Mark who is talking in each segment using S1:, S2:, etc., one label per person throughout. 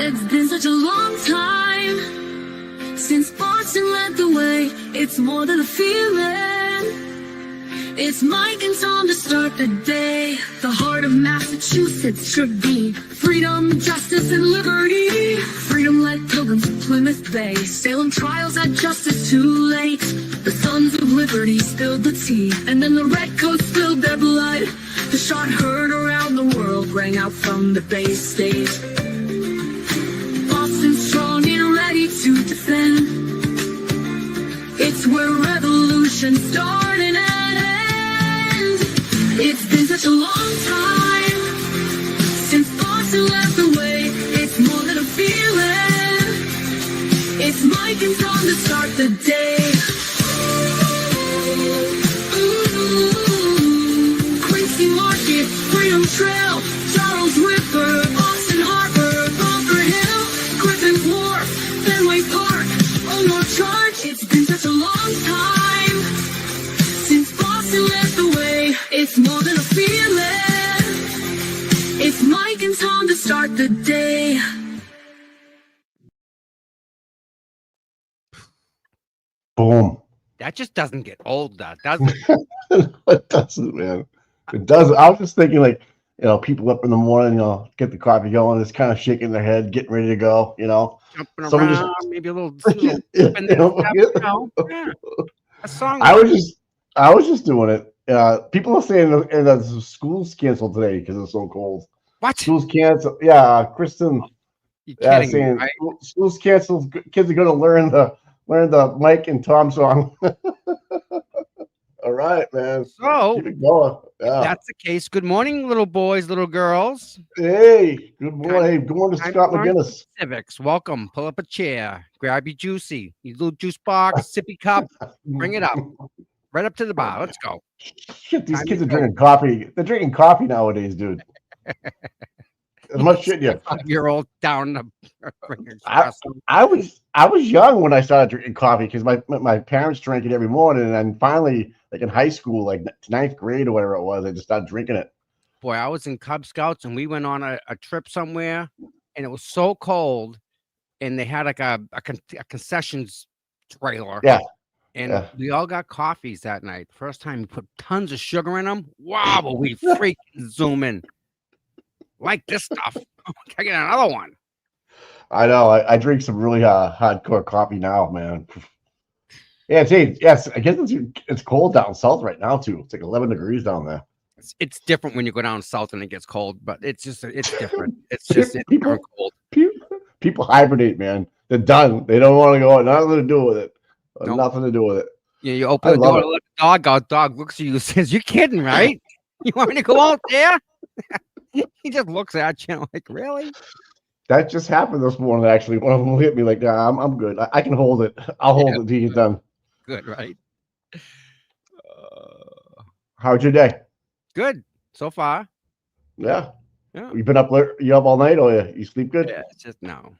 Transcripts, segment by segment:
S1: It's been such a long time since Boston led the way. It's more than a feeling. It's Mike and Tom to start the day. The heart of Massachusetts should be freedom, justice, and liberty. Freedom led pilgrims to Plymouth Bay. Salem trials had justice too late. The sons of liberty spilled the tea, and then the redcoats spilled their blood. The shot heard around the world rang out from the Bay State. Boston strong and ready to defend. It's where revolution started and end. It's been such a long time since Boston led the way. It's more than a feeling. It's Mike and Tom to start the day. Quincy Market, Freedom Trail, Charles River, Boston Harbor, Bunker Hill, Griffin Wharf, Fenway Park, Omar Charge. It's been such a long time since Boston led the way. It's more than a feeling. It's Mike and Tom to start the day.
S2: Boom.
S3: That just doesn't get old, does it?
S2: It doesn't, man. It doesn't. I was just thinking, like, people up in the morning, get the coffee going, just kind of shaking their head, getting ready to go,
S3: Jumping
S2: Someone
S3: around,
S2: just-
S3: maybe a little flipping yeah. A song.
S2: I was just doing it. People are saying that the school's canceled today because it's so cold.
S3: What?
S2: School's canceled. Yeah, Kristen.
S3: You
S2: Yeah,
S3: kidding
S2: saying
S3: me, right?
S2: school's canceled. Kids are going to learn the Mike and Tom song. All right, man.
S3: So,
S2: Keep it going.
S3: if
S2: Yeah.
S3: that's the case, good morning, little boys, little girls.
S2: Hey, good morning. Hey, good morning to
S3: I'm
S2: Scott
S3: Mark.
S2: McGinnis.
S3: Civics, welcome. Pull up a chair, grab your juicy, your little juice box, sippy cup, bring it up. Right up to the bar. Let's go.
S2: Shit, these
S3: Time
S2: kids
S3: to
S2: are
S3: go.
S2: drinking coffee. They're drinking coffee nowadays, dude. As much shit, yeah.
S3: 5-year-old down the freaking
S2: I
S3: espresso.
S2: I was young when I started drinking coffee because my parents drank it every morning, and then finally, like in high school, like ninth grade or whatever it was, I just started drinking it.
S3: Boy, I was in Cub Scouts and we went on a trip somewhere and it was so cold and they had like a concessions trailer.
S2: Yeah.
S3: And
S2: Yeah.
S3: we all got coffees that night. First time we put tons of sugar in them. Wow, but we freaking zooming. Like this stuff. Can I get another one?
S2: I know. I drink some really hardcore coffee now, man. Yeah, yes. I guess it's cold down south right now too. It's like 11 degrees down there.
S3: It's different when you go down south and it gets cold, but it's different. It's just it's
S2: People-
S3: darn cold.
S2: People hibernate, man. They're done. They don't want to go. Nothing to do with it.
S3: Nope.
S2: Nothing to do with it.
S3: Yeah, you open the
S2: love
S3: door,
S2: it.
S3: let the dog out. Dog looks at you and says, "You're kidding, right? You want me to go out there?" He just looks at you like, "Really?"
S2: That just happened this morning. Actually, one of them hit me like, "Nah, I'm good. I can hold it. I'll hold it until he's done."
S3: Good, right?
S2: How's your day?
S3: Good so far.
S2: Yeah.
S3: Yeah.
S2: You been up late? You up all night, or you sleep good?
S3: Yeah, it's just no.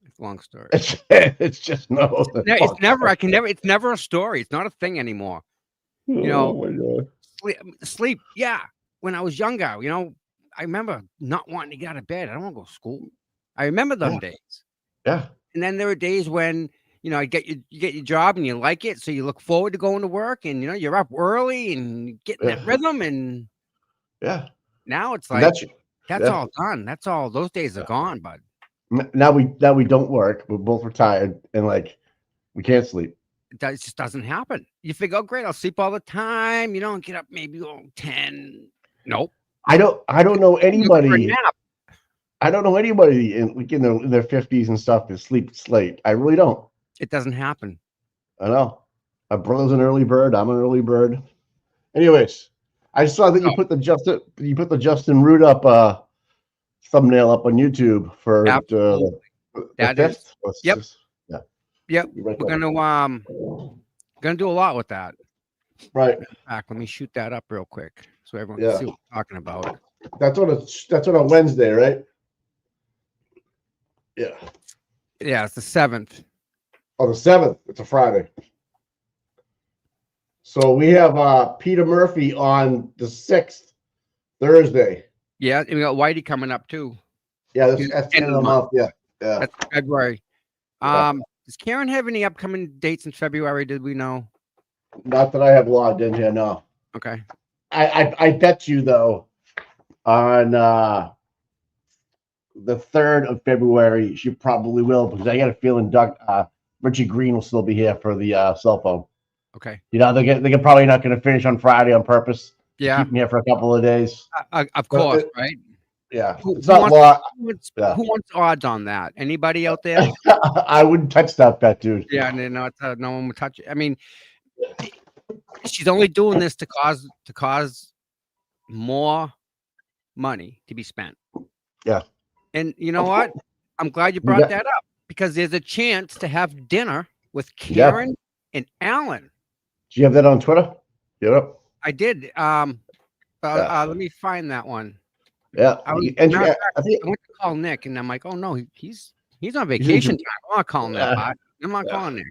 S3: It's a long story.
S2: It's just no.
S3: It's never. I can never. It's never a story. It's not a thing anymore.
S2: Oh my God.
S3: Sleep. Yeah. When I was younger, I remember not wanting to get out of bed. I don't want to go to school. I remember those days.
S2: Yeah.
S3: And then there were days when you get your job and you like it, so you look forward to going to work, and you're up early and getting that rhythm. And
S2: Yeah.
S3: now it's
S2: And
S3: like that's
S2: yeah.
S3: all done. That's all. Those days are gone, bud.
S2: Now we don't work. We're both retired, and like we can't sleep.
S3: It just doesn't happen. You figure, oh, great, I'll sleep all the time. You don't get up maybe 10. Nope.
S2: I don't know
S3: For a
S2: anybody.
S3: nap.
S2: I don't know anybody in their 50s and stuff that sleeps late. I really don't.
S3: It doesn't happen.
S2: I know. My brother's an early bird. I'm an early bird. Anyways, I saw that you put the Justin Root up thumbnail up on YouTube for
S3: Absolutely.
S2: the
S3: That
S2: fifth.
S3: is-
S2: Let's
S3: yep.
S2: just-
S3: Yep.
S2: you right
S3: We're
S2: there.
S3: gonna do a lot with that.
S2: Right.
S3: Back, let me shoot that up real quick so everyone
S2: Yeah.
S3: can see what we're talking about.
S2: That's on a Wednesday, right? Yeah.
S3: Yeah, it's the 7th.
S2: On the 7th, it's a Friday. So we have Peter Murphy on the 6th, Thursday.
S3: Yeah, and we got Whitey coming up too.
S2: Yeah, that's the end of the month. Yeah. Yeah.
S3: That's February.
S2: Yeah.
S3: Does Karen have any upcoming dates in February? Did we know?
S2: Not that I have logged in here. No.
S3: Okay.
S2: I bet you though on the 3rd of February she probably will, because I got a feeling Richie Green will still be here for the cell phone.
S3: Okay.
S2: You know, they're probably not going to finish on Friday on purpose.
S3: Yeah.
S2: Keep me here for a couple of days.
S3: Of course, right?
S2: Yeah.
S3: Who,
S2: It's
S3: who
S2: not
S3: wants,
S2: law.
S3: who wants odds on that? Anybody out there?
S2: I wouldn't touch that bet, dude.
S3: Yeah, no one would touch it. I mean, she's only doing this to cause more money to be spent.
S2: Yeah.
S3: And you know what? I'm glad you
S2: You
S3: brought
S2: got-
S3: that up, because there's a chance to have dinner with
S2: Yeah.
S3: Karen and Alan.
S2: Do you have that on Twitter? Yep.
S3: I did. Let me find that one.
S2: Yeah.
S3: I was,
S2: And
S3: matter of fact,
S2: I think
S3: I went to call Nick, and I'm like, oh no, he's on vacation time. I'm not calling that bot. I'm not calling Nick.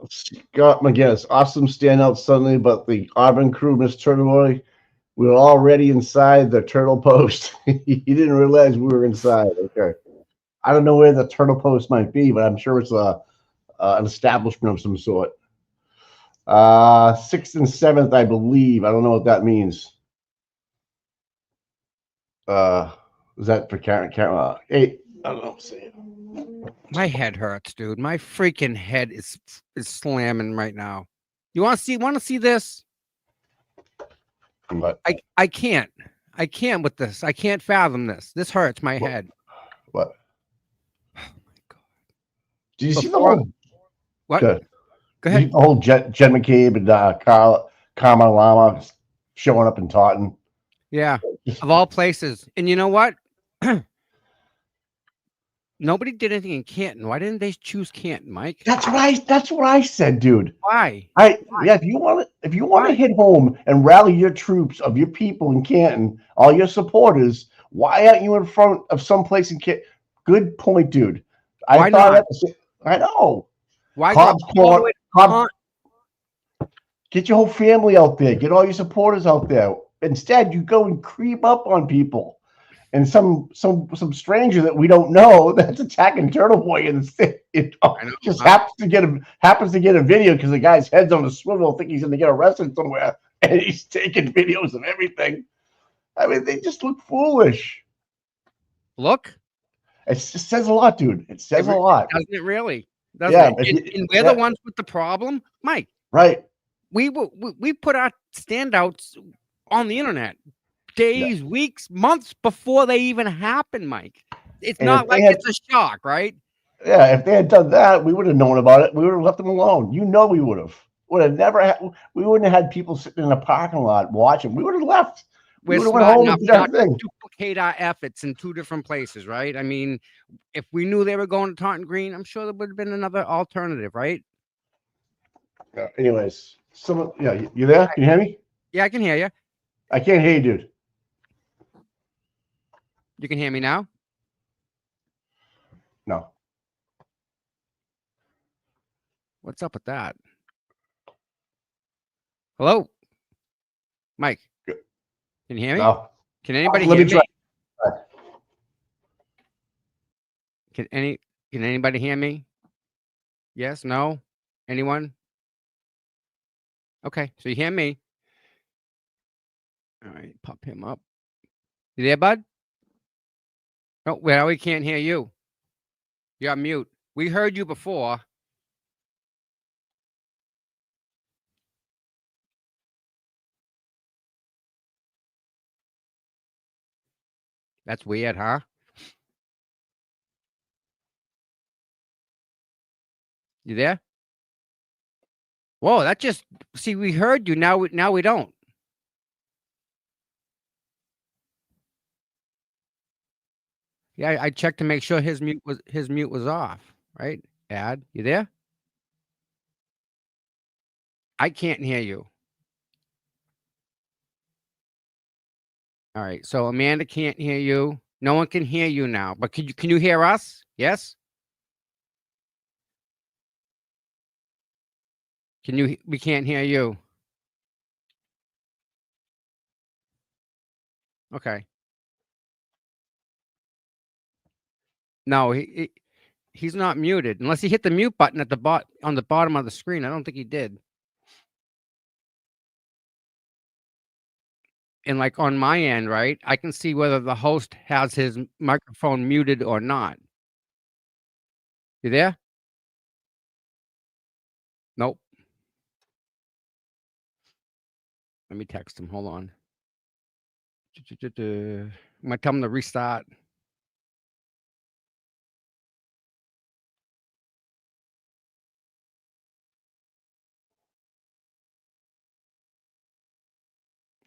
S2: Scott McGinnis, awesome standout Sunday, but the Auburn crew missed Turtle. We were already inside the Turtle Post. He didn't realize we were inside. Okay. I don't know where the Turtle Post might be, but I'm sure it's an establishment of some sort. 6th and 7th, I believe. I don't know what that means. Is that for Karen? 8. I don't know. See.
S3: My head hurts, dude. My freaking head is slamming right now. You want to see this?
S2: What?
S3: I can't with this. I can't fathom this. This hurts my head.
S2: What?
S3: Oh my god.
S2: Do you see the whole?
S3: What?
S2: Good.
S3: Go ahead.
S2: The whole Jen McCabe and Carmen Lama showing up in Taunton.
S3: Yeah, of all places. And you know what? Nobody did anything in Canton. Why didn't they choose Canton, Mike?
S2: That's what I said, dude.
S3: Why?
S2: Yeah, if you want to hit home and rally your troops of your people in Canton, all your supporters, why aren't you in front of some place in Canton? Good point, dude.
S3: Why not?
S2: I know.
S3: Why
S2: Cobb's
S3: go all the way to
S2: Cobb, get your whole family out there. Get all your supporters out there. Instead, you go and creep up on people. And some stranger that we don't know that's attacking Turtle Boy and just happens to get a video because the guy's head's on a swivel, think he's going to get arrested somewhere, and he's taking videos of everything. I mean, they just look foolish.
S3: Look,
S2: it just says a lot, dude. It says a lot,
S3: doesn't it? Really?
S2: Yeah.
S3: And we're the ones with the problem, Mike.
S2: Right?
S3: We put our standouts on the internet. Days, weeks, months before they even happen, Mike. It's not like it's a shock, right?
S2: Yeah, if they had done that, we would have known about it. We would have left them alone. You know, we would have. We wouldn't have had people sitting in a parking lot watching. We would have left. We would have went home and did our thing.
S3: Duplicate our efforts in 2 different places, right? I mean, if we knew they were going to Taunton Green, I'm sure there would have been another alternative, right?
S2: Anyways, you there? Can you hear me?
S3: Yeah, I can hear you.
S2: I can't hear you, dude.
S3: You can hear me now?
S2: No.
S3: What's up with that? Hello? Mike?
S2: Good.
S3: Can you hear me?
S2: No.
S3: Can anybody
S2: Let
S3: hear
S2: me
S3: me?
S2: try.
S3: Can anybody hear me? Yes? No? Anyone? Okay, so you hear me. All right, pop him up. You there, bud? Oh, well, we can't hear you. You're on mute. We heard you before. That's weird, huh? You there? Whoa, that just see, we heard you. Now we don't. Yeah, I checked to make sure his mute was off, right? Ad, you there? I can't hear you. All right, so Amanda can't hear you. No one can hear you now. But can you hear us? Yes? We can't hear you. Okay. No, he's not muted unless he hit the mute button at the on the bottom of the screen. I don't think he did. And like on my end, right, I can see whether the host has his microphone muted or not. You there? Nope. Let me text him. Hold on. I'm gonna tell him to restart.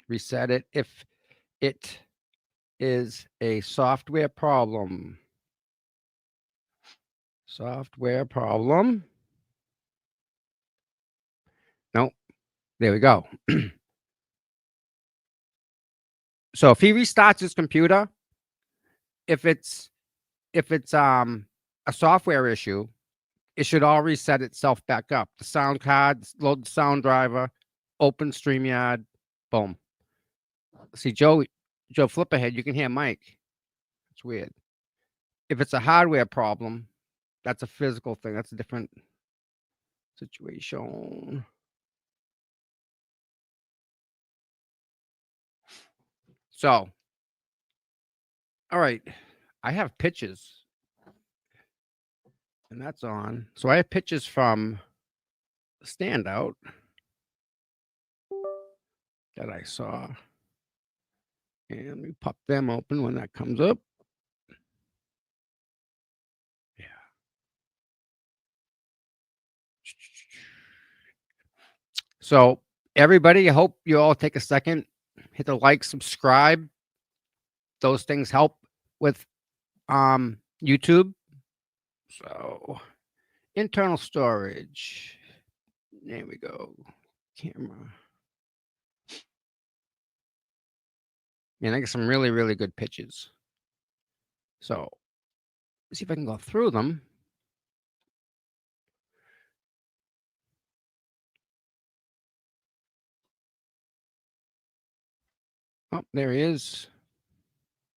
S3: Reset it if it is a software problem. Software problem. Nope. There we go. So if he restarts his computer, if it's a software issue, it should all reset itself back up. The sound card, load the sound driver, open StreamYard, boom. See, Joe flip ahead, you can hear Mike. It's weird. If it's a hardware problem, that's a physical thing. That's a different situation. So, all right, I have pitches, and that's on. So I have pitches from Standout that I saw, and let me pop them open when that comes up. Yeah. So everybody, I hope you all take a second, hit the like, subscribe. Those things help with YouTube. So internal storage. There we go. Camera. And I get some really, really good pitches. So let's see if I can go through them. Oh, there he is.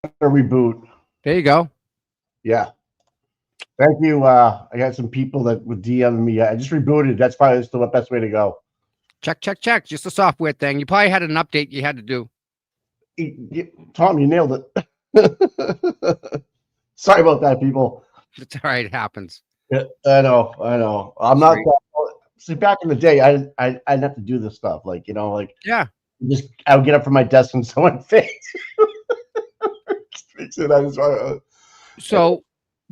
S2: A reboot.
S3: There you go.
S2: Yeah. Thank you. I got some people that would DM me. I just rebooted. That's probably still the best way to go.
S3: Check. Just a software thing. You probably had an update you had to do.
S2: Tom, you nailed it. Sorry about that, people.
S3: It's all right. It happens.
S2: Yeah, I know. I'm not. See, back in the day, I didn't have to do this stuff. Like,
S3: Yeah.
S2: I would get up from my desk when someone faked.
S3: So,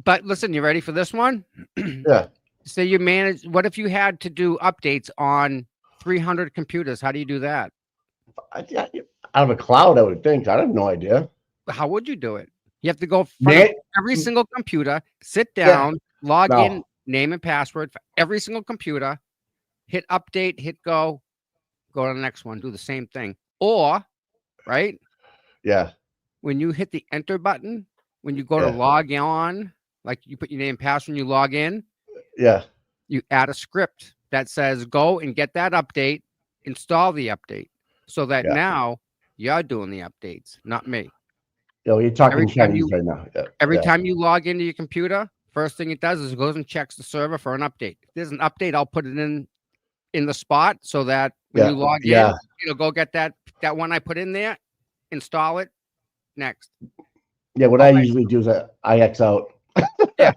S3: but listen, you ready for this one?
S2: Yeah.
S3: So you manage. What if you had to do updates on 300 computers? How do you do that?
S2: Out of a cloud, I would think. I have no idea.
S3: How would you do it? You have to go front of every single computer, sit down, log in, name and password for every single computer, hit update, hit go to the next one, do the same thing. Or, right?
S2: Yeah.
S3: When you hit the enter button, when you go to log on, like you put your name and password when you log in, you add a script that says go and get that update, install the update, so that now you're doing the updates, not me.
S2: You're talking Chinese right now.
S3: Every time you log into your computer, first thing it does is it goes and checks the server for an update. If there's an update, I'll put it in the spot so that when you log in, it'll go get that one I put in there, install it, next.
S2: Yeah, what I usually do is I X out.
S3: Yeah.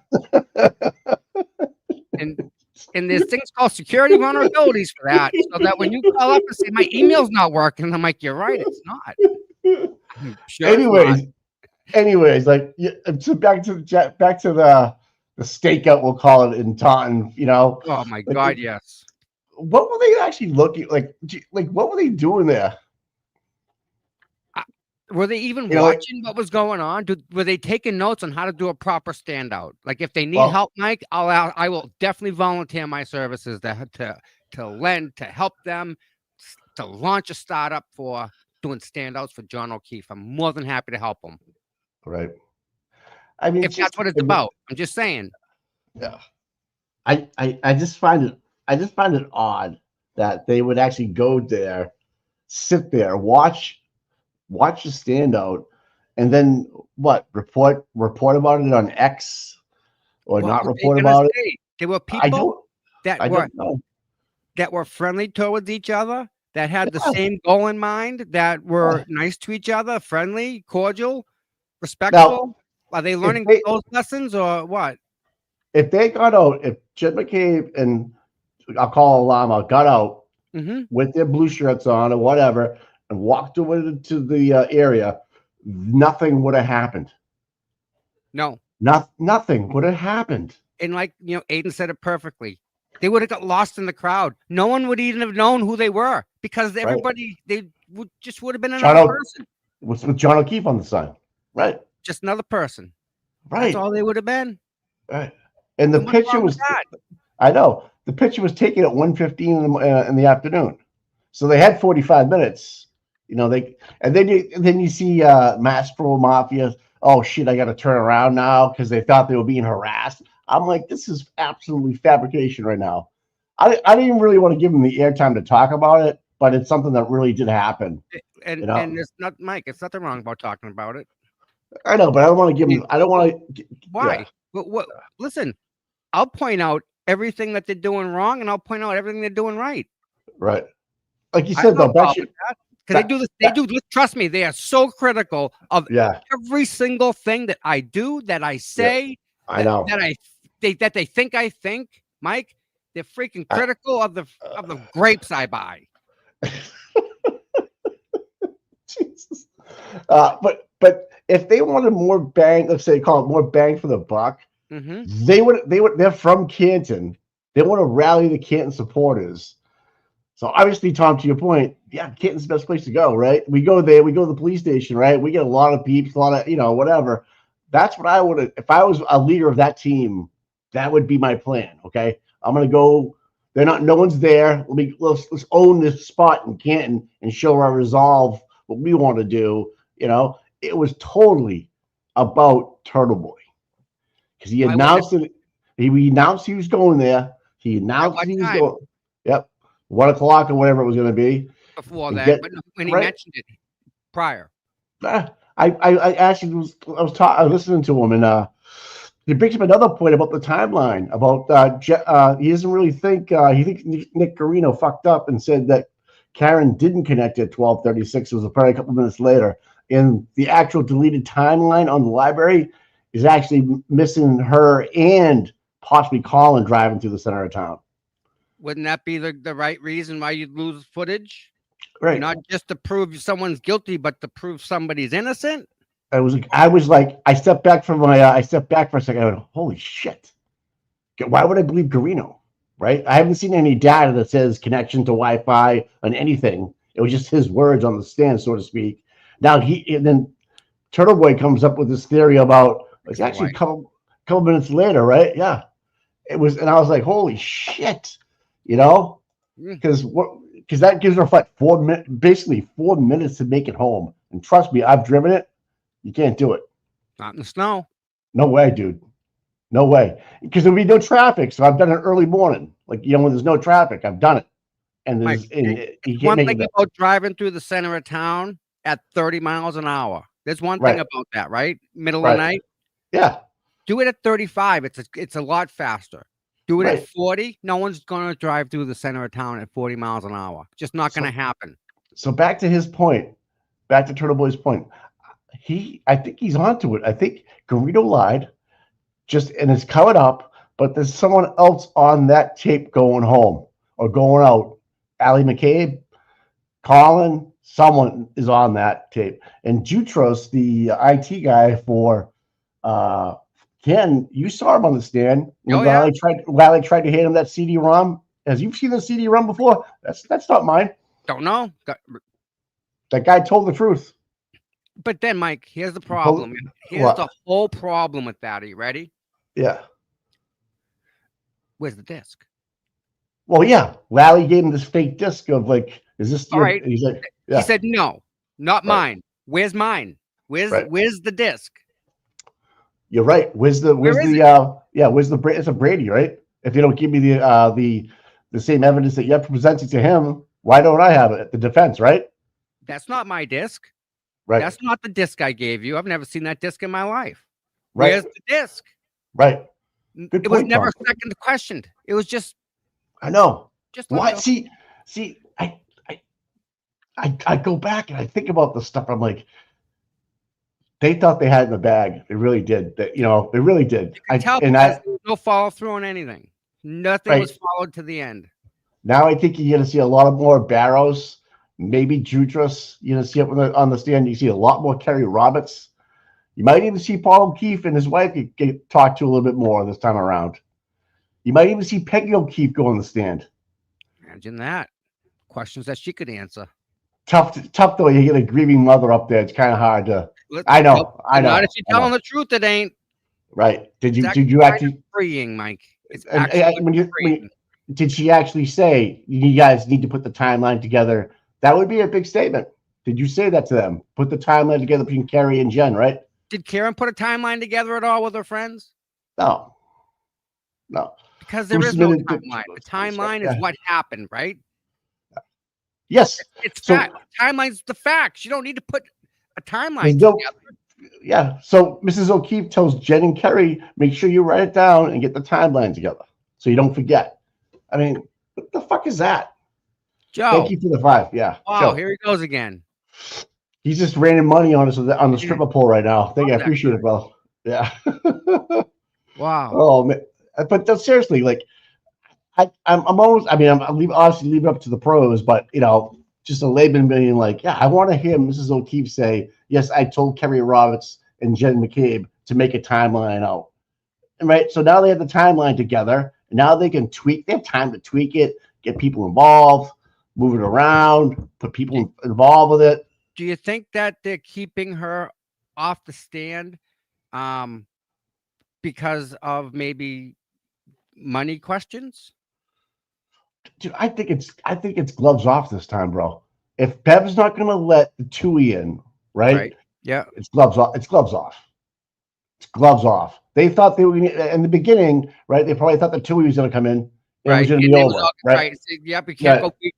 S3: And there's things called security vulnerabilities for that, so that when you call up and say my email's not working, I'm like, you're right, it's not.
S2: Sure anyways, like so back to the stakeout, we'll call it in Taunton.
S3: Oh my God, yes.
S2: What were they actually looking like? What were they doing there?
S3: Were they even watching what was going on? Were they taking notes on how to do a proper standout? Like if they need help, Mike, I will definitely volunteer my services to lend, to help them, to launch a startup for doing standouts for John O'Keefe. I'm more than happy to help them.
S2: Right. I mean,
S3: if that's what it's about, I'm just saying.
S2: Yeah. I just find it odd that they would actually go there, sit there, watch the standout, and then report about it on X or
S3: What
S2: not
S3: were they
S2: report
S3: gonna
S2: about it.
S3: say? There were
S2: I
S3: people
S2: don't.
S3: that
S2: I
S3: were
S2: don't know.
S3: that were friendly towards each other, that had the
S2: Yeah.
S3: same goal in mind, that were nice to each other, friendly, cordial,
S2: Now,
S3: respectful. Are they
S2: if
S3: learning
S2: they
S3: those lessons or what?
S2: if they got out, if Jim McCabe and I'll call Lama got out
S3: Mm-hmm.
S2: with their blue shirts on or whatever and walked away to the area, nothing would have happened.
S3: No.
S2: Nothing would have happened.
S3: And like, Aiden said it perfectly. They would have got lost in the crowd. No one would even have known who they were because
S2: Right.
S3: everybody, they would have been
S2: John
S3: another person.
S2: Was with John O'Keefe on the sign. Right.
S3: Just another person.
S2: Right.
S3: That's all they would have been.
S2: Right. And the
S3: And what's
S2: picture
S3: wrong with
S2: was,
S3: that?
S2: I know, the picture was taken at 1:15 in the afternoon. So they had 45 minutes. And then you see Mass Pro Mafia. Oh shit, I got to turn around now because they thought they were being harassed. I'm like, this is absolutely fabrication right now. I didn't really want to give them the airtime to talk about it, but it's something that really did happen.
S3: And it's not, Mike, it's nothing wrong about talking about it.
S2: I know, but I don't want to give them. I don't want to.
S3: Why?
S2: Yeah.
S3: What? Listen, I'll point out everything that they're doing wrong, and I'll point out everything they're doing right.
S2: Right. Like you said, though,
S3: because they do this. They do. Trust me, they are so critical of every single thing that I do, that I say.
S2: I know
S3: that they think I think. Mike, they're freaking critical of the grapes I buy.
S2: Jesus. But if they wanted more bang, let's say call it more bang for the buck, they would. They're from Canton. They want to rally the Canton supporters. So obviously, Tom, to your point, yeah, Canton's the best place to go, right? We go there, we go to the police station, right? We get a lot of peeps, a lot of, whatever. That's what I would have, if I was a leader of that team, that would be my plan. Okay. I'm going to go, no one's there. Let's own this spot in Canton and show our resolve, what we want to do. It was totally about Turtle Boy because he announced it. He announced he was going there. He announced he was going. Yep. 1 o'clock or whatever it was going to be.
S3: Before that, but when he mentioned it prior.
S2: I actually was listening to him, and he brings up another point about the timeline. About he doesn't really think he thinks Nick Garino fucked up and said that Karen didn't connect at 12:36. It was probably a couple minutes later, and the actual deleted timeline on the library is actually missing her and possibly Colin driving through the center of town.
S3: Wouldn't that be the right reason why you'd lose footage?
S2: Right.
S3: Not just to prove someone's guilty, but to prove somebody's innocent.
S2: I was like, I stepped back for a second. I went, holy shit. Why would I believe Garino? Right? I haven't seen any data that says connection to Wi-Fi on anything. It was just his words on the stand, so to speak. Now then Turtle Boy comes up with this theory about it's actually a couple minutes later, right? Yeah. It was, and I was like, holy shit. Because that gives her basically 4 minutes to make it home. And trust me, I've driven it. You can't do it.
S3: Not in the snow.
S2: No way, dude. No way. Because there'll be no traffic. So I've done it early morning. Like, when there's no traffic, I've done it. And there's
S3: one thing about driving through the center of town at 30 miles an hour. There's one thing about that, right? Middle of the night.
S2: Yeah.
S3: Do it at 35. It's a lot faster. Do it at 40. No one's going to drive through the center of town at 40 miles an hour. Just not going to happen.
S2: So back to his point, back to Turtle Boy's point. I think he's onto it. I think Garrido lied, and it's covered up, but there's someone else on that tape going home or going out. Allie McCabe, Colin, someone is on that tape. And Jutros, the IT guy for Ken, you saw him on the stand. Lally tried to hand him that CD-ROM. Has you seen the CD-ROM before? That's not mine.
S3: Don't know.
S2: That guy told the truth.
S3: But then, Mike, here's the problem. Here's the whole problem with that. Are you ready?
S2: Yeah.
S3: Where's the disc?
S2: Well, yeah. Lally gave him this fake disc of like, is this
S3: all right?
S2: He's like,
S3: He said, no, not mine. Where's mine? Where's the disc?
S2: You're right. Where's the it's a Brady, right? If you don't give me the same evidence that you have presented to him, why don't I have it? The defense, right?
S3: That's not my disc.
S2: Right.
S3: That's not the disc I gave you. I've never seen that disc in my life.
S2: Right.
S3: Where's the disc?
S2: Right. Good
S3: It was
S2: point,
S3: never
S2: Tom.
S3: second questioned. It was
S2: I know.
S3: just let
S2: Why?
S3: go.
S2: See, I go back and I think about this stuff. I'm like, they thought they had it in the bag. They really did. They really did.
S3: You can tell
S2: And
S3: because there was no follow through on anything. Nothing
S2: Right.
S3: was followed to the end.
S2: now I think you're gonna see a lot of more Barrows, maybe Jutras. You're gonna see up on the stand. You see a lot more Kerry Roberts. You might even see Paul O'Keefe and his wife get talked to a little bit more this time around. You might even see Peggy O'Keefe go on the stand.
S3: Imagine that. Questions that she could answer.
S2: Tough though. You get a grieving mother up there. It's kind of hard to. I know.
S3: Not if you're telling the truth, it ain't.
S2: Right? Did
S3: It's
S2: you actually
S3: freeing, Mike? It's
S2: and
S3: actually freeing.
S2: did she actually say you guys need to put the timeline together? That would be a big statement. Did you say that to them? Put the timeline together between Kerry and Jen, right?
S3: Did Karen put a timeline together at all with her friends?
S2: No.
S3: Because there is no timeline. The timeline is what happened, right?
S2: Yes.
S3: It's fact. Timeline's the facts. You don't need to put a timeline
S2: No,
S3: together.
S2: yeah. So Mrs. O'Keefe tells Jen and Kerry, make sure you write it down and get the timeline together so you don't forget. I mean, what the fuck is that?
S3: Joe.
S2: Thank you for the 5. Yeah.
S3: Oh,
S2: Joe.
S3: here he goes again.
S2: He's just raining money on us on the stripper pole right now. Thank you. I appreciate it, bro. Yeah.
S3: Wow.
S2: Oh man. But seriously, like I'm almost. I mean, I'm obviously leave it up to the pros, but just a layman being like, yeah, I want to hear Mrs. O'Keefe say, yes, I told Kerry Roberts and Jen McCabe to make a timeline out. Right. So now they have the timeline together. And now they can tweak. They have time to tweak it, get people involved, move it around, put people involved with it.
S3: Do you think that they're keeping her off the stand because of maybe money questions?
S2: Dude, I think it's gloves off this time, bro. If Bev's not going to let the Tui in, right?
S3: Yeah.
S2: It's gloves off. It's gloves off. It's gloves off. They thought they were in the beginning, right? They probably thought the Tui was going to come in. And it was going to be over, right?
S3: Yep. We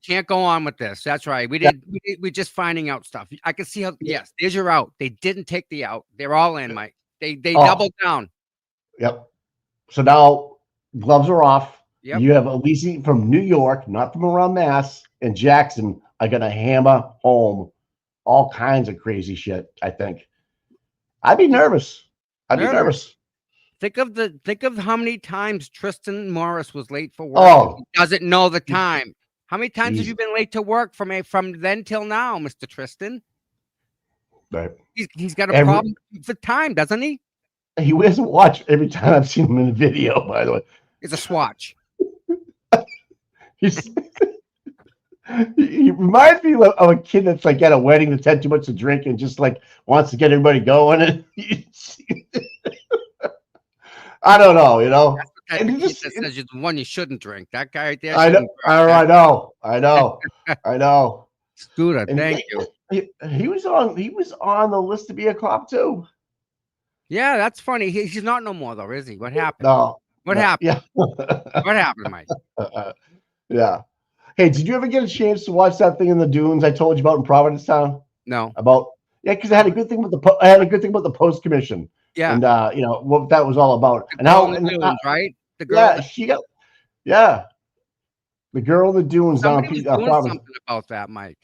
S3: can't go on with this. That's right. We're just finding out stuff. I can see how. Yes, there's your out. They didn't take the out. They're all in, Mike. They doubled down.
S2: Yep. So now gloves are off.
S3: Yep.
S2: You have Elise from New York, not from around Mass, and Jackson are going to hammer home all kinds of crazy shit. I think. I'd be nervous. I'd be nervous.
S3: Think of how many times Tristan Morris was late for work.
S2: Oh,
S3: he doesn't know the time. How many times have you been late to work from then till now, Mr. Tristan?
S2: Right.
S3: He's got a problem with time, doesn't he?
S2: He wears a watch every time I've seen him in a video, by the way.
S3: It's a swatch.
S2: He reminds me of a kid that's like at a wedding that's had too much to drink and just like wants to get everybody going. I don't know,
S3: That's the type of kid that says you're the one you shouldn't drink. That guy right there.
S2: I know.
S3: Scooter, thank you.
S2: He was on the list to be a cop too.
S3: Yeah, that's funny. He's not no more though, is he? What happened?
S2: No.
S3: What happened?
S2: Yeah.
S3: What happened, Mike?
S2: Yeah. Hey, did you ever get a chance to watch that thing in the dunes I told you about in Provincetown?
S3: No.
S2: Because I had a good thing with the Post Commission.
S3: Yeah.
S2: And what that was all about.
S3: The girl in the dunes, right? The girl.
S2: Yeah, the girl in the dunes down
S3: Somebody was doing something about that, Mike.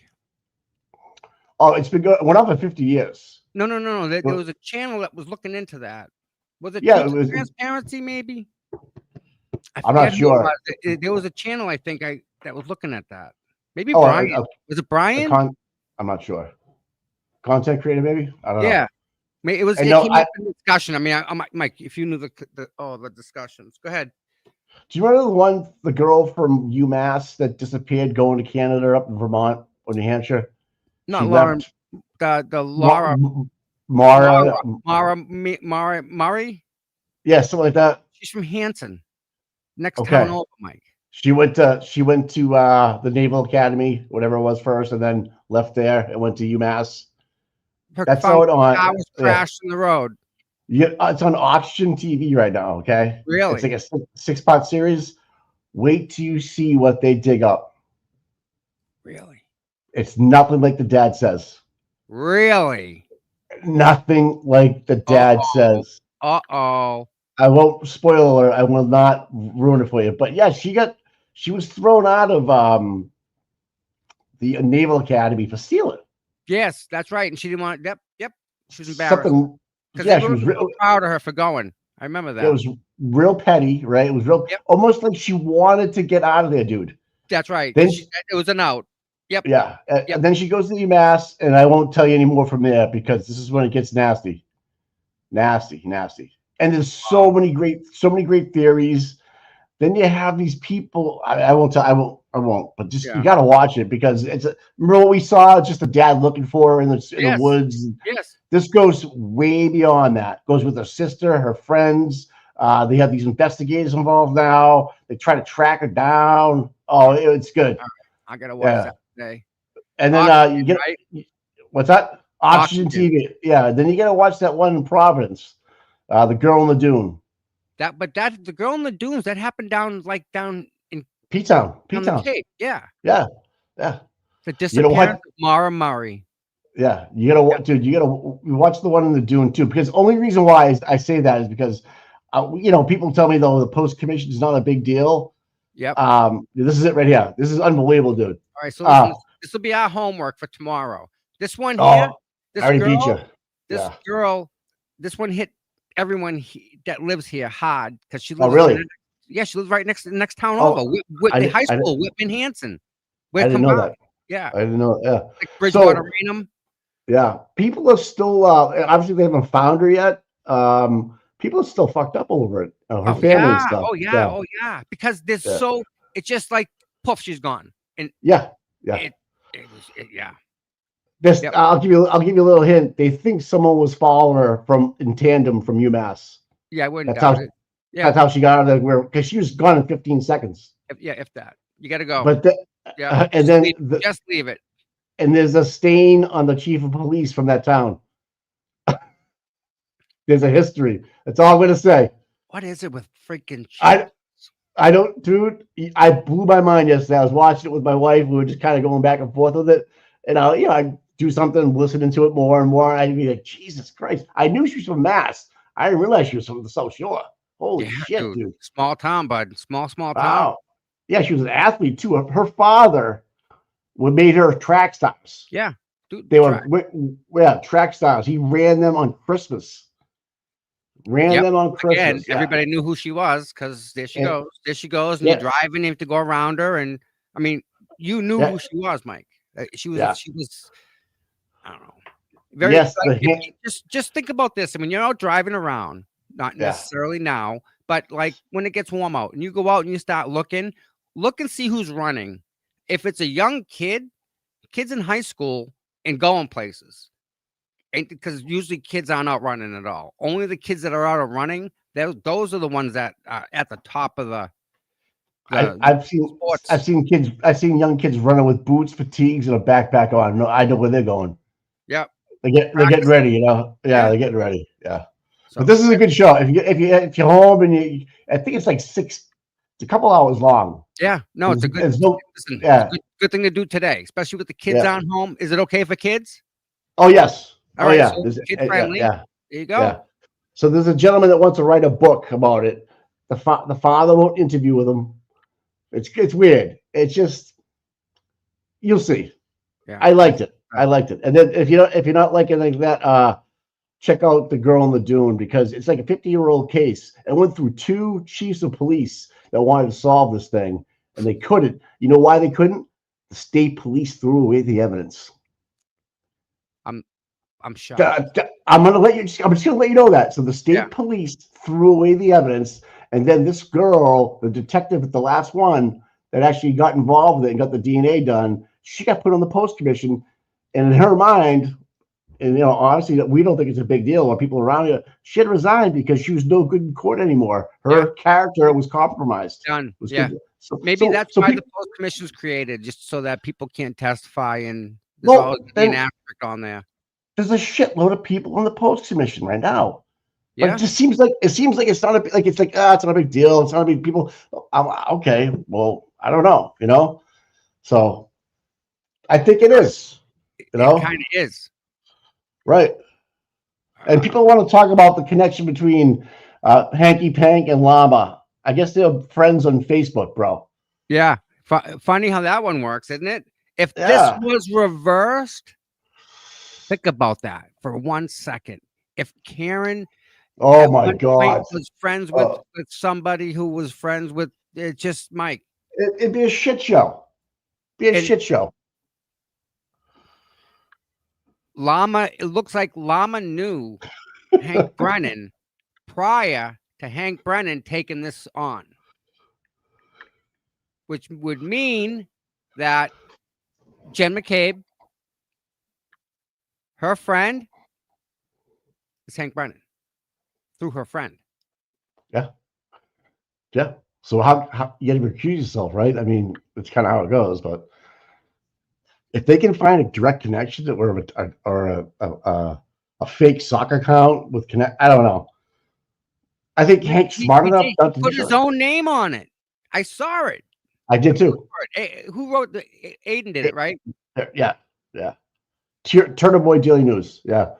S2: Oh, it's been went on for 50 years.
S3: No. There was a channel that was looking into that. Was it?
S2: Yeah, it was
S3: Transparency, maybe.
S2: I'm not sure.
S3: There was a channel I think that was looking at that. Maybe Brian. Was it Brian?
S2: I'm not sure. Content creator, maybe. I don't know.
S3: Yeah. It was. It came up in discussion. I mean, Mike, if you knew the discussions, go ahead.
S2: Do you remember the girl from UMass that disappeared going to Canada up in Vermont or New Hampshire?
S3: Not Lauren. The Laura. Murray.
S2: Yeah, something like that.
S3: She's from Hanson. Next town over, Mike.
S2: She went to the Naval Academy, whatever it was first, and then left there and went to UMass. That's how it on.
S3: I was crashed in the road.
S2: Yeah, it's on Oxygen TV right now. Okay,
S3: really?
S2: It's like a 6-part series. Wait till you see what they dig up.
S3: Really?
S2: It's nothing like the dad says.
S3: Really?
S2: Nothing like the dad says.
S3: Uh-oh.
S2: I won't spoil her. I will not ruin it for you. But yeah, she was thrown out of the Naval Academy for stealing
S3: Yes, that's right. And she didn't want. Yep, yep. She was embarrassed
S2: something.
S3: because
S2: Yeah,
S3: they
S2: she
S3: were
S2: was.
S3: so proud of her for going. I remember
S2: It
S3: that.
S2: was real petty, right? It was real,
S3: Yep,
S2: almost like she wanted to get out of there, dude.
S3: that's right.
S2: Then,
S3: It was an out. Yep,
S2: yeah,
S3: yep.
S2: and then she goes to UMass, and I won't tell you any more from there because this is when it gets nasty, nasty, nasty. And there's
S3: Wow.
S2: so many great theories. Then you have these people. I won't tell. I won't. But just you
S3: Yeah.
S2: got to watch it because remember what we saw? Just a dad looking for her in the
S3: Yes.
S2: woods.
S3: Yes.
S2: This goes way beyond that. Goes with her sister, her friends. They have these investigators involved now. They try to track her down. Oh,
S3: All
S2: it's good.
S3: right. I gotta watch
S2: Yeah.
S3: that today.
S2: And then
S3: Oxygen,
S2: you get
S3: right?
S2: what's that? Oxygen
S3: Oxygen.
S2: TV. Yeah. Then you got to watch that one in Providence, the girl in the dune.
S3: But the girl in the dunes that happened down in
S2: P-Town.
S3: down the
S2: P-Town.
S3: Cape. Yeah.
S2: Yeah. Yeah.
S3: The
S2: You know
S3: disappearance
S2: what?
S3: of Mara Murray.
S2: Yeah, you gotta, dude. You gotta watch the one in the Dune too. Because only reason why I say that is because, people tell me though the post commission is not a big deal.
S3: Yep.
S2: This is it right here. This is unbelievable, dude.
S3: All right. So listen,
S2: Uh,
S3: this will be our homework for tomorrow. This one here,
S2: oh, I
S3: this
S2: already beat you.
S3: girl, this
S2: Yeah.
S3: girl, this one hit everyone that lives here hard because she
S2: Oh,
S3: lives.
S2: really?
S3: Yeah, she lives right next to the next town over.
S2: Oh,
S3: The high
S2: I
S3: school, Whitman Hanson.
S2: I
S3: We're
S2: didn't know
S3: combined.
S2: that.
S3: Yeah.
S2: I didn't know. Yeah.
S3: Like Bridgewater
S2: So
S3: Raynham.
S2: yeah, people are still. Obviously, they haven't found her yet. People are still fucked up over it. Her
S3: Oh
S2: family and
S3: yeah.
S2: stuff.
S3: Oh yeah.
S2: Yeah.
S3: Oh yeah. Because there's
S2: Yeah.
S3: it's just like poof, she's gone. And
S2: Yeah. Yeah.
S3: yeah.
S2: This
S3: Yep.
S2: I'll give you a little hint. They think someone was following her from in tandem from UMass.
S3: Yeah, I wouldn't
S2: That's how
S3: doubt it. Yeah.
S2: that's how she got out of there. Because she was gone in 15 seconds.
S3: If that. You gotta go.
S2: But
S3: Yeah.
S2: and
S3: Just
S2: then
S3: leave, just leave it.
S2: and there's a stain on the chief of police from that town. There's a history. That's all I'm gonna say.
S3: What is it with freaking
S2: I I don't, dude. I blew my mind yesterday. I was watching it with my wife. We were just kind of going back and forth with it, and I do something, listening to it more and more. I'd be like, Jesus Christ! I knew she was from Mass. I didn't realize she was from the South Shore. Holy
S3: Yeah,
S2: shit, dude!
S3: Small town, bud. Small town.
S2: Wow. Yeah, she was an athlete too. Her father would made her track stars.
S3: Yeah. Dude,
S2: They were track stars. He ran them on Christmas. Ran them on Christmas.
S3: Again,
S2: Yeah.
S3: everybody knew who she was because there she
S2: And-
S3: goes. There she goes, and
S2: Yeah.
S3: you're driving, you have to go around her. And I mean, you knew
S2: Yeah.
S3: who she was, Mike. She was.
S2: Yeah.
S3: She was. I don't know. Very.
S2: Yes,
S3: Like, just think about this. I mean, you're out driving around, not
S2: Yeah.
S3: necessarily now, but like when it gets warm out, and you go out and you start looking, look and see who's running. If it's a young kid, kids in high school and going places. And because usually kids aren't out running at all. Only the kids that are out running, those are the ones that are at the top of the
S2: I've
S3: sports.
S2: I've seen young kids running with boots, fatigues, and a backpack on. No, I know where they're going.
S3: Yep.
S2: They're getting ready, Yeah,
S3: Yeah.
S2: they're getting ready. Yeah.
S3: So,
S2: But this is a good show. If you're home and I think it's like it's a couple hours long.
S3: yeah, no, it's a good,
S2: Listen,
S3: it's a good thing to do today, especially with the kids
S2: Yeah.
S3: on home. Is it okay for kids?
S2: Oh yes.
S3: All right,
S2: yeah.
S3: so
S2: There's-
S3: kid friendly.
S2: Yeah.
S3: There you go.
S2: Yeah. So there's a gentleman that wants to write a book about it. The father won't interview with him. It's weird. It's just you'll see.
S3: Yeah.
S2: I liked it. And then if you're not liking like that, check out The Girl in the Dune because it's like a 50-year-old case. It went through 2 chiefs of police that wanted to solve this thing, and they couldn't. You know why they couldn't? The state police threw away the evidence.
S3: I'm shocked.
S2: I'm just gonna let you know that. So the state
S3: Yeah.
S2: police threw away the evidence, and then this girl, the detective at the last one that actually got involved with it and got the DNA done, she got put on the post commission. And in her mind, and honestly, we don't think it's a big deal. Or people around her, she had resigned because she was no good in court anymore. Her character was compromised.
S3: Done.
S2: Was
S3: Yeah.
S2: good. So,
S3: Maybe that's why
S2: people,
S3: the post commission is created, just so that people can't testify and there's
S2: Well,
S3: always
S2: then-
S3: an asterisk on there.
S2: there's a shitload of people on the post commission right now. But
S3: Yeah.
S2: it just seems like it's not it's not a big deal. It's not a big people. Okay, well, I don't know. So I think it is.
S3: It kind of is.
S2: Right. And people want to talk about the connection between Hanky Pank and Llama. I guess they're friends on Facebook, bro.
S3: Yeah. Funny how that one works, isn't it? If this
S2: Yeah.
S3: was reversed, think about that for 1 second. If Karen
S2: Oh
S3: at
S2: my
S3: one point
S2: God.
S3: was friends
S2: Oh,
S3: with somebody who was friends with just Mike.
S2: it'd be a shit show. Be a
S3: And
S2: shit show.
S3: Llama, it looks like Llama knew Hank Brennan prior to Hank Brennan taking this on, which would mean that Jen McCabe, her friend, is Hank Brennan through her friend.
S2: Yeah. Yeah. So how you got to recuse yourself, right? I mean, it's kind of how it goes. But if they can find a direct connection to or a fake soccer account with connect, I don't know. I think Hank's smart enough
S3: He
S2: not to do
S3: put his
S2: so.
S3: own name on it. I saw it.
S2: I did too.
S3: Who wrote the? Aiden did it, right?
S2: Yeah. Yeah. Turtle Boy Daily News. Yeah.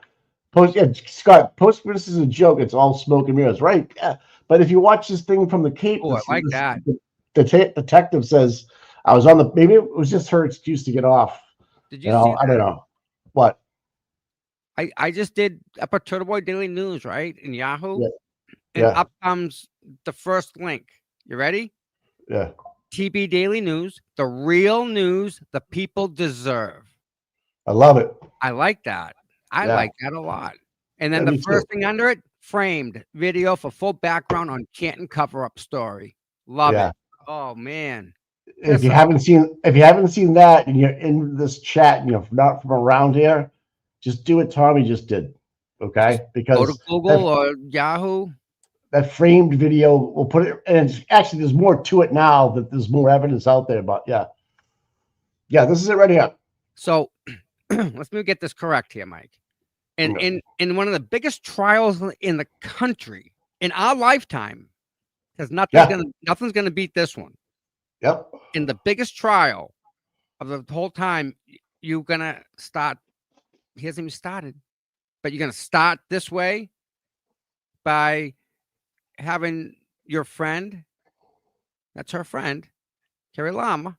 S2: Scott, this is a joke. It's all smoke and mirrors, right? Yeah. But if you watch this thing from the Cape,
S3: Oh, I like that.
S2: The detective says, I was on the, maybe it was just her excuse to get off.
S3: Did
S2: You
S3: you see
S2: know, I don't know. What?
S3: I just did up at Turtle Boy Daily News, right? In Yahoo.
S2: Yeah.
S3: And
S2: Yeah.
S3: up comes the first link. You ready?
S2: Yeah.
S3: TB Daily News, the real news the people deserve.
S2: I love it.
S3: I like that. I
S2: Yeah.
S3: like that a lot. And then
S2: Yeah,
S3: the
S2: me
S3: first
S2: too.
S3: thing under it, framed video for full background on Canton cover-up story. Love
S2: Yeah.
S3: it. Oh man.
S2: If you haven't seen that and you're in this chat and you're not from around here, just do what Tommy just did. Okay?
S3: Go
S2: Because
S3: to Google or Yahoo.
S2: that framed video will put it, and it's, actually there's more to it now that there's more evidence out there. But yeah, this is it right here.
S3: So let me get this correct here, Mike. And in one of the biggest trials in the country in our lifetime, because nothing's gonna beat this one.
S2: Yep.
S3: In the biggest trial of the whole time, you're gonna start. He hasn't even started, but you're gonna start this way by having your friend, that's her friend, Carrie Lama,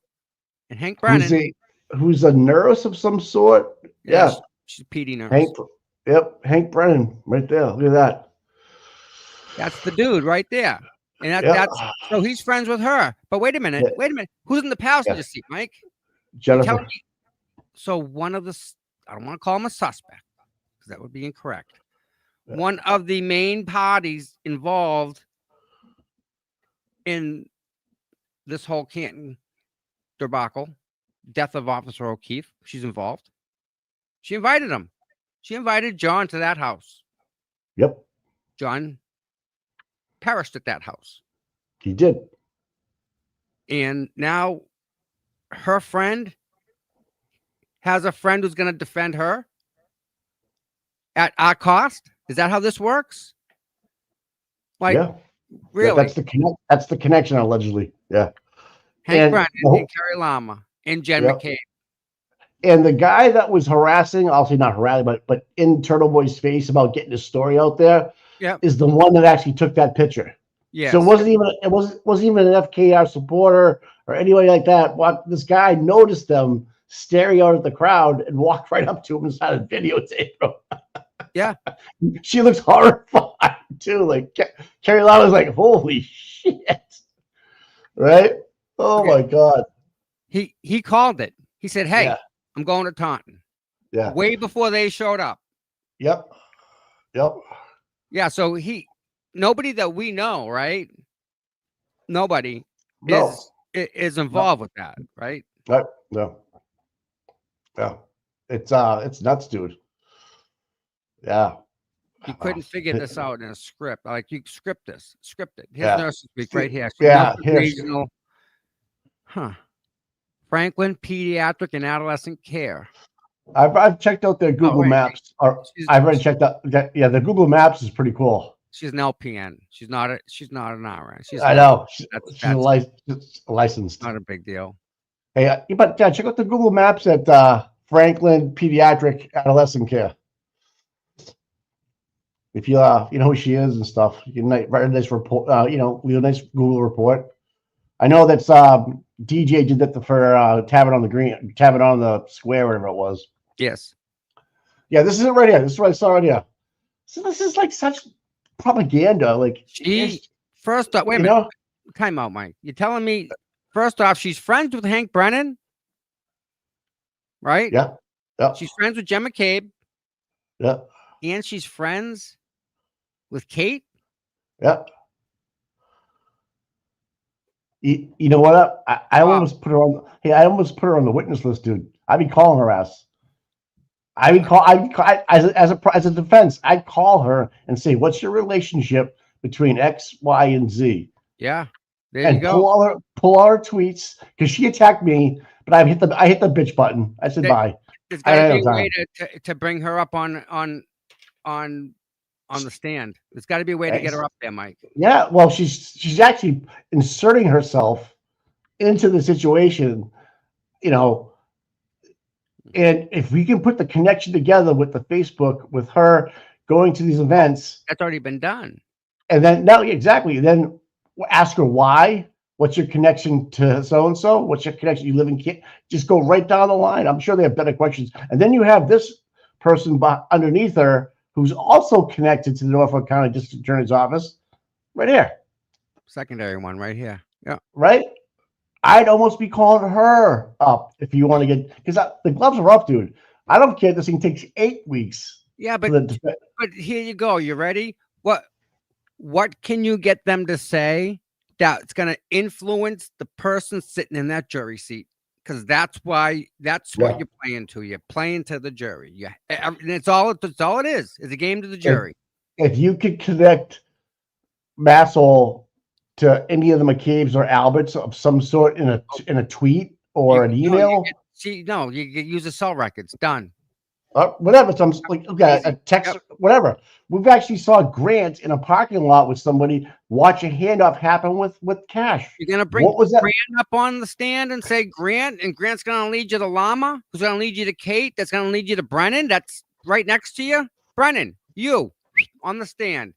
S3: and Hank Brennan.
S2: Who's a nurse of some sort? Yeah.
S3: She's a PD nurse.
S2: Hank Brennan, right there. Look at that.
S3: That's the dude right there. And that's so he's friends with her. But wait a minute. Who's in the passenger seat, Mike?
S2: Jennifer.
S3: So one of the, I don't want to call him a suspect because that would be incorrect. Yeah. One of the main parties involved in this whole Canton debacle, death of Officer O'Keefe, she's involved. She invited him. She invited John to that house.
S2: Yep.
S3: John perished at that house.
S2: He did.
S3: And now her friend has a friend who's going to defend her at our cost. Is that how this works? Like,
S2: yeah.
S3: Really?
S2: Yeah, that's the connection, allegedly. Yeah.
S3: Hank Brennan and Carrie Lama and Jen McCabe.
S2: And the guy that was harassing, I'll say not harassing, but in Turtle Boy's face about getting his story out there, is the one that actually took that picture.
S3: Yeah.
S2: So it wasn't even an FKR supporter or anybody like that. This guy noticed them staring out at the crowd and walked right up to him and started videotaping him.
S3: Yeah.
S2: She looks horrified too. Like Carrie Lama's like, holy shit. Right? Oh my God.
S3: He called it. He said, hey, I'm going to Taunton.
S2: Yeah.
S3: Way before they showed up.
S2: Yep.
S3: Yeah. So nobody that we know, right? Nobody is involved with that, right?
S2: No. Yeah. It's nuts, dude. Yeah.
S3: You couldn't figure this out in a script. Like you script it. Here's nurses week right here. Regional. Franklin Pediatric and Adolescent Care.
S2: I've checked out their Google Maps. I've already checked out. Yeah, the Google Maps is pretty cool.
S3: She's an LPN. She's not an RN.
S2: I know. She's licensed.
S3: Not a big deal.
S2: Hey, but check out the Google Maps at Franklin Pediatric Adolescent Care. if you you know who she is and stuff, you can write a nice report. You know, leave a nice Google report. I know that's DJ did that for Tavern on the Green, Tavern on the Square, whatever it was.
S3: Yes.
S2: Yeah, this is it right here. This is what I saw right here. So this is like such propaganda. Like
S3: She first off, wait a
S2: you
S3: minute.
S2: know,
S3: Time out, Mike. You're telling me first off, she's friends with Hank Brennan, right?
S2: yeah, yeah,
S3: She's friends with Jen McCabe,
S2: yeah,
S3: and she's friends with Kate.
S2: yeah. You know what? I
S3: Wow.
S2: almost put her on. Hey, I almost put her on the witness list, dude. I'd be calling her ass. As a defense, I'd call her and say, "What's your relationship between X, Y, and Z?"
S3: Yeah. There
S2: And
S3: you go.
S2: pull all her tweets because she attacked me, but I hit the bitch button. I said
S3: There-
S2: bye.
S3: There's
S2: I
S3: got to
S2: don't
S3: be
S2: have
S3: a way
S2: time.
S3: to bring her up on the stand. There's got to be a way to get her up there, Mike.
S2: Yeah, well, she's actually inserting herself into the situation, you know. And if we can put the connection together with the Facebook, with her going to these events,
S3: That's already been done.
S2: and then no, exactly. Then ask her why. What's your connection to so and so? What's your connection? You live in just go right down the line. I'm sure they have better questions. And then you have this person underneath her who's also connected to the Norfolk County District Attorney's Office, right here,
S3: Secondary one right here. Yeah.
S2: right? I'd almost be calling her up if you want to get because the gloves are up, dude. I don't care. This thing takes 8 weeks.
S3: Yeah,
S2: for
S3: but
S2: the
S3: but here you go. You ready? What can you get them to say that's going to influence the person sitting in that jury seat? Because that's what
S2: Yeah.
S3: you're playing to. You're playing to the jury. Yeah, and it's all it is. It's a game to the jury.
S2: If you could connect Massol to any of the McCabe's or Alberts of some sort in a tweet or an email,
S3: You use the cell records. Done.
S2: whatever. Some like okay, a text, whatever. We've actually saw Grant in a parking lot with somebody watch a handoff happen with cash.
S3: You're gonna bring
S2: What was that?
S3: Grant up on the stand and say Grant, and Grant's gonna lead you to Llama, who's gonna lead you to Kate, that's gonna lead you to Brennan, that's right next to you. Brennan, you on the stand.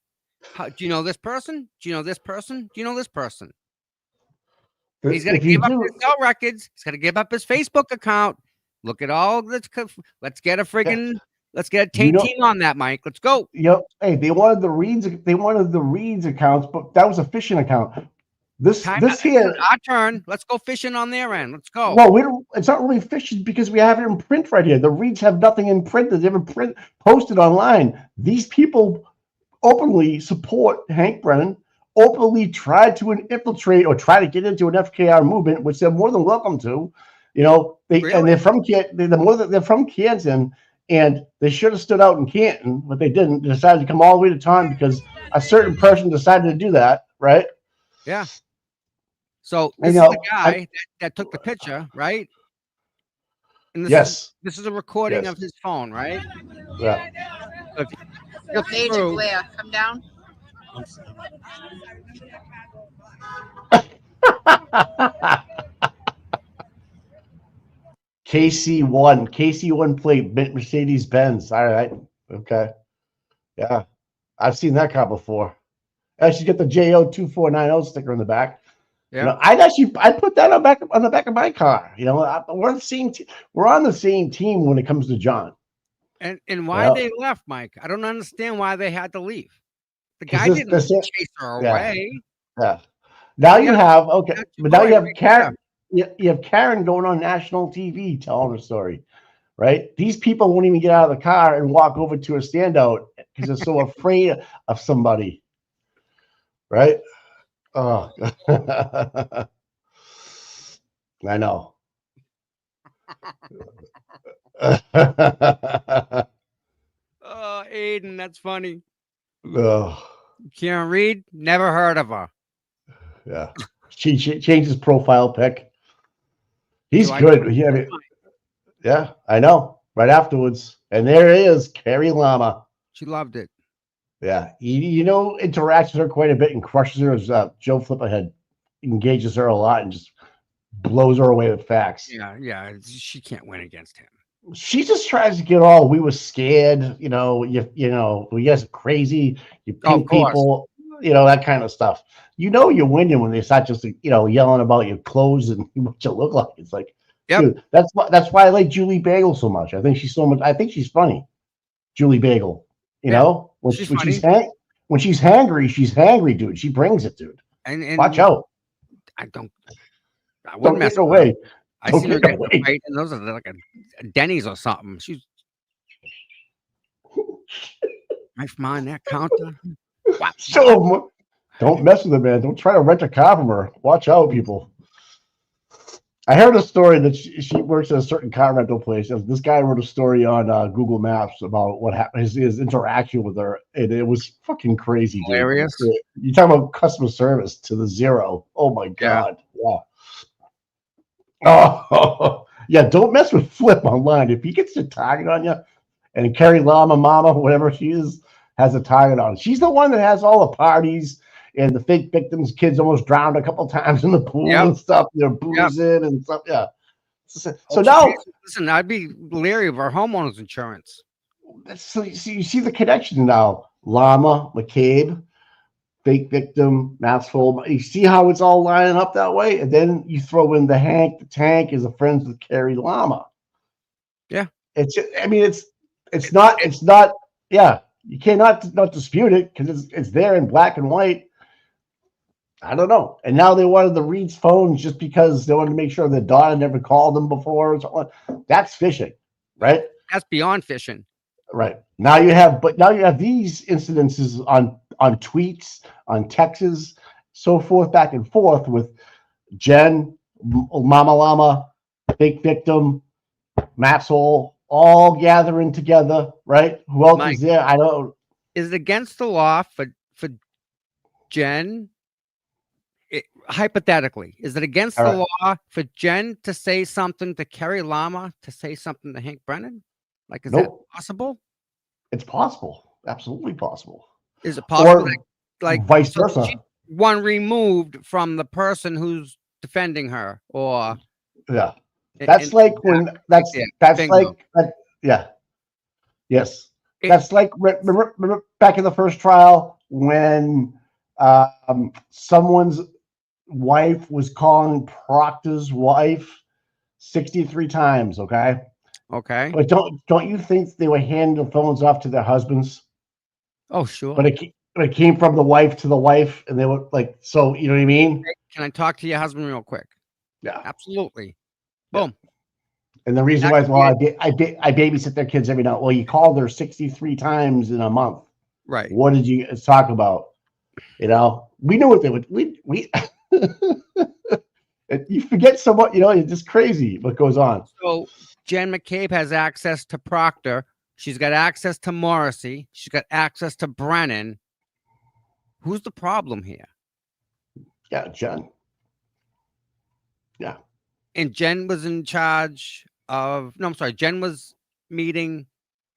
S3: Do you know this person? Do you know this person? Do you know this person? He's gonna
S2: If you
S3: give up
S2: do,
S3: his cell records. He's gonna give up his Facebook account. Look at all. Let's get a
S2: You know-
S3: team on that, Mike. Let's go.
S2: hey, they wanted the Reeds accounts, but that was a phishing account. This here,
S3: Our turn. Let's go fishing on their end. Let's go.
S2: well, we don't. It's not really phishing because we have it in print right here. The Reeds have nothing in print. They haven't posted online. These people openly support Hank Brennan. Openly tried to infiltrate or try to get into an FKR movement, which they're more than welcome to. You know, and they're from they're from Canton, and they should have stood out in Canton, but they didn't. They decided to come all the way to Taunton because a certain person decided to do that, right?
S3: Yeah. So this is the guy that took the picture, right? And this is a recording of his phone, right?
S2: Yeah.
S4: Agent Blair, come down.
S2: KC1 plate, Mercedes Benz. All right, okay, yeah, I've seen that car before. I should get the JO2490 sticker in the back.
S3: Yeah,
S2: you know, I'd put that on the back of my car. You know, we're on the same team when it comes to John.
S3: And why they left, Mike? I don't understand why they had to leave. The guy didn't chase her away.
S2: Yeah. Now you have but now you have Karen. You have Karen going on national TV telling her story, right? These people won't even get out of the car and walk over to a standout because they're so afraid of somebody, right? Oh, I know.
S3: Oh, Aiden, that's funny.
S2: Oh.
S3: Karen Reed, never heard of her.
S2: Yeah, she changed his profile pic. He's good. Yeah, I know. Right afterwards, and there is Carrie Lama.
S3: She loved it.
S2: Yeah, you know, interacts with her quite a bit and crushes her as Joe Flipperhead engages her a lot and just blows her away with facts.
S3: Yeah, she can't win against him.
S2: She just tries to get all, we were scared, you guys are crazy, you
S3: Oh, of
S2: pink
S3: course.
S2: people, that kind of stuff. You're winning when they start just, yelling about your clothes and what you look like. It's like,
S3: Yep.
S2: dude, that's why I like Julie Bagel so much. I think she's funny. Julie Bagel,
S3: Yeah,
S2: when,
S3: she's
S2: when she's
S3: funny.
S2: when she's hangry, dude. She brings it, dude. Watch
S3: And
S2: out.
S3: I wouldn't
S2: Don't
S3: mess
S2: get
S3: with her.
S2: away.
S3: I
S2: Don't
S3: seen her
S2: get
S3: get in a
S2: away.
S3: fight, and those are like a Denny's or something. She's knife mine that counter. Wow.
S2: So don't mess with her, man. Don't try to rent a car from her. Watch out, people. I heard a story that she works at a certain car rental place. And this guy wrote a story on Google Maps about what happened, his interaction with her, and it was fucking crazy, dude.
S3: Hilarious.
S2: You talk about customer service to the zero. Oh my
S3: Yeah.
S2: god. Yeah. Oh yeah. Don't mess with Flip online. If he gets a target on you, and Carrie Llama Mama, whatever she is, has a target on. She's the one that has all the parties and the fake victims. Kids almost drowned a couple times in the pool
S3: Yep.
S2: and stuff. They're
S3: Yep.
S2: boozing and stuff. Yeah. So
S3: Hope she
S2: now,
S3: pays- listen, I'd be leery of our homeowners insurance.
S2: so you see the connection now. Llama, McCabe, fake victim, Maxwell. You see how it's all lining up that way? And then you throw in the Hank the Tank is a friend with Carrie Llama.
S3: Yeah.
S2: It's not, yeah, you cannot not dispute it because it's there in black and white. I don't know. And now they wanted the Reed's phones just because they wanted to make sure their daughter never called them before or something. That's phishing, right?
S3: That's beyond fishing.
S2: Right. Now you have these incidences on tweets, on texts, so forth, back and forth with Jen, Mama Llama, fake victim, Maxwell, all gathering together, right? Who else
S3: Mike,
S2: is there? I don't.
S3: is it against the law for Jen? Hypothetically, is it against
S2: All
S3: the
S2: right.
S3: law for Jen to say something to Carrie Llama to say something to Hank Brennan? Like, is that
S2: Nope.
S3: possible?
S2: It's possible. Absolutely possible.
S3: Is it possible?
S2: Or
S3: like
S2: vice
S3: so
S2: versa.
S3: she's one removed from the person who's defending her, or
S2: Yeah. That's like when that's
S3: bingo.
S2: like that, yeah. Yes.
S3: It-
S2: That's like remember back in the first trial when someone's wife was calling Proctor's wife 63 times, okay?
S3: Okay.
S2: But don't you think they were handing the phones off to their husbands?
S3: Oh, sure.
S2: But it came from the wife to the wife, and they were like, so you know what I mean?
S3: Can I talk to your husband real quick?
S2: Yeah.
S3: Absolutely.
S2: Yeah.
S3: Boom.
S2: And the reason
S3: That
S2: why is,
S3: could
S2: well,
S3: be
S2: I babysit their kids every night. Well, you called her 63 times in a month.
S3: Right.
S2: What did you talk about? We knew what they would. We you forget somewhat. It's just crazy what goes on.
S3: So Jen McCabe has access to Proctor. She's got access to Morrissey. She's got access to Brennan. Who's the problem here?
S2: Yeah, Jen. Yeah.
S3: And Jen was in charge of. No, I'm sorry. Jen was meeting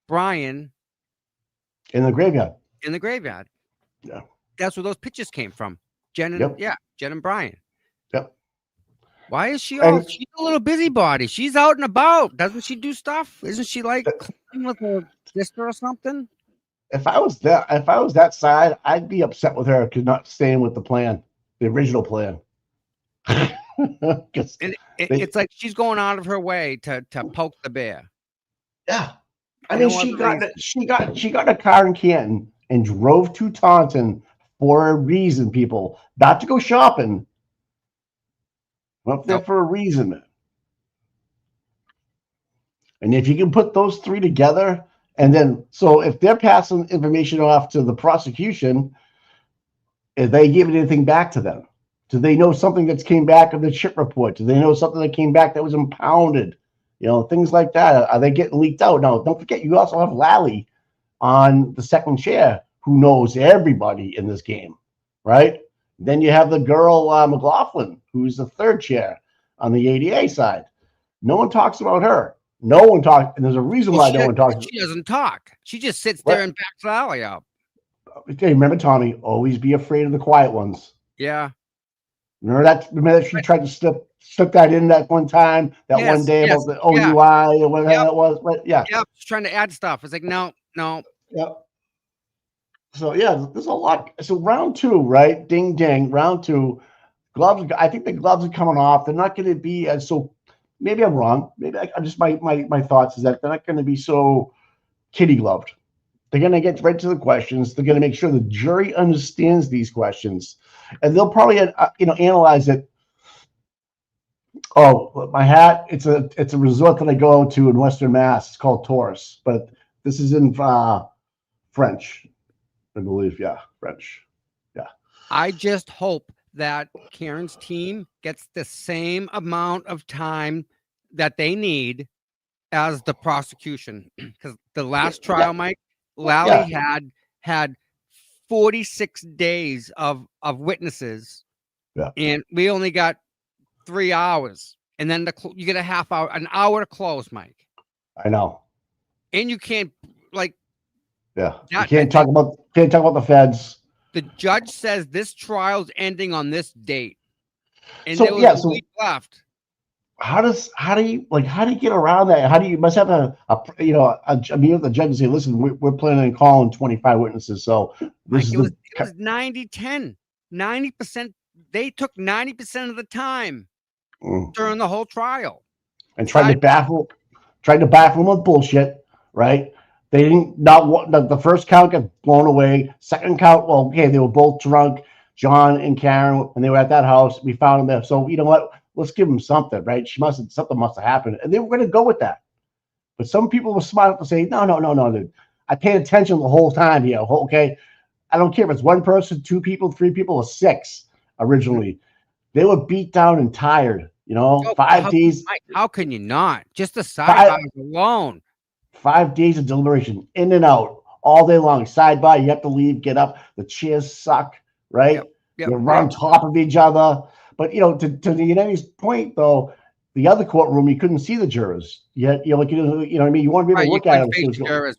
S3: Brian
S2: In the graveyard.
S3: in the graveyard.
S2: Yeah.
S3: That's where those pictures came from. Jen and
S2: Yep.
S3: Jen and Brian.
S2: Yep.
S3: Why is she
S2: And-
S3: she's a little busybody? She's out and about. Doesn't she do stuff? Isn't she like cleaning with her sister or something?
S2: If I was that side, I'd be upset with her because not staying with the plan, the original plan.
S3: And it's like she's going out of her way to poke the bear.
S2: Yeah. I
S3: For
S2: mean,
S3: no other
S2: she got a car in Canton and drove to Taunton for a reason, people. Not to go shopping. Went up there
S3: Nope.
S2: for a reason, man. And if you can put those three together, and then so if they're passing information off to the prosecution, if they give anything back to them, do they know something that's came back of the chip report? Do they know something that came back that was impounded? Things like that. Are they getting leaked out? Now, don't forget, you also have Lally on the second chair who knows everybody in this game, right? Then you have the girl, McLaughlin, who's the third chair on the ADA side. No one talks about her. No one talks, and there's a reason why no one talks.
S3: She doesn't talk. She just sits there and backs Lally up.
S2: Okay, remember, Tommy, always be afraid of the quiet ones.
S3: Yeah.
S2: Remember that she tried to slip that in that one time, that one
S3: Yes,
S2: day
S3: yes,
S2: about the
S3: yeah,
S2: OUI or whatever
S3: yep,
S2: that was. But yeah,
S3: yep. Just trying to add stuff. It's like, no, no.
S2: yeah. So yeah, there's a lot. So round two, right? Ding ding. Round two. Gloves. I think the gloves are coming off. They're not going to be as so. Maybe I'm wrong. Maybe I'm just my thoughts is that they're not going to be so kitty gloved. They're going to get right to the questions. They're going to make sure the jury understands these questions, and they'll probably analyze it. Oh, my hat. It's a resort that I go to in Western Mass. It's called Taurus, but this is in French, I believe. Yeah, French. Yeah.
S3: I just hope that Karen's team gets the same amount of time that they need as the prosecution. Because the last trial, Mike, Lally had 46 days of witnesses, and we only got 3 hours. And then you get an hour to close, Mike.
S2: I know.
S3: And you can't
S2: you can't talk about the feds.
S3: The judge says this trial's ending on this date, and
S2: So
S3: there was a week left.
S2: How do you get around that? You must have a meeting with the judge and say, listen, we're planning on calling 25 witnesses. So
S3: it was 90-10. 90%. They took 90% of the time during the whole trial,
S2: and tried to baffle them with bullshit, right? They didn't the first count got blown away. Second count, well, okay, they were both drunk, John and Karen, and they were at that house. We found them there. So you know what? Let's give them something, right? Something must have happened, and they were going to go with that. But some people were smart enough to say, no, dude. I paid attention the whole time here. Okay, I don't care if it's one person, 2 people, 3 people, or 6. Originally, they were beat down and tired. 5 days.
S3: How can you not? Just the sidebars alone.
S2: 5 days of deliberation, in and out, all day long. Sidebar, you have to leave, get up. The chairs suck, right?
S3: Yep,
S2: you run on top of each other. But to the United's point, though, the other courtroom you couldn't see the jurors. You what I mean. You want to be able to look at them.
S3: Jurors,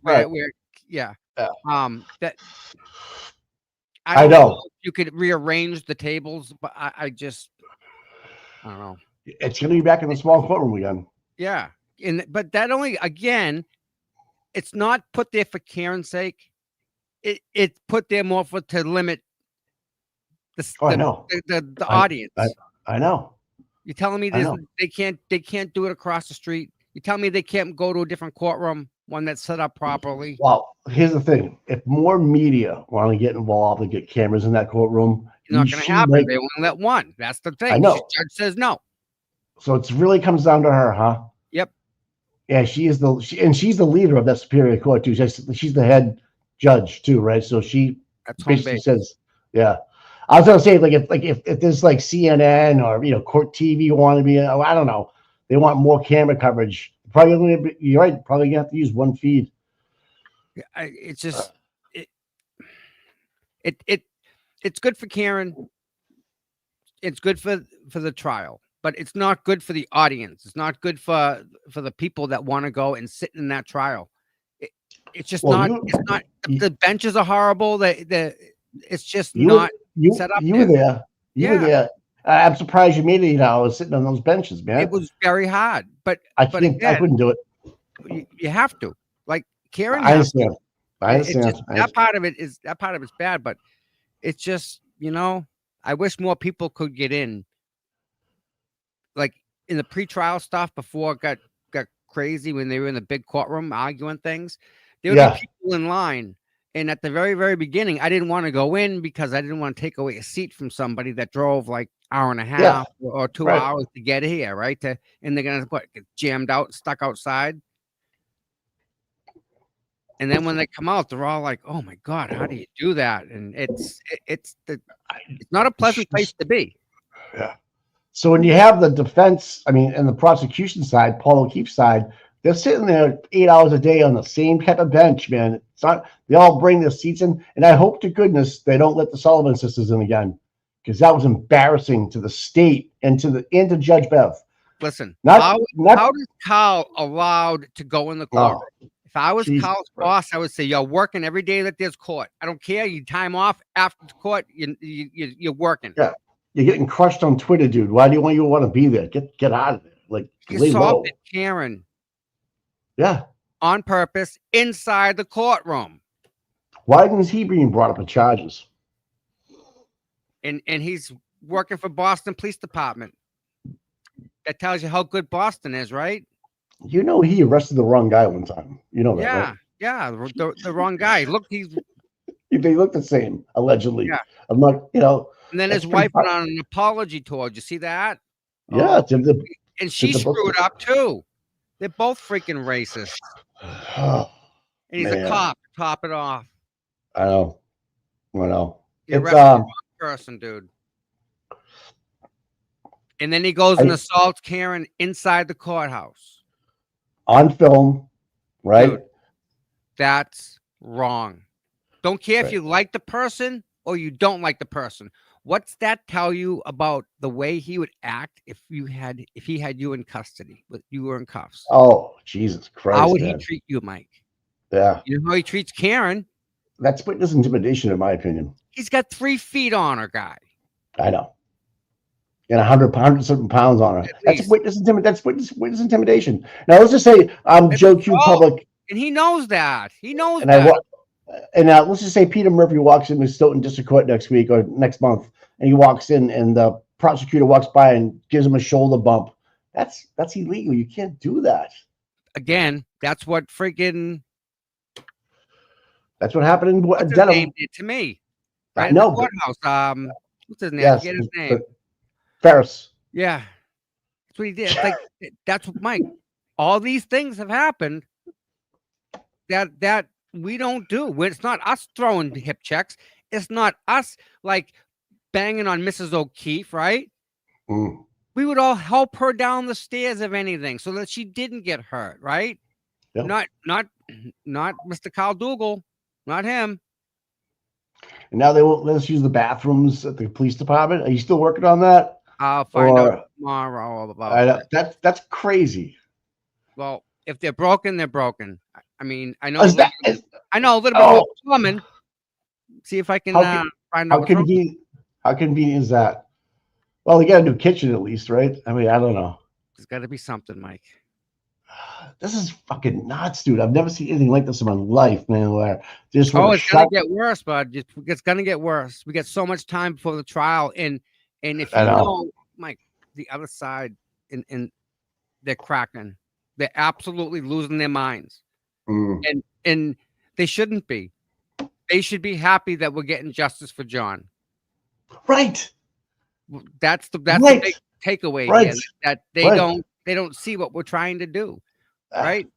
S2: I know
S3: you could rearrange the tables, but I don't know.
S2: It's going to be back in the small courtroom again.
S3: Yeah, but that only again. It's not put there for Karen's sake. It's put there more to limit the audience.
S2: I know.
S3: You're telling me they can't do it across the street. You tell me they can't go to a different courtroom, one that's set up properly.
S2: Well, here's the thing: if more media want to get involved and get cameras in that courtroom,
S3: it's not going to happen. They won't let one. That's the thing.
S2: I know.
S3: The judge says no. So
S2: it really comes down to her, huh?
S3: Yep.
S2: Yeah, she's the leader of that superior court too. She's the head judge too, right? So she basically says, yeah. I was gonna say if there's like CNN or court TV want to be, I don't know, they want more camera coverage. You're right. Probably gonna have to use one feed.
S3: It's just it's good for Karen. It's good for the trial. But it's not good for the audience. It's not good for the people that want to go and sit in that trial. It's just not. It's not. The benches are horrible. It's just not set up.
S2: You were there. You were there. I'm surprised you made it 8 hours sitting on those benches, man.
S3: It was very hard, but
S2: I couldn't do
S3: it. You have to. Like Karen.
S2: I understand.
S3: That part of it's bad, but it's just I wish more people could get in. Like in the pre-trial stuff before it got crazy when they were in the big courtroom arguing things, there would be people in line. And at the very, very beginning, I didn't want to go in because I didn't want to take away a seat from somebody that drove like hour and a half or 2 hours to get here, right? And they're going to get jammed out, stuck outside. And then when they come out, they're all like, "Oh my God, how do you do that?" And it's not a pleasant place to be.
S2: Yeah. So when you have the defense, and the prosecution side, Paul O'Keefe's side, they're sitting there 8 hours a day on the same type of bench, man. It's not. They all bring their seats in, and I hope to goodness they don't let the Sullivan sisters in again, because that was embarrassing to the state and to Judge Bev.
S3: Listen, how is Kyle allowed to go in the court? If I was Kyle's boss, I would say you're working every day that there's court. I don't care. You time off after the court, you're working.
S2: Yeah. You're getting crushed on Twitter, dude. Why do you want to be there? Get out of there. Like,
S3: He
S2: lay low.
S3: assaulted Karen
S2: Yeah.
S3: on purpose inside the courtroom.
S2: Why isn't he being brought up in charges?
S3: And he's working for Boston Police Department. That tells you how good Boston is, right?
S2: You know he arrested the wrong guy one time. You know that,
S3: Yeah,
S2: right?
S3: yeah, the wrong guy. Look, he's
S2: They look the same, allegedly.
S3: Yeah.
S2: I'm not,
S3: and then
S2: that's
S3: his wife
S2: pretty
S3: went on an apology tour. Did you see that?
S2: yeah.
S3: Oh, and she
S2: the book-
S3: screwed up too. They're both freaking racist.
S2: Oh,
S3: And he's
S2: man.
S3: a cop. Top it off.
S2: I know.
S3: He
S2: It's
S3: arrested the wrong person, dude. And then he goes and assaults Karen inside the courthouse.
S2: on film, right?
S3: Dude, that's wrong. Don't care if
S2: Right.
S3: you like the person or you don't like the person. What's that tell you about the way he would act if he had you in custody, but you were in cuffs?
S2: Oh, Jesus Christ!
S3: How would
S2: man.
S3: he treat you, Mike?
S2: Yeah,
S3: You know how he treats Karen?
S2: that's witness intimidation, in my opinion.
S3: He's got 3 feet on her, guy.
S2: I know. And 100 something pounds on her.
S3: At
S2: That's
S3: least.
S2: witness intimidation. Now let's just say
S3: It's
S2: Joe
S3: a
S2: Q
S3: fault.
S2: Public,
S3: And he knows that. He knows
S2: and
S3: that.
S2: let's just say Peter Murphy walks into Stoughton District Court next week or next month, and he walks in, and the prosecutor walks by and gives him a shoulder bump. That's illegal. You can't do that.
S3: Again, that's what freaking
S2: That's what happened in
S3: what's his
S2: Dedham.
S3: name did to me.
S2: I
S3: Right in the
S2: know, but-
S3: courthouse. What's his name? I
S2: Yes,
S3: forget his name.
S2: but Ferris.
S3: Yeah. That's what he did. Like that's what Mike. All these things have happened that we don't do. It's not us throwing hip checks. It's not us like banging on Mrs. O'Keefe, right?
S2: Mm.
S3: We would all help her down the stairs if anything, so that she didn't get hurt, right?
S2: Yep.
S3: Not Mr. Carl Dougal, not him.
S2: And now they won't let us use the bathrooms at the police department. Are you still working on that?
S3: I'll find
S2: Or-
S3: out tomorrow about
S2: That's crazy.
S3: Well, if they're broken, they're broken. I mean, I know. I know a little bit about plumbing. See if I can
S2: How
S3: find out.
S2: How
S3: what's wrong.
S2: convenient? How convenient is that? Well, you got to do kitchen at least, right? I mean, I don't know.
S3: There's got to be something, Mike.
S2: This is fucking nuts, dude. I've never seen anything like this in my life, man. Where just
S3: It's gonna get worse, bud. It's gonna get worse. We got so much time before the trial, and if you
S2: I know.
S3: know, Mike, the other side, and they're cracking. They're absolutely losing their minds, and they shouldn't be. They should be happy that we're getting justice for John.
S2: Right.
S3: That's the
S2: Right.
S3: big takeaway
S2: Right.
S3: here, that they don't see what we're trying to do, right?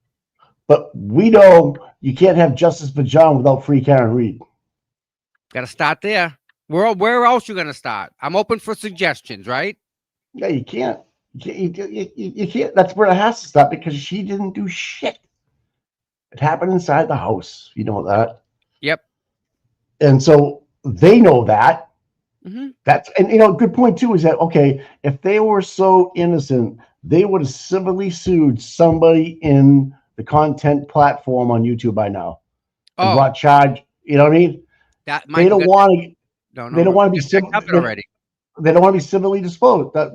S2: But we know you can't have justice for John without free Karen Reed.
S3: Got to start there. Where else you gonna start? I'm open for suggestions, right?
S2: Yeah, you can't. You can't. That's where it has to stop because she didn't do shit. It happened inside the house. You know that.
S3: Yep.
S2: And so they know that.
S3: Mm-hmm.
S2: Good point too is that, okay, if they were so innocent, they would have civilly sued somebody in the content platform on YouTube by now. And brought charge. You know what I mean? They don't want to. They don't want to be civil.
S3: already.
S2: They don't want to be civilly disposed. Get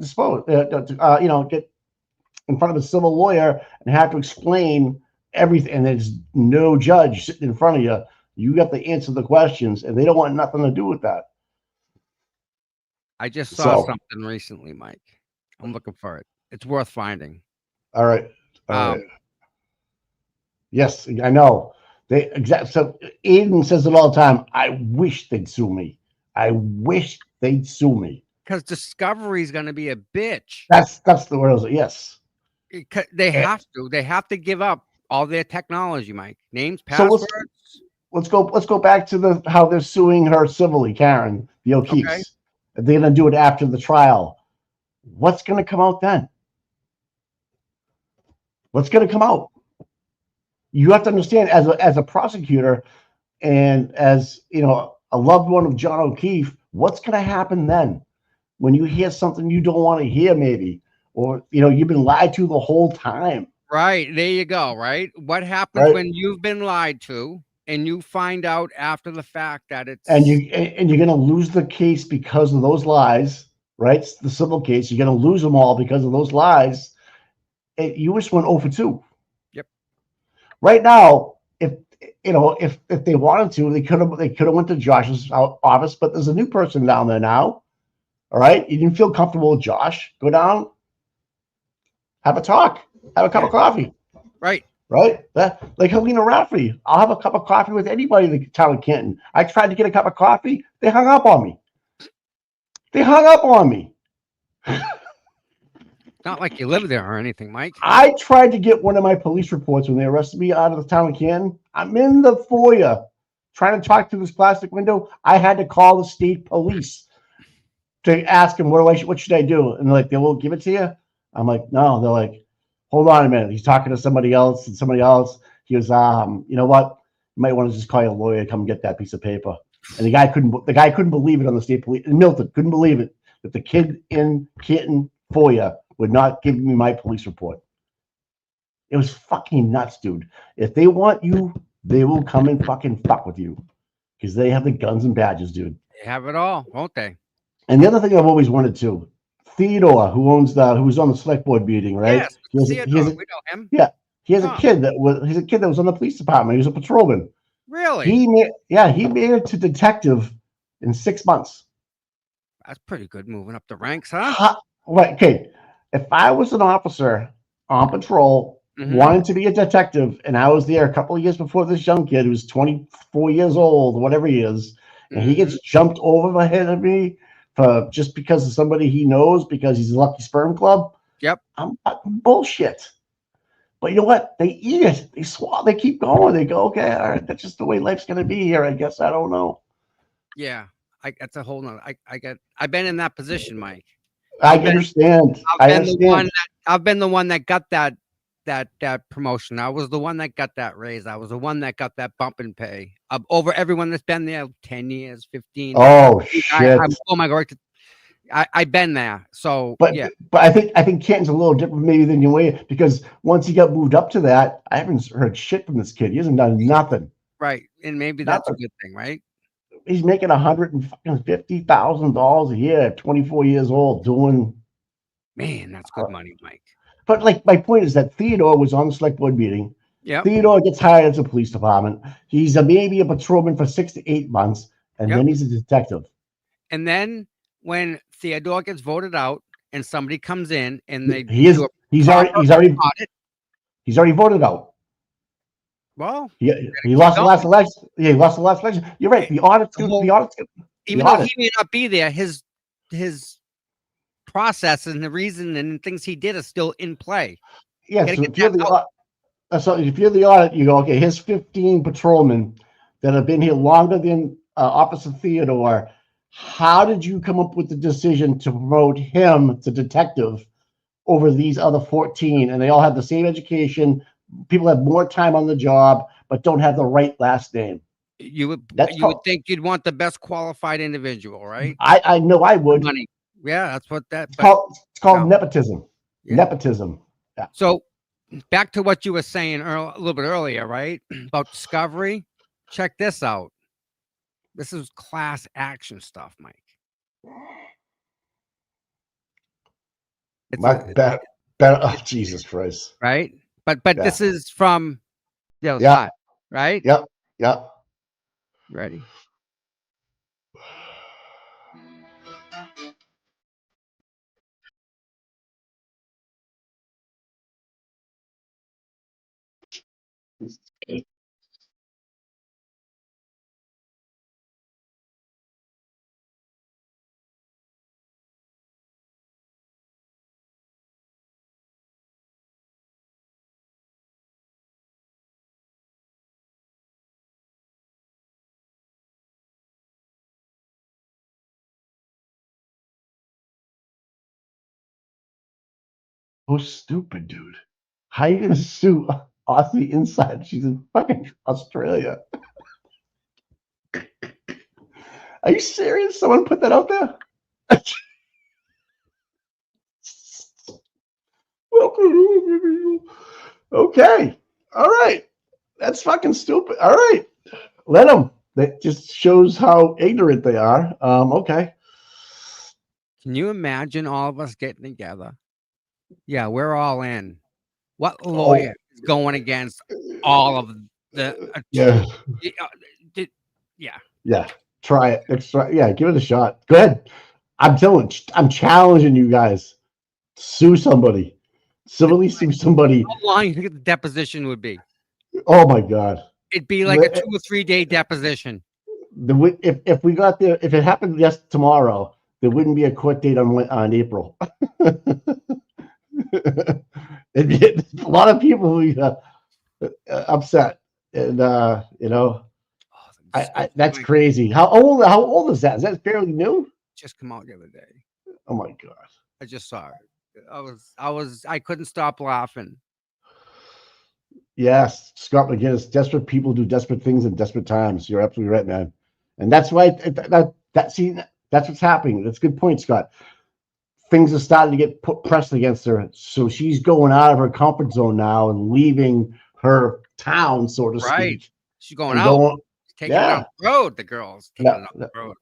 S2: in front of a civil lawyer and have to explain everything. And there's no judge sitting in front of you. You got to answer the questions, and they don't want nothing to do with that.
S3: I just saw something recently, Mike. I'm looking for it. It's worth finding.
S2: All right. Yes, I know. So Aiden says it all the time. I wish they'd sue me. I wish they'd sue me.
S3: Because Discovery is going to be a bitch.
S2: That's the word. Yes.
S3: They have to. They have to give up all their technology, Mike. Names, passwords.
S2: So let's go back to how they're suing her civilly, Karen, the O'Keefes.
S3: Okay.
S2: They're going to do it after the trial. What's going to come out then? What's going to come out? You have to understand, as a prosecutor, and as a loved one of John O'Keefe, what's going to happen then when you hear something you don't want to hear, maybe, or you've been lied to the whole time.
S3: Right. There you go. Right. What happens when you've been lied to and you find out after the fact that it's
S2: and you're going to lose the case because of those lies. right? It's the civil case. You're going to lose them all because of those lies. You just went 0 for 2.
S3: Yep.
S2: Right now, if they wanted to, they could have went to Josh's office, but there's a new person down there now. All right, you didn't feel comfortable with Josh. Go down, have a talk, have a cup of coffee.
S3: Right.
S2: Right? Like Helena Rafferty. I'll have a cup of coffee with anybody in the town of Canton. I tried to get a cup of coffee. They hung up on me.
S3: Not like you live there or anything, Mike.
S2: I tried to get one of my police reports when they arrested me out of the town of Canton. I'm in the foyer trying to talk through this plastic window. I had to call the state police to ask them, what should I do? And they're like, they won't give it to you? I'm like, no. They're like, hold on a minute. He's talking to somebody else, and somebody else. He goes, you know what? You might want to just call your lawyer, come get that piece of paper. And the guy couldn't believe it on the state police. And Milton couldn't believe it that the kid in Canton FOIA would not give me my police report. It was fucking nuts, dude. If they want you, they will come and fucking fuck with you because they have the guns and badges, dude.
S3: They have it all, won't they?
S2: And the other thing I've always wanted to, Theodore, who was on the select board meeting, right?
S3: Yes, Theodore, we know him.
S2: Yeah, he has a kid that was on the police department. He was a patrolman.
S3: Really?
S2: He made it to detective in 6 months.
S3: That's pretty good, moving up the ranks, huh?
S2: Right. Okay. If I was an officer on patrol, wanted to be a detective, and I was there a couple of years before this young kid who's 24 years old, whatever he is, and he gets jumped over the head of me for just because of somebody he knows because he's a Lucky Sperm Club.
S3: Yep.
S2: I'm fucking bullshit. But you know what? They eat it. They swallow. They keep going. They go, okay, all right, that's just the way life's gonna be here. I guess I don't know.
S3: Yeah, that's a whole nother. I've been in that position, Mike.
S2: I understand.
S3: I've been the one that got that promotion. I was the one that got that raise. I was the one that got that bump in pay over everyone that's been there 10 years, 15.
S2: Oh shit!
S3: Oh my God. I've been there. So,
S2: but
S3: yeah.
S2: But I think Canton's a little different maybe than you wait because once he got moved up to that, I haven't heard shit from this kid. He hasn't done nothing.
S3: Right, and maybe that's a good thing, right?
S2: He's making $150,000 a year at 24 years old doing.
S3: Man, that's good money, Mike.
S2: But like my point is that Theodore was on the select board meeting.
S3: Yeah.
S2: Theodore gets hired as a police department. He's maybe a patrolman for 6 to 8 months, and then he's a detective.
S3: And then when Theodore gets voted out, and somebody comes in, and
S2: he's already voted out.
S3: Well,
S2: he lost the last election. Yeah, he lost the last election. You're right. The audit's even though
S3: he may not be there, his process and the reason and things he did are still in play.
S2: Yeah, so if you're the audit, you go, okay, here's 15 patrolmen that have been here longer than Officer Theodore. How did you come up with the decision to promote him to detective over these other 14? And they all have the same education. People have more time on the job, but don't have the right last name.
S3: You would think you'd want the best qualified individual, right?
S2: I know I would.
S3: Money. Yeah, that's what
S2: it's called nepotism. Yeah. Nepotism. Yeah.
S3: So back to what you were saying a little bit earlier, right? About discovery. Check this out. This is class action stuff, Mike.
S2: Jesus Christ.
S3: Right? But this is from the other side, right?
S2: Yep.
S3: Ready?
S2: Oh, stupid, dude. How you gonna sue Aussie Inside? She's in fucking Australia. Are you serious? Someone put that out there? Okay. All right. That's fucking stupid. All right. Let them. That just shows how ignorant they are. Okay.
S3: Can you imagine all of us getting together? Yeah, we're all in. What lawyer is going against all of the
S2: Yeah.
S3: yeah.
S2: Yeah. Try it. Yeah, give it a shot. Go ahead. I'm challenging you guys. Sue somebody. Civilly sue somebody.
S3: How long you think the deposition would be?
S2: Oh my God.
S3: It'd be like a 2 or 3 day deposition.
S2: If we got there, if it happened tomorrow, there wouldn't be a court date on April. It'd be a lot of people would be upset, and that's crazy. How old is that? Is that fairly new?
S3: Just come out the other day.
S2: Oh my God.
S3: I just saw it. I couldn't stop laughing.
S2: Yes, Scott McGinnis. Desperate people do desperate things in desperate times. You're absolutely right, man. And that's why that's what's happening. That's a good point, Scott. Things are starting to get pressed against her, so she's going out of her comfort zone now and leaving her town, so to speak.
S3: She's going out. Taking it
S2: Yeah.
S3: on the road. The girls taking it on the road.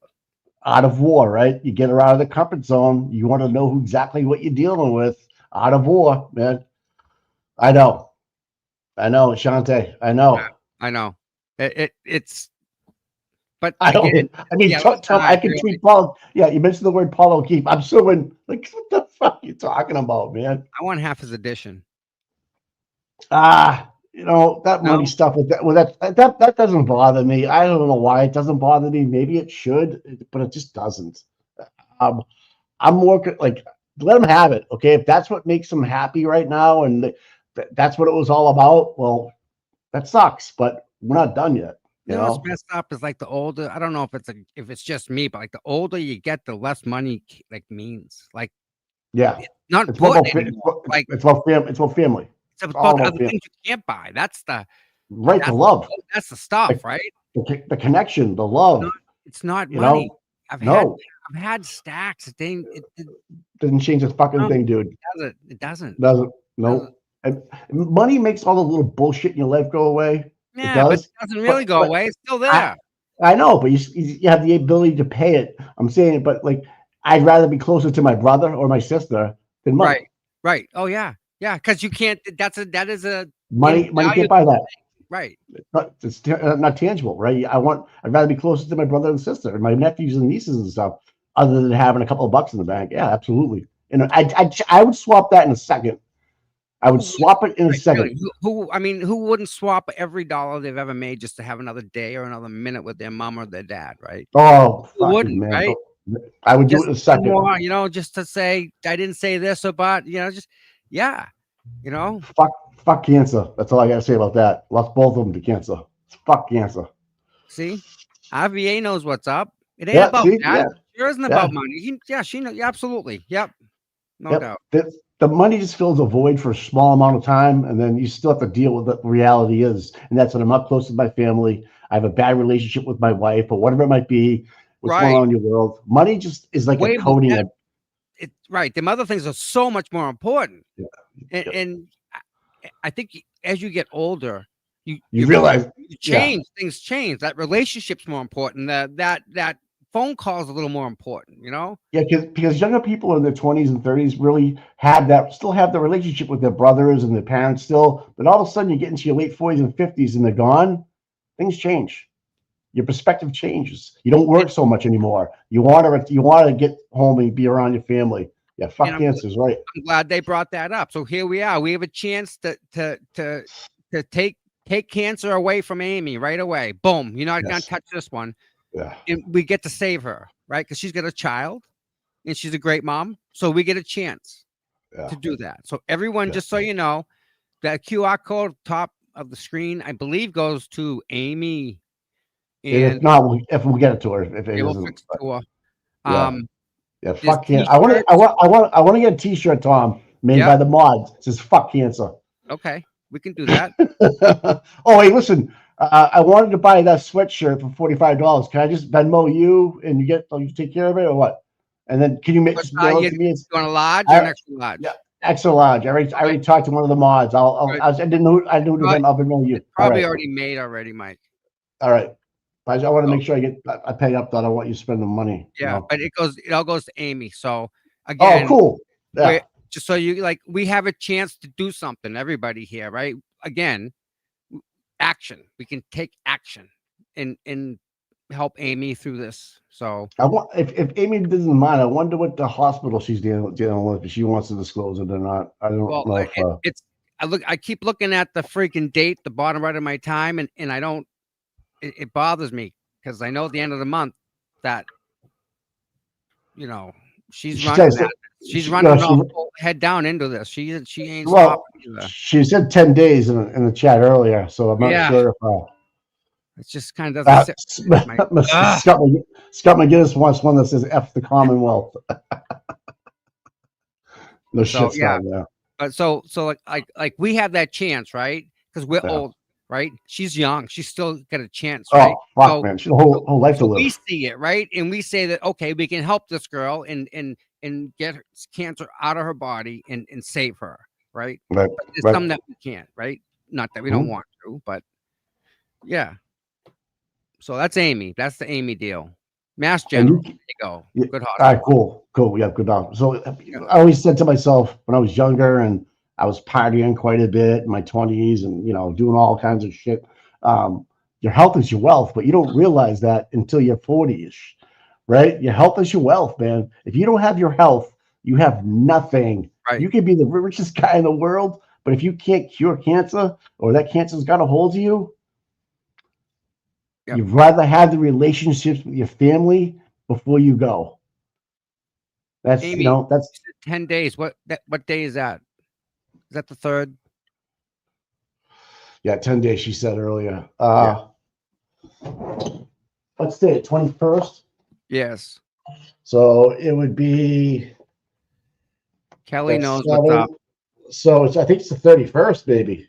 S2: Out of war, right? You get her out of the comfort zone. You want to know exactly what you're dealing with. Out of war, man. I know, Shante. I know.
S3: Yeah, I know. It's. But
S2: I don't.
S3: again,
S2: I mean, Tom, I can tweet Paul. Yeah, you mentioned the word Paul O'Keefe. I'm suing. Like, what the fuck are you talking about, man?
S3: I want half his edition.
S2: That money stuff with that doesn't bother me. I don't know why it doesn't bother me. Maybe it should, but it just doesn't. I'm more like, let them have it, okay? If that's what makes them happy right now, and that's what it was all about, well, that sucks. But we're not done yet. You know
S3: what's messed up is like the older. I don't know if it's just me, but like the older you get, the less money means. Like,
S2: yeah,
S3: not
S2: it's about family.
S3: It's about other things you can't buy. That's the
S2: love.
S3: That's the stuff, right?
S2: The connection, the love.
S3: It's not money. I've had stacks. It
S2: doesn't change a fucking thing, dude.
S3: It doesn't.
S2: No. And money makes all the little bullshit in your life go away.
S3: Yeah,
S2: it does.
S3: but it doesn't really go away. It's still there.
S2: I know, but you have the ability to pay it. I'm saying it, but like, I'd rather be closer to my brother or my sister than money.
S3: Right. Oh yeah. Yeah, because you can't. That is a
S2: money can't buy that.
S3: Right.
S2: It's not tangible, right? I'd rather be closer to my brother and sister and my nephews and nieces and stuff, other than having a couple of bucks in the bank. Yeah, absolutely. And I would swap that in a second. I would swap it in a second.
S3: Really? Who wouldn't swap every dollar they've ever made just to have another day or another minute with their mom or their dad, right?
S2: Oh,
S3: who wouldn't,
S2: man.
S3: Right?
S2: I would do it in a second.
S3: More, just to say I didn't say this or but,
S2: Fuck cancer. That's all I gotta say about that. Lost both of them to cancer. Fuck cancer.
S3: See, RVA knows what's up. It ain't about that.
S2: Yeah.
S3: It isn't about money. She knows. Yeah, absolutely. Yep. No doubt.
S2: The money just fills a void for a small amount of time, and then you still have to deal with what the reality is. And that's that I'm not close to my family. I have a bad relationship with my wife, or whatever it might be. What's going on in your world? Money just is like a coating.
S3: Right. Them other things are so much more important.
S2: Yeah.
S3: And I think as you get older, you
S2: realize
S3: you change. Things change. That relationship's more important. That phone call is a little more important.
S2: Yeah, because younger people in their 20s and 30s really still have the relationship with their brothers and their parents still. But all of a sudden, you get into your late 40s and 50s, and they're gone. Things change. Your perspective changes. You don't work so much anymore. You want to get home and be around your family. Yeah, fuck cancer's right.
S3: I'm glad they brought that up. So here we are. We have a chance to take cancer away from Amy right away. Boom. You're not going to touch this one.
S2: Yeah.
S3: And we get to save her, right? Because she's got a child and she's a great mom. So we get a chance to do that. So everyone, just so you know, that QR code top of the screen, I believe, goes to Amy. And
S2: if not, if we get it to her, if it
S3: we'll
S2: isn't,
S3: fix it to her.
S2: Yeah, fuck cancer. I want to get a T-shirt, Tom, made by the mods. It says "fuck cancer."
S3: Okay, we can do that.
S2: Oh, hey, listen. I wanted to buy that sweatshirt for $45. Can I just Venmo you and you take care of it or what? And then can you make mail it to me?
S3: You want a large or an extra large?
S2: Yeah, extra large. I already talked to one of the mods. I didn't know. I knew I'll Venmo you.
S3: It's probably already made already, Mike.
S2: All right. I want to make sure I pay up that. I want you spending money. you
S3: Yeah,
S2: know?
S3: but it all goes to Amy. So
S2: Oh,
S3: again,
S2: cool. Yeah.
S3: we're just so you like we have a chance to do something, everybody here, right? Again, action. We can take action and help Amy through this. So
S2: I want if Amy doesn't mind, I wonder what the hospital she's dealing with, if she wants to disclose it or not. I don't
S3: well,
S2: know if
S3: it's I keep looking at the freaking date, the bottom right of my time, and I don't it bothers me because I know at the end of the month that she's
S2: she
S3: running
S2: says
S3: that. She's
S2: she,
S3: running
S2: she
S3: off full head down into this. She ain't
S2: well
S3: stopping either.
S2: she said 10 days in the chat earlier, so I'm not
S3: Yeah.
S2: sure if
S3: It just kind of doesn't sit with my
S2: Scott McGinnis wants one that says F the Commonwealth. No
S3: So,
S2: shit,
S3: yeah.
S2: Scott. Yeah.
S3: But so like we have that chance, right? Because we're
S2: Yeah.
S3: old, right? She's young. She's still got a chance,
S2: Oh
S3: right?
S2: fuck,
S3: So-
S2: man, she whole life to
S3: So we
S2: live.
S3: see it, right? And we say that okay, we can help this girl and get her cancer out of her body and save her, right?
S2: Right,
S3: But there's
S2: right.
S3: some that we can't, right? Not that we don't
S2: Mhm.
S3: want to, but yeah. So that's Amy. That's the Amy deal. Mass
S2: And
S3: General. There you go.
S2: Yeah,
S3: Good
S2: all
S3: hospital.
S2: right, cool. Yeah, good job. So I always said to myself when I was younger and I was partying quite a bit in my 20s and doing all kinds of shit. Your health is your wealth, but you don't realize that until you're 40ish, right? Your health is your wealth, man. If you don't have your health, you have nothing.
S3: Right.
S2: You can be the richest guy in the world, but if you can't cure cancer or that cancer's got a hold of you,
S3: Yep.
S2: you'd rather have the relationships with your family before you go. That's
S3: Amy,
S2: that's
S3: 10 days. What day is that? Is that the 3rd?
S2: yeah, 10 days she said earlier.
S3: Yeah.
S2: Let's say 21st.
S3: Yes.
S2: So it would be
S3: Kelly
S2: that's
S3: knows what's up.
S2: So I think it's the 31st, maybe.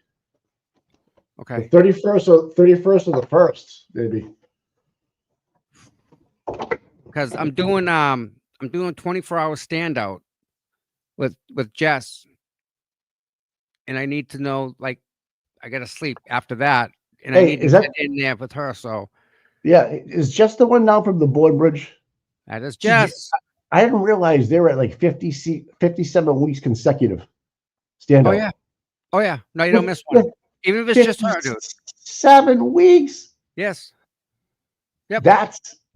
S3: Okay.
S2: The 31st or the 1st, maybe.
S3: Because I'm doing 24-hour standout with Jess. And I need to know, like, I gotta sleep after that. And I
S2: Hey,
S3: need to
S2: is that-
S3: get in there with her. So
S2: Yeah, is just the one down from the board bridge?
S3: that is Jess.
S2: I didn't realize they were at like 57 weeks consecutive. Stand
S3: Oh
S2: up.
S3: yeah. Oh yeah. No, you don't miss one. Even if it's just her, dude.
S2: 7 weeks.
S3: Yes. Yep.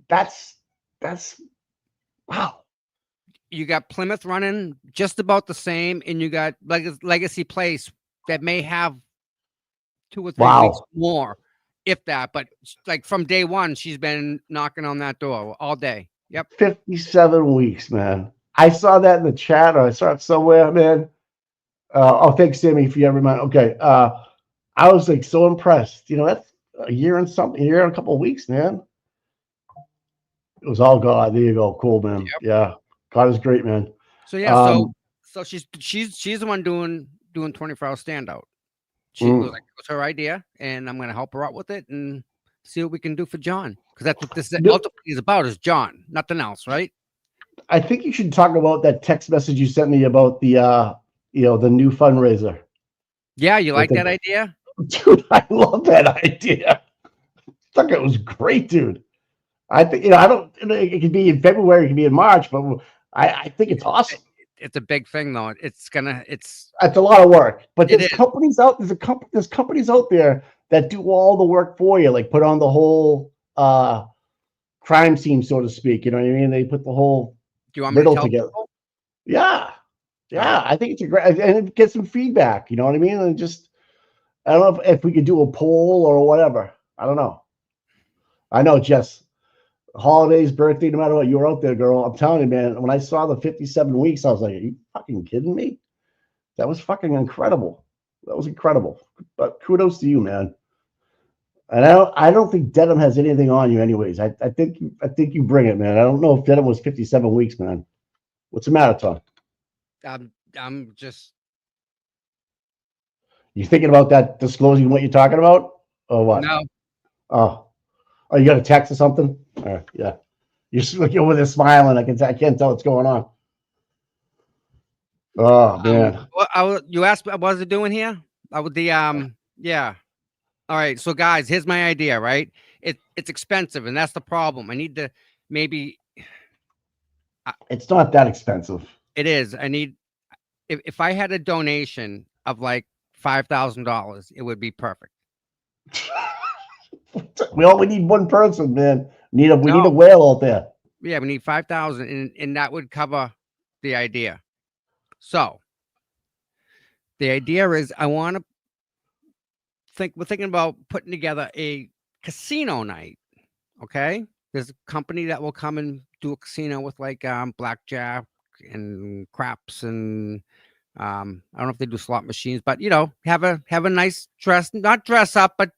S2: That's wow.
S3: You got Plymouth running just about the same, and you got Legacy Place that may have 2 or 3
S2: Wow.
S3: weeks more, if that. But like from day one, she's been knocking on that door all day. Yep.
S2: 57 weeks, man. I saw that in the chat, or I saw it somewhere, man. Thanks, Sammy, for your reminder. Okay. I was like so impressed. That's a year and a couple of weeks, man. It was all God. There you go. Cool, man.
S3: Yep.
S2: Yeah. God is great, man.
S3: So yeah, so she's the one doing 24-hour standout. She was like, it was her idea, and I'm gonna help her out with it and see what we can do for John. Because that's what this ultimately is about, is John, nothing else, right?
S2: I think you should talk about that text message you sent me about the the new fundraiser.
S3: Yeah, you like that idea?
S2: Dude, I love that idea. I thought it was great, dude. I think I don't. It could be in February, it could be in March, but I think it's awesome.
S3: It's a big thing, though. It's
S2: a lot of work, but
S3: It
S2: there's
S3: is.
S2: companies out. There's companies out there that do all the work for you, like put on the whole crime scene, so to speak. You know what I mean? They put the whole
S3: Do you want me to
S2: riddle
S3: tell
S2: together.
S3: people?
S2: Yeah.
S3: Alright.
S2: I think it's a great, and get some feedback. You know what I mean? And just, I don't know if we could do a poll or whatever. I don't know. I know, Jess. Holidays, birthday, no matter what, you were out there, girl. I'm telling you, man. When I saw the 57 weeks, I was like, "Are you fucking kidding me?" That was fucking incredible. That was incredible. But kudos to you, man. And I don't think Dedham has anything on you, anyways. I think you bring it, man. I don't know if Dedham was 57 weeks, man. What's the matter, Tom?
S3: I'm just
S2: You thinking about that, disclosing what you're talking about, or what?
S3: no.
S2: Oh, you got a text or something? Yeah. You're just looking over there smiling. I can't tell what's going on. Oh man.
S3: You asked what was it doing here? I would yeah. All right, so guys, here's my idea, right? it's expensive, and that's the problem. I need to maybe
S2: It's not that expensive.
S3: it is. I need if I had a donation of like $5,000, it would be perfect.
S2: We need one person, man. We need a
S3: No.
S2: whale out there.
S3: Yeah, we need 5,000, and that would cover the idea. So the idea is I want to we're thinking about putting together a casino night. Okay. There's a company that will come and do a casino with like blackjack and craps and I don't know if they do slot machines, but you know, have a nice not dress up, but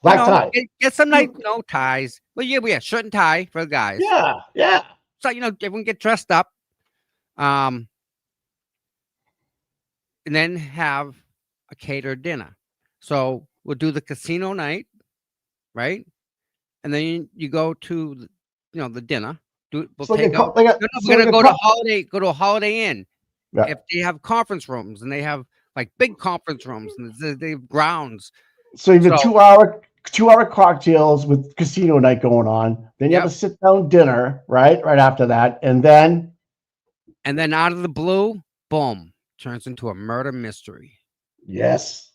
S2: Black tie.
S3: get some nice ties. Well, yeah, shirt and tie for the guys.
S2: Yeah.
S3: So you know, everyone get dressed up. And then have a catered dinner. So we'll do the casino night, right? And then you go to the dinner. We're gonna go to a Holiday Inn.
S2: Yeah.
S3: If they have conference rooms and they have like big conference rooms and they have grounds.
S2: So you have 2-hour cocktails with casino night going on. Then you have a sit down dinner, right? Right after that, and then
S3: out of the blue, boom, turns into a murder mystery.
S2: Yes.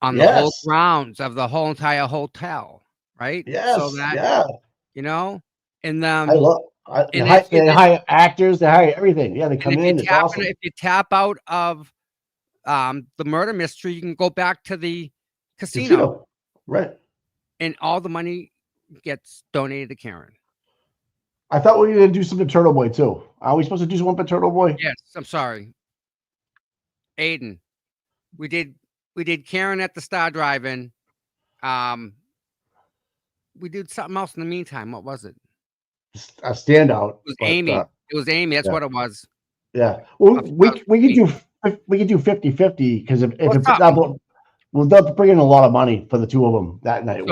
S3: On the whole grounds of the whole entire hotel, right?
S2: Yes.
S3: So that and
S2: they hire actors, they hire everything. Yeah, they come in. It's awesome.
S3: If you tap out of the murder mystery, you can go back to the casino.
S2: Right.
S3: And all the money gets donated to Karen.
S2: I thought we were going to do something Turtle Boy too. Are we supposed to do one for Turtle Boy?
S3: Yes, I'm sorry. Aiden, we did Karen at the Star Drive-In. We did something else in the meantime. What was it?
S2: A standout.
S3: It was Amy. It was Amy. That's what it was.
S2: Yeah. Well, we could do 50-50 because if it's we'll bring in a lot of money for the two of them that night.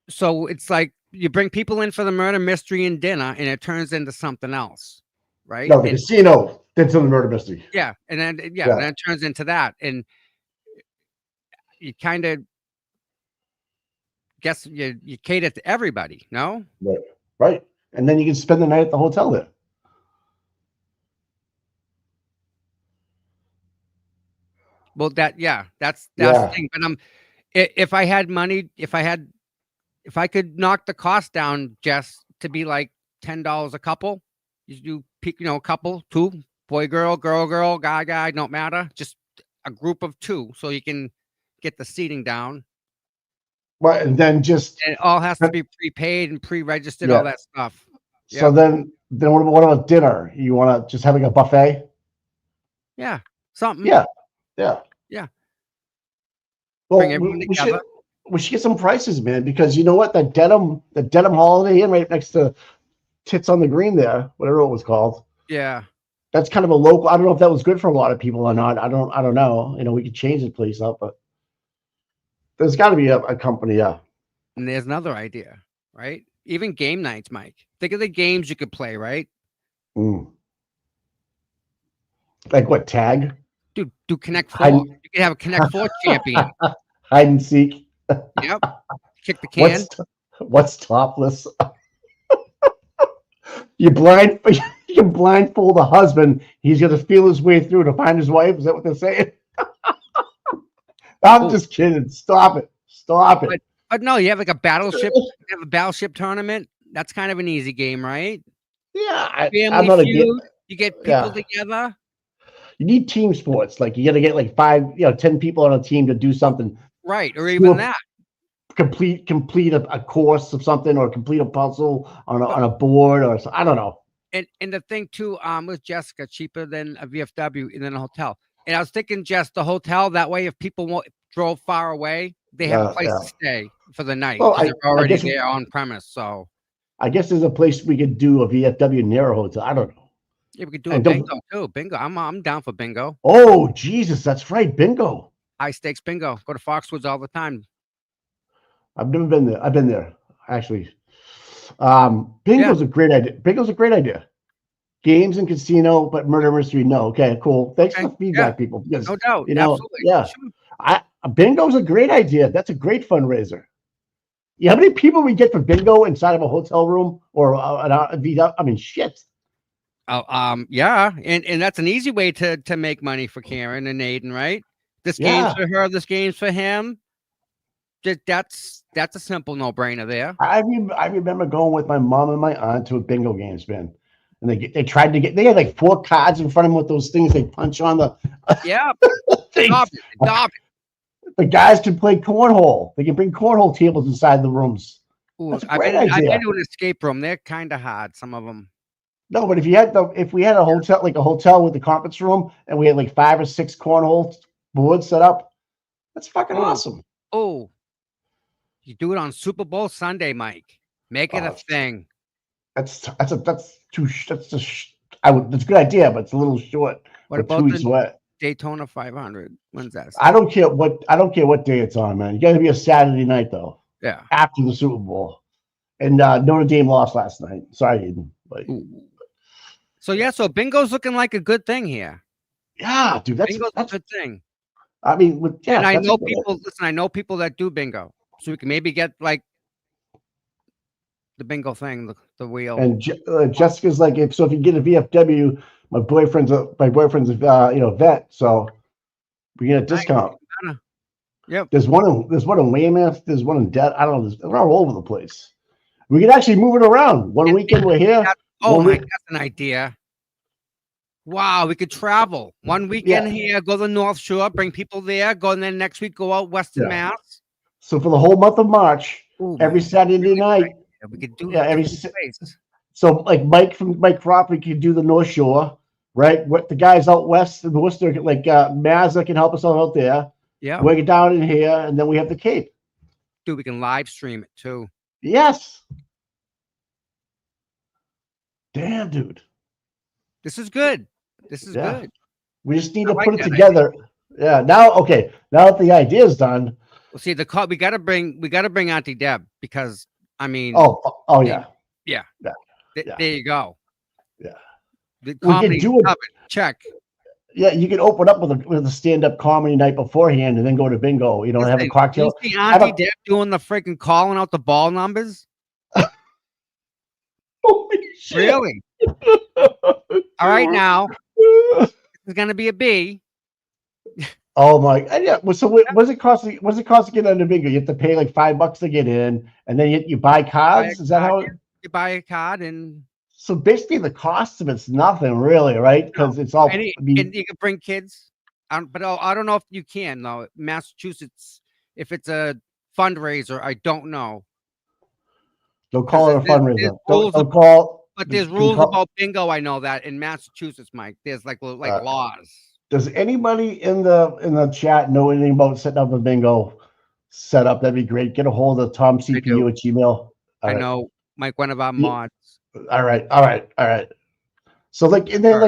S3: So it's like you bring people in for the murder mystery and dinner, and it turns into something else, right?
S2: No, the casino did some murder mystery.
S3: Yeah, and then and then it turns into that, and you kind of guess you cater to everybody, no?
S2: Right. And then you can spend the night at the hotel there.
S3: Well, that's the thing. But if I had money, if I could knock the cost down just to be like $10 a couple, you do a couple, two, boy, girl, guy, don't matter, just a group of two, so you can get the seating down.
S2: Right, and then
S3: it all has to be prepaid and pre-registered, all that stuff.
S2: So then what about dinner? You want to just have like a buffet?
S3: Yeah, something.
S2: Yeah. Well, we should get some prices, man, because you know what? The Dedham Holiday Inn right next to Tits on the Green there, whatever it was called.
S3: Yeah.
S2: That's kind of a local. I don't know if that was good for a lot of people or not. I don't know. We could change the place up, but there's got to be a company. Yeah.
S3: And there's another idea, right? Even game nights, Mike. Think of the games you could play, right?
S2: Like what, tag?
S3: Dude, do Connect 4. You could have a Connect 4 champion.
S2: Hide and seek.
S3: Yep. Kick the can.
S2: What's topless? You blindfold the husband. He's going to feel his way through to find his wife. Is that what they're saying? I'm just kidding. Stop it.
S3: But no, you have like a battleship. You have a battleship tournament. That's kind of an easy game, right?
S2: Yeah.
S3: I'm not feud. You get people together.
S2: You need team sports. Like you got to get like 10 people on a team to do something.
S3: Right. Or even that.
S2: Complete a course of something, or complete a puzzle on a board, or I don't know.
S3: And the thing too, with Jessica, cheaper than a VFW and then a hotel. And I was thinking just the hotel. That way, if people drove far away, they have a place to stay for the night. Well, they're already there on premise. So
S2: I guess there's a place we could do a VFW near a hotel. I don't know.
S3: Yeah, we could do a bingo too. Bingo. I'm down for bingo.
S2: Oh, Jesus. That's right. Bingo.
S3: High stakes bingo. Go to Foxwoods all the time.
S2: I've never been there. I've been there, actually. Bingo's a great idea. Games and casino, but murder mystery, no. Okay, cool. Thanks for the feedback, people. Because,
S3: no doubt. Absolutely.
S2: Yeah. Bingo's a great idea. That's a great fundraiser. how many people we get for bingo inside of a hotel room or I mean, shit.
S3: Oh, yeah, and that's an easy way to make money for Karen and Aiden, right? This game's
S2: Yeah.
S3: for her. This game's for him. That's a simple no-brainer there.
S2: I remember going with my mom and my aunt to a bingo game spin, and they had like 4 cards in front of them with those things they punch on the
S3: Yeah,
S2: things.
S3: stop it.
S2: The guys can play cornhole. They can bring cornhole tables inside the rooms.
S3: Ooh,
S2: That's a
S3: I've
S2: great
S3: been
S2: idea.
S3: to an escape room. They're kind of hard. Some of them.
S2: No, but if we had a hotel, like a hotel with a conference room, and we had like 5 or 6 cornhole boards set up, that's fucking awesome.
S3: Oh, you do it on Super Bowl Sunday, Mike. Make it a thing.
S2: That's a good idea, but it's a little short.
S3: What about
S2: 2 weeks away.
S3: Daytona 500? When's that?
S2: I don't care what day it's on, man. You got to be a Saturday night though.
S3: Yeah.
S2: After the Super Bowl, and Notre Dame lost last night. Sorry, Aiden. But
S3: so bingo's looking like a good thing here.
S2: yeah, dude, that's
S3: a good thing.
S2: I mean,
S3: and I know people. Listen, I know people that do bingo, so we can maybe get like the bingo thing, the wheel.
S2: And Jessica's like, if you get a VFW, my boyfriend's a vet, so we get a discount.
S3: Yep.
S2: There's one in Weymouth. There's one in I don't know. They're all over the place. We can actually move it around. One weekend we're here.
S3: That's an idea. Wow, we could travel. One weekend here, go to the North Shore, bring people there, go, and then next week go out Western Mass.
S2: So for the whole month of March, every Saturday night,
S3: we could do
S2: so like Mike from Mike Property could do the North Shore, right? What the guys out west in Worcester, like Mazza can help us out there.
S3: Yeah,
S2: we get down in here, and then we have the Cape.
S3: Dude, we can live stream it too.
S2: Yes. Damn, dude.
S3: This is good. This is good.
S2: We just need to put it together. Yeah. Now that the idea is done.
S3: Well, see, we got to bring Auntie Deb because I mean.
S2: Oh yeah.
S3: Yeah. There you go.
S2: Yeah.
S3: The comedy check.
S2: Yeah, you can open up with a stand-up comedy night beforehand and then go to bingo. You know, have a cocktail.
S3: You see Auntie Deb doing the freaking calling out the ball numbers?
S2: Holy shit.
S3: Really? All right, now this is gonna be a B.
S2: Oh my! Yeah. So what's it cost? What's it cost to get into bingo? You have to pay like $5 to get in, and then you buy cards. Is that how
S3: you buy a card? And
S2: so basically, the cost of it's nothing really, right? Because it's all.
S3: And you can bring kids, but I don't know if you can though. Massachusetts, if it's a fundraiser, I don't know.
S2: Don't call it a fundraiser. Don't call.
S3: But there's rules about bingo. I know that in Massachusetts, Mike. There's like laws.
S2: Does anybody in the chat know anything about setting up a bingo setup? That'd be great. Get a hold of Tom CPU at Gmail.
S3: I know, Mike, one of our mods.
S2: All right. So like, and then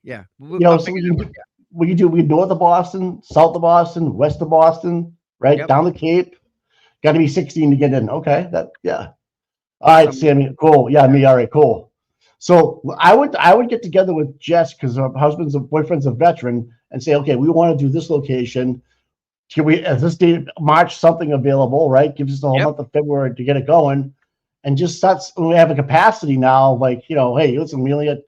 S3: yeah,
S2: we can do north of Boston, south of Boston, west of Boston, right? Yep. Down the Cape. Got to be 16 to get in. Okay, all right, Sammy. Cool. Yeah, me. All right, cool. So I would get together with Jess because her boyfriend's a veteran and say, okay, we want to do this location. Can we at this date March something available, right? Gives us the whole month of February to get it going, and just starts. We have a capacity now, like hey, listen, we only got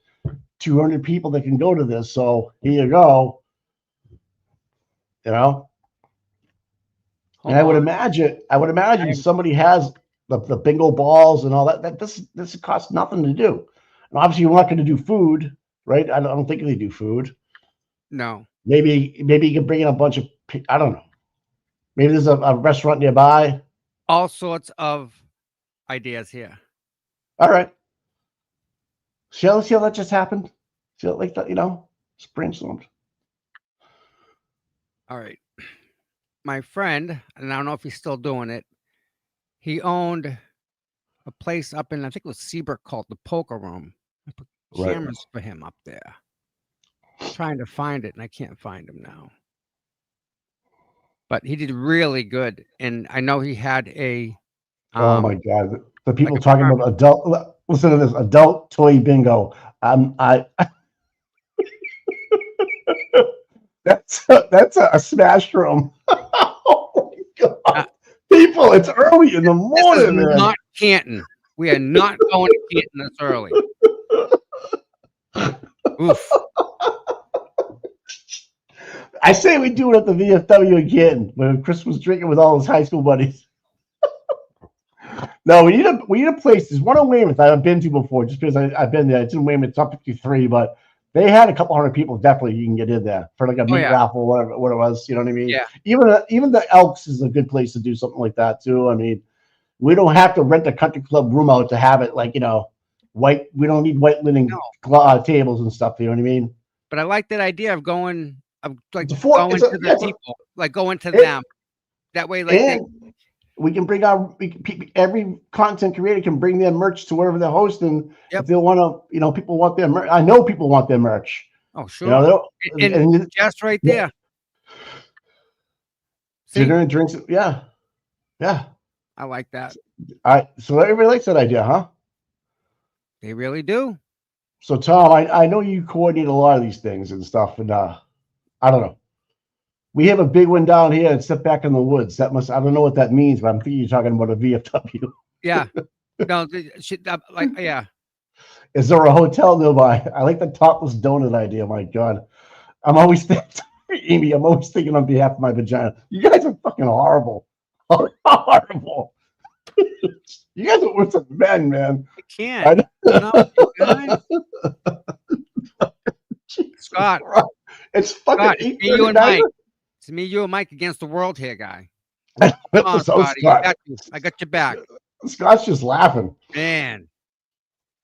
S2: 200 people that can go to this, so here you go. And I would imagine somebody has the bingo balls and all that. This costs nothing to do. And obviously, you're not going to do food, right? I don't think they do food.
S3: No.
S2: Maybe you can bring in a bunch of. I don't know. Maybe there's a restaurant nearby.
S3: All sorts of ideas here.
S2: All right. See how that just happened? See like that, it's brainstormed.
S3: All right. My friend, and I don't know if he's still doing it. He owned a place up in, I think it was Seabrook, called the Poker Room. I put cameras for him up there. I'm trying to find it, and I can't find him now. But he did really good, and I know he had a.
S2: Oh my God! The people talking about adult. Listen to this: adult toy bingo. That's a smash room. Oh my God! people. It's early in the morning,
S3: This is
S2: man.
S3: not Canton. We are not going to Canton this early. Oof.
S2: I say we do it at the VFW again when Chris was drinking with all his high school buddies. No, we need a place. There's one in Weymouth I've been to before, just because I've been there. It's in Weymouth, top 53, but they had a couple hundred people. Definitely, you can get in there for like a meat raffle, whatever what it was. You know what I mean?
S3: Yeah.
S2: Even the Elks is a good place to do something like that too. I mean, we don't have to rent a country club room out to have it like white. We don't need white linen tables and stuff. You know what I mean?
S3: But I like that idea of going to the people, like going to them. That way, like
S2: we can bring every content creator can bring their merch to wherever they're hosting. If they want to, people want their merch. I know people want their merch.
S3: Oh, sure. And just right there.
S2: Dinner and drinks. Yeah. Yeah.
S3: I like that.
S2: All right. So everybody likes that idea, huh?
S3: They really do.
S2: So Tom, I know you coordinate a lot of these things and stuff, and I don't know. We have a big one down here and step back in the woods. I don't know what that means, but I'm thinking you're talking about a VFW.
S3: Yeah. No, yeah.
S2: Is there a hotel nearby? I like the topless donut idea. My God. I'm always thinking, Amy, I'm always thinking on behalf of my vagina. You guys are fucking horrible. Horrible. You guys are worse than men, man.
S3: I can't. Scott.
S2: It's fucking
S3: Scott, me, you and Mike. It's me, you, and Mike against the world here, guy. Come on, Scotty, I got your back.
S2: Scott's just laughing.
S3: Man.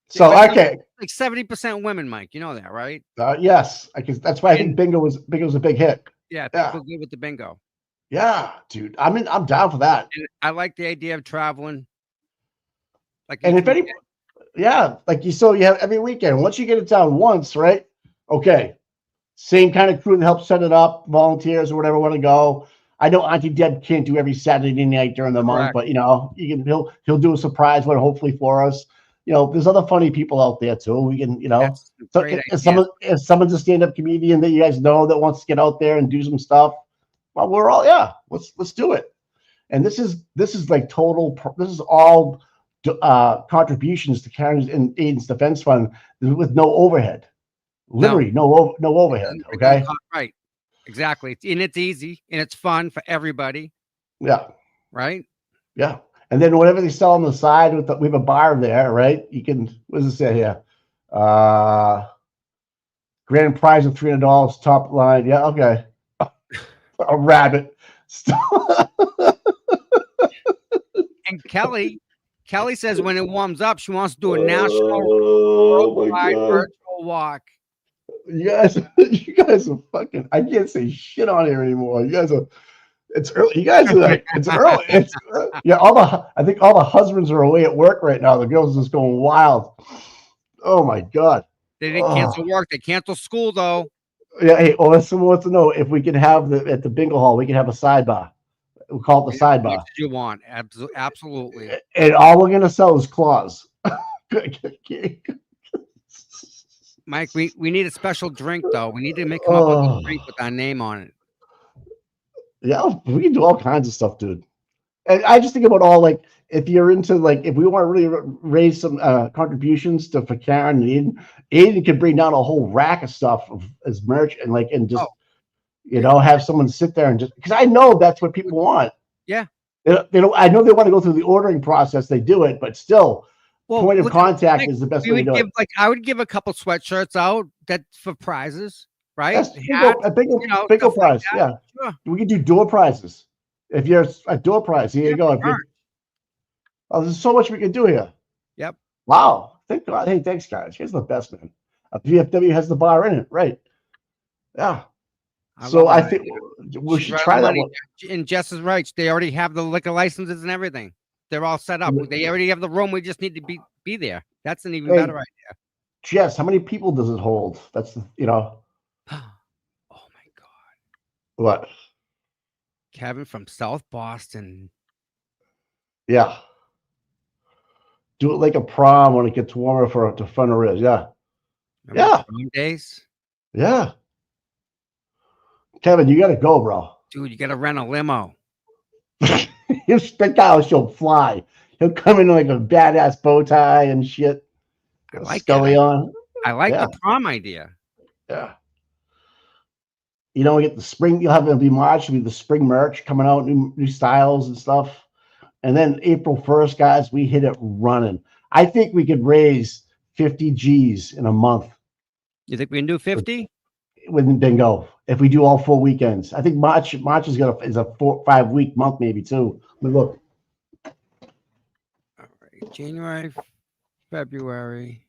S2: So, okay.
S3: Like 70% women, Mike. You know that, right?
S2: Yes. That's why I think bingo was a big hit.
S3: Yeah, people good with the bingo.
S2: Yeah, dude. I'm down for that.
S3: And I like the idea of traveling.
S2: And if any, like you have every weekend. Once you get it down once, right? Okay. Same kind of crew that helps set it up, volunteers or whatever want to go. I know Auntie Deb can't do every Saturday night during the month, but he'll do a surprise one hopefully for us. There's other funny people out there too. We can, if someone's a stand-up comedian that you guys know that wants to get out there and do some stuff, well, we're all let's do it. And this is like total. This is all contributions to Karen's and Aiden's Defense Fund with no overhead. Literally, no overhead. Okay,
S3: right, exactly. And it's easy and it's fun for everybody.
S2: Yeah.
S3: Right.
S2: Yeah. And then whatever they sell on the side we have a bar there, right? You can. What does it say here? Grand prize of $300. Top line. Yeah. Okay. A rabbit.
S3: And Kelly says when it warms up, she wants to do a national worldwide virtual walk.
S2: You guys are fucking. I can't say shit on here anymore. You guys are. It's early. You guys are like. It's early. It's I think all the husbands are away at work right now. The girls are just going wild. Oh my God.
S3: They didn't cancel work. They canceled school though.
S2: Yeah. Hey, someone wants to know if we can have at the bingo hall. We can have a sidebar. We'll call it the sidebar.
S3: What you want? Absolutely.
S2: And all we're gonna sell is claws.
S3: Mike, we need a special drink though. We need to come up with a drink with our name on it.
S2: Yeah, we can do all kinds of stuff, dude. And I just think about if you're into if we want to really raise some contributions for Karen and Aiden can bring down a whole rack of stuff as merch and just have someone sit there and just because I know that's what people want.
S3: Yeah.
S2: I know they want to go through the ordering process. They do it, but still. Point of contact is the best way to do it.
S3: I would give a couple sweatshirts out for prizes, right?
S2: Yes, a bingo prize. Like yeah, sure. We can do door prizes. If you're a door prize, here you go. There's so much we can do here.
S3: Yep.
S2: Wow. Thank God. Hey, thanks, guys. Here's the best, man. A VFW has the bar in it, right? Yeah. I think we should try that one.
S3: And Jess is right. They already have the liquor licenses and everything. They're all set up. They already have the room. We just need to be there. That's an even better idea.
S2: Jess, how many people does it hold? That's
S3: Oh my God.
S2: What?
S3: Kevin from South Boston.
S2: Yeah. Do it like a prom when it gets warmer to fundraise. Yeah.
S3: Remember prom days?
S2: Yeah. Kevin, you got to go, bro.
S3: Dude, you got to rent a limo.
S2: That guy will fly. He'll come in like a badass bow tie and shit.
S3: I like
S2: Scully
S3: that.
S2: on.
S3: I like
S2: Yeah.
S3: the prom idea.
S2: Yeah. You know, we get the spring. It'll be March. It'll be the spring merch coming out, new styles and stuff. And then April 1st, guys, we hit it running. I think we could raise 50 G's in a month
S3: You think we can do 50?
S2: with bingo if we do all 4 weekends. I think March is a 4-5 week month maybe too. But look,
S3: All right. January, February.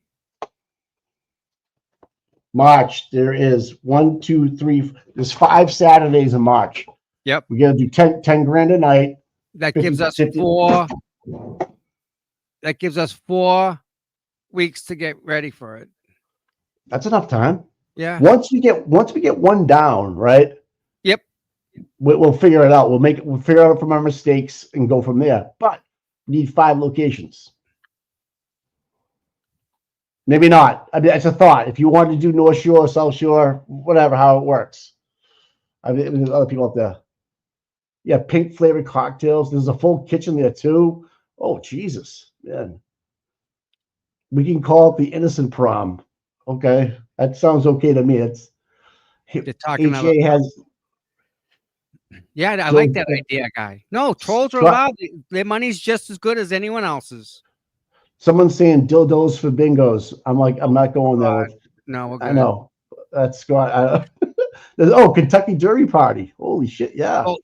S2: March there is 1, 2, 3. There's 5 Saturdays in March.
S3: Yep.
S2: We got to do 10 grand a night.
S3: That
S2: 50,
S3: gives us
S2: 50.
S3: 4. That gives us 4 weeks to get ready for it.
S2: That's enough time.
S3: Yeah.
S2: Once we get one down, right?
S3: Yep.
S2: We'll figure it out. We'll figure out from our mistakes and go from there. But we need 5 locations. Maybe not. I mean, it's a thought. If you want to do North Shore, South Shore, whatever, how it works. I mean, there's other people up there. Yeah, pink flavored cocktails. There's a full kitchen there too. Oh, Jesus, man. We can call it the innocent prom. Okay, that sounds okay to me. It's
S3: You're talking about.
S2: HA has.
S3: Yeah, I like that idea, guy. No, trolls are allowed. Their money's just as good as anyone else's.
S2: Someone's saying dildos for bingos. I'm like, I'm not going there.
S3: No, we're good.
S2: I know. That's Scott. Oh, Kentucky Derby party. Holy shit! Yeah.
S3: Well,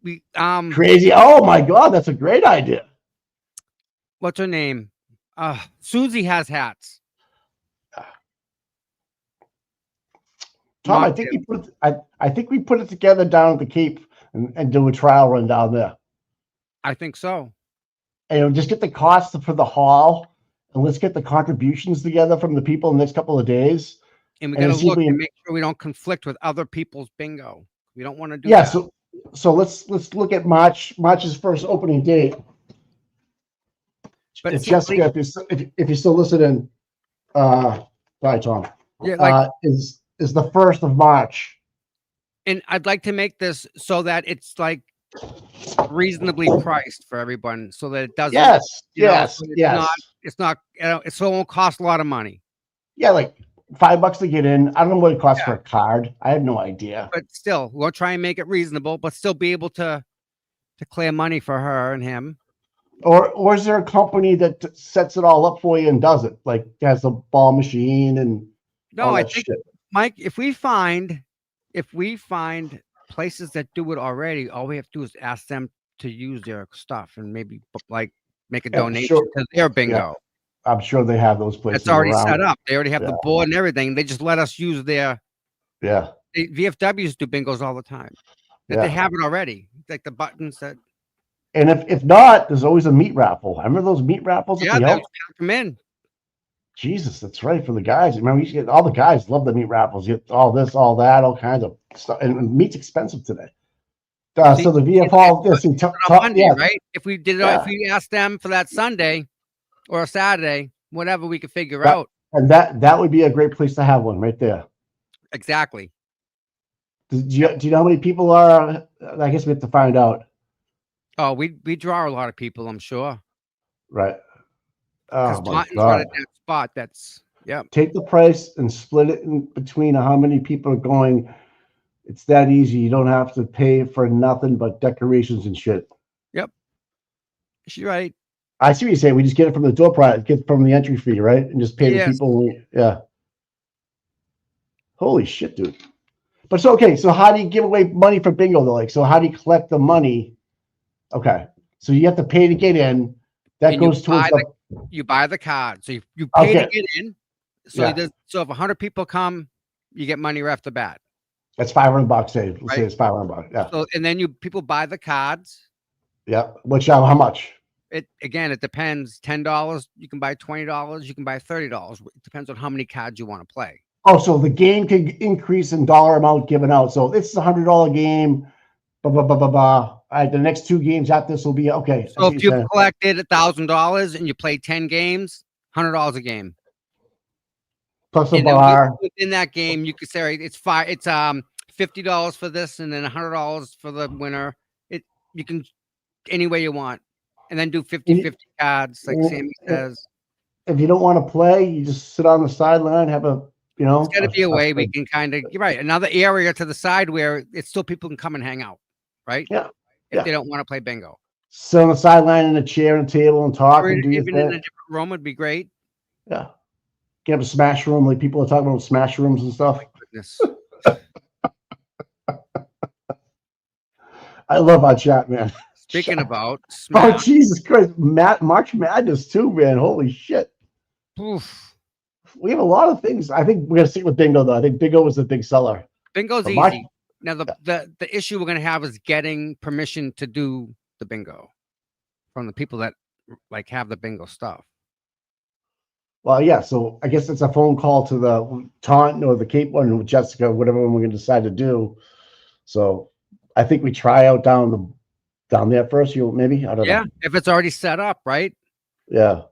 S3: we
S2: Crazy. Oh my God, that's a great idea.
S3: What's her name? Susie has hats.
S2: Tom, I think we put it together down at the Cape and do a trial run down there.
S3: I think so.
S2: And just get the cost for the hall, and let's get the contributions together from the people in the next couple of days.
S3: And we got to look and make sure we don't conflict with other people's bingo. We don't want to do
S2: that.
S3: Yeah,
S2: so let's look at March's first opening date. But it's Jessica, if you're still listening, sorry, Tom.
S3: Yeah,
S2: is the 1st of March.
S3: And I'd like to make this so that it's like reasonably priced for everyone, so that it doesn't.
S2: Yes.
S3: It's not. So it won't cost a lot of money.
S2: Yeah, like $5 to get in. I don't know what it costs for a card. I have no idea.
S3: But still, we'll try and make it reasonable, but still be able to clear money for her and him.
S2: Or is there a company that sets it all up for you and does it? Like has a ball machine and
S3: no, I think shit. Mike, if we find places that do it already, all we have to do is ask them to use their stuff and maybe like make a donation to their bingo. Yeah.
S2: I'm sure they have those places.
S3: It's already set up. They already have the board and everything. They just let us use their.
S2: Yeah.
S3: VFWs do bingos all the time. They have it already. Like the buttons that.
S2: And if not, there's always a meat raffle. I remember those meat raffles.
S3: Yeah, they come in.
S2: Jesus, that's right for the guys. Remember, you get all the guys love the meat raffles. You get all this, all that, all kinds of stuff. And meat's expensive today. So the VFL,
S3: right? If we did, if we asked them for that Sunday or a Saturday, whatever we could figure out.
S2: And that would be a great place to have one right there.
S3: Exactly.
S2: Do you know how many people are? I guess we have to find out.
S3: Oh, we draw a lot of people, I'm sure.
S2: Right. Oh my
S3: Taunton's
S2: God.
S3: right at that spot. That's
S2: Take the price and split it in between how many people are going. It's that easy. You don't have to pay for nothing but decorations and shit.
S3: Yep. She's right.
S2: I see what you're saying. We just get it from the door price, get it from the entry fee, right? And just pay the people. Yeah. Holy shit, dude. But so okay, so how do you give away money for bingo though? Like, so how do you collect the money? Okay. So you have to pay to get in. That and goes towards
S3: you buy the card. So you pay to get in. So so if 100 people come, you get money right off the bat.
S2: That's $500, Dave. Let's say it's $500. Yeah.
S3: So and then people buy the cards.
S2: Yeah. Which how much?
S3: It depends. $10. You can buy $20. You can buy $30. It depends on how many cards you want to play.
S2: Oh, so the game can increase in dollar amount given out. So this is $100 game. Blah blah blah blah blah. All right, the next 2 games after this will be okay.
S3: So if you collected $1,000 and you played 10 games, $100 a game.
S2: Plus a bar.
S3: Within that game, you could say it's $50 for this and then $100 for the winner. You can any way you want, and then do 50-50 cards, like Sammy says.
S2: If you don't want to play, you just sit on the sideline, have a,
S3: There's got to be a way we can kind of, you're right, another area to the side where it's still people can come and hang out, right?
S2: Yeah.
S3: If they don't want to play bingo.
S2: Sit on the sideline in a chair and a table and talk
S3: Or
S2: and do your
S3: even in a
S2: thing.
S3: different room would be great.
S2: Yeah. Get up a smash room, like people are talking about smash rooms and stuff.
S3: Goodness.
S2: I love our chat, man.
S3: Speaking about
S2: Oh,
S3: smash,
S2: Jesus Christ. March Madness too, man. Holy shit.
S3: oof.
S2: We have a lot of things. I think we're gonna stick with bingo though. I think bingo was the big seller.
S3: Bingo's
S2: But
S3: easy.
S2: March-
S3: Now the issue we're gonna have is getting permission to do the bingo from the people that like have the bingo stuff.
S2: Well, yeah. So I guess it's a phone call to the Taunton or the Cape one with Jessica, whatever one we're gonna decide to do. So I think we try out down there first. Maybe I don't know.
S3: If it's already set up, right?
S2: Yeah.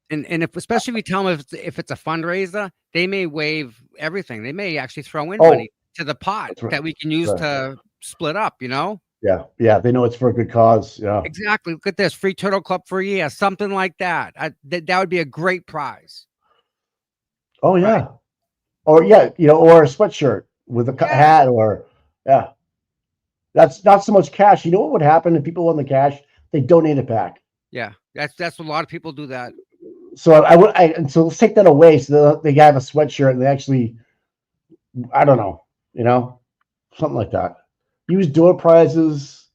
S3: And if especially if we tell them if it's a fundraiser, they may waive everything. They may actually throw in money to the pot
S2: that's right.
S3: that we can use to split up.
S2: Yeah. They know it's for a good cause. Yeah.
S3: Exactly. Look at this, free Turtle Club for a year, something like that. That would be a great prize.
S2: Oh yeah.
S3: Right.
S2: Or or a sweatshirt with a hat, or That's not so much cash. You know what would happen if people won the cash? They donate it back.
S3: Yeah, that's a lot of people do that.
S2: So so let's take that away. So they have a sweatshirt and they actually, I don't know, something like that. Use door prizes.